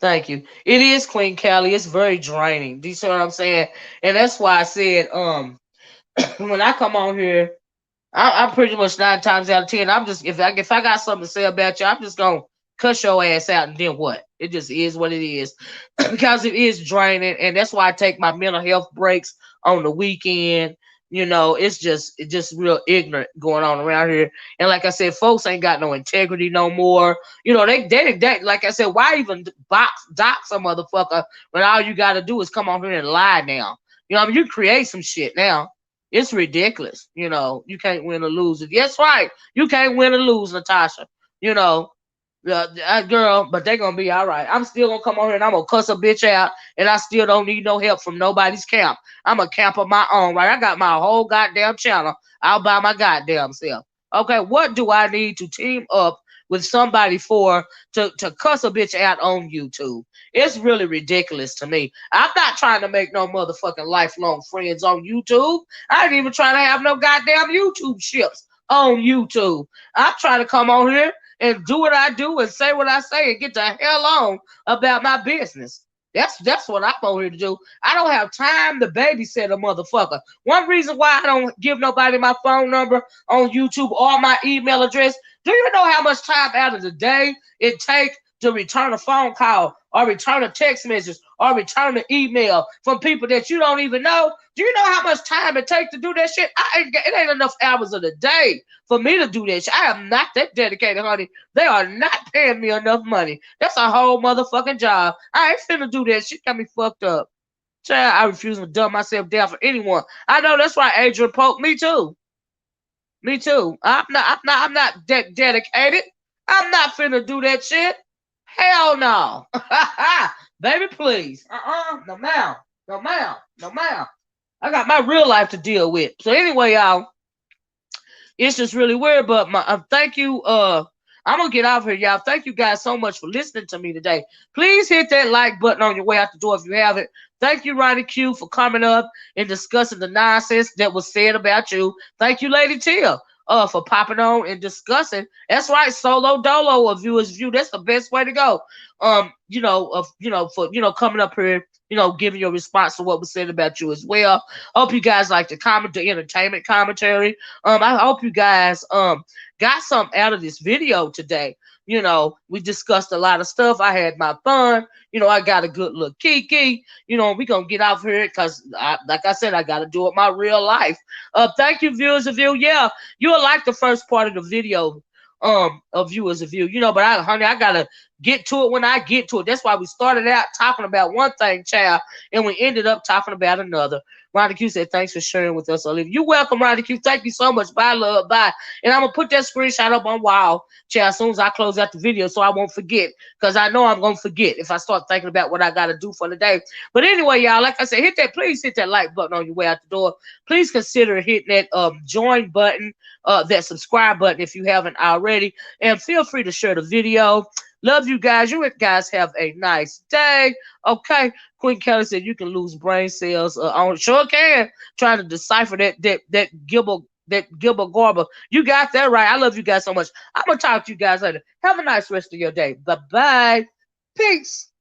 Thank you. It is Queen Callie. It's very draining. Do you see what I'm saying? And that's why I said, when I come on here, I'm pretty much 9 times out of 10. I'm just if I got something to say about you, I'm just gonna cuss your ass out and then what? It just is what it is because it is draining, and that's why I take my mental health breaks on the weekend. It's just real ignorant going on around here. And like I said, folks ain't got no integrity no more. They like I said, why even dox a motherfucker when all you got to do is come on here and lie now? I mean, you create some shit now. It's ridiculous. You can't win or lose. Yes, right. You can't win or lose, Natasha. You know, girl, but they gonna be all right. I'm still gonna come on here and I'm gonna cuss a bitch out, and I still don't need no help from nobody's camp. I'm a camp of my own, right? I got my whole goddamn channel all by my goddamn self. Okay, what do I need to team up with somebody for to cuss a bitch out on YouTube? It's really ridiculous to me. I'm not trying to make no motherfucking lifelong friends on YouTube. I ain't even trying to have no goddamn YouTube ships on YouTube. I'm trying to come on here and do what I do and say what I say and get the hell on about my business. That's what I'm over here to do. I don't have time to babysit a motherfucker. One reason why I don't give nobody my phone number on YouTube or my email address. Do you know how much time out of the day it takes to return a phone call or return a text message or return an email from people that you don't even know? Do you know how much time it takes to do that shit? It ain't enough hours of the day for me to do that shit. I am not that dedicated, honey. They are not paying me enough money. That's a whole motherfucking job. I ain't finna do that shit. Got me fucked up. Child, I refuse to dumb myself down for anyone. I know that's right, Adrian Pope. Me too. Me too. I'm not that dedicated. I'm not finna do that shit. Hell no. Baby, please. No ma'am. No ma'am. No ma'am. I got my real life to deal with. So anyway, y'all, it's just really weird. But thank you. I'm gonna get off here, y'all. Thank you guys so much for listening to me today. Please hit that like button on your way out the door if you haven't. Thank you, Ronnie Q, for coming up and discussing the nonsense that was said about you. Thank you, Lady Tia, for popping on and discussing. That's right, solo dolo of viewers view. That's the best way to go. For coming up here, giving your response to what was said about you as well. Hope you guys like the entertainment commentary. I hope you guys got something out of this video today. We discussed a lot of stuff. I had my fun. I got a good look kiki. We gonna get off here because, like I said, I gotta do it my real life. Thank you, viewers of view. Yeah, you'll like the first part of the video. Of viewers of view, but honey, I gotta get to it when I get to it. That's why we started out talking about one thing, child, and we ended up talking about another. Ronnie Q said, "Thanks for sharing with us, Olivia." You welcome, Ronnie Q. Thank you so much. Bye, love. Bye. And I'm gonna put that screenshot up on wall, child, as soon as I close out the video, so I won't forget. Because I know I'm gonna forget if I start thinking about what I gotta do for the day. But anyway, y'all, like I said, please hit that like button on your way out the door. Please consider hitting that join button, that subscribe button if you haven't already, and feel free to share the video. Love you guys. You guys have a nice day. Okay. Queen Kelly said you can lose brain cells. On sure can. Trying to decipher that Gilbert Garber. You got that right. I love you guys so much. I'm gonna talk to you guys later. Have a nice rest of your day. Bye bye. Peace.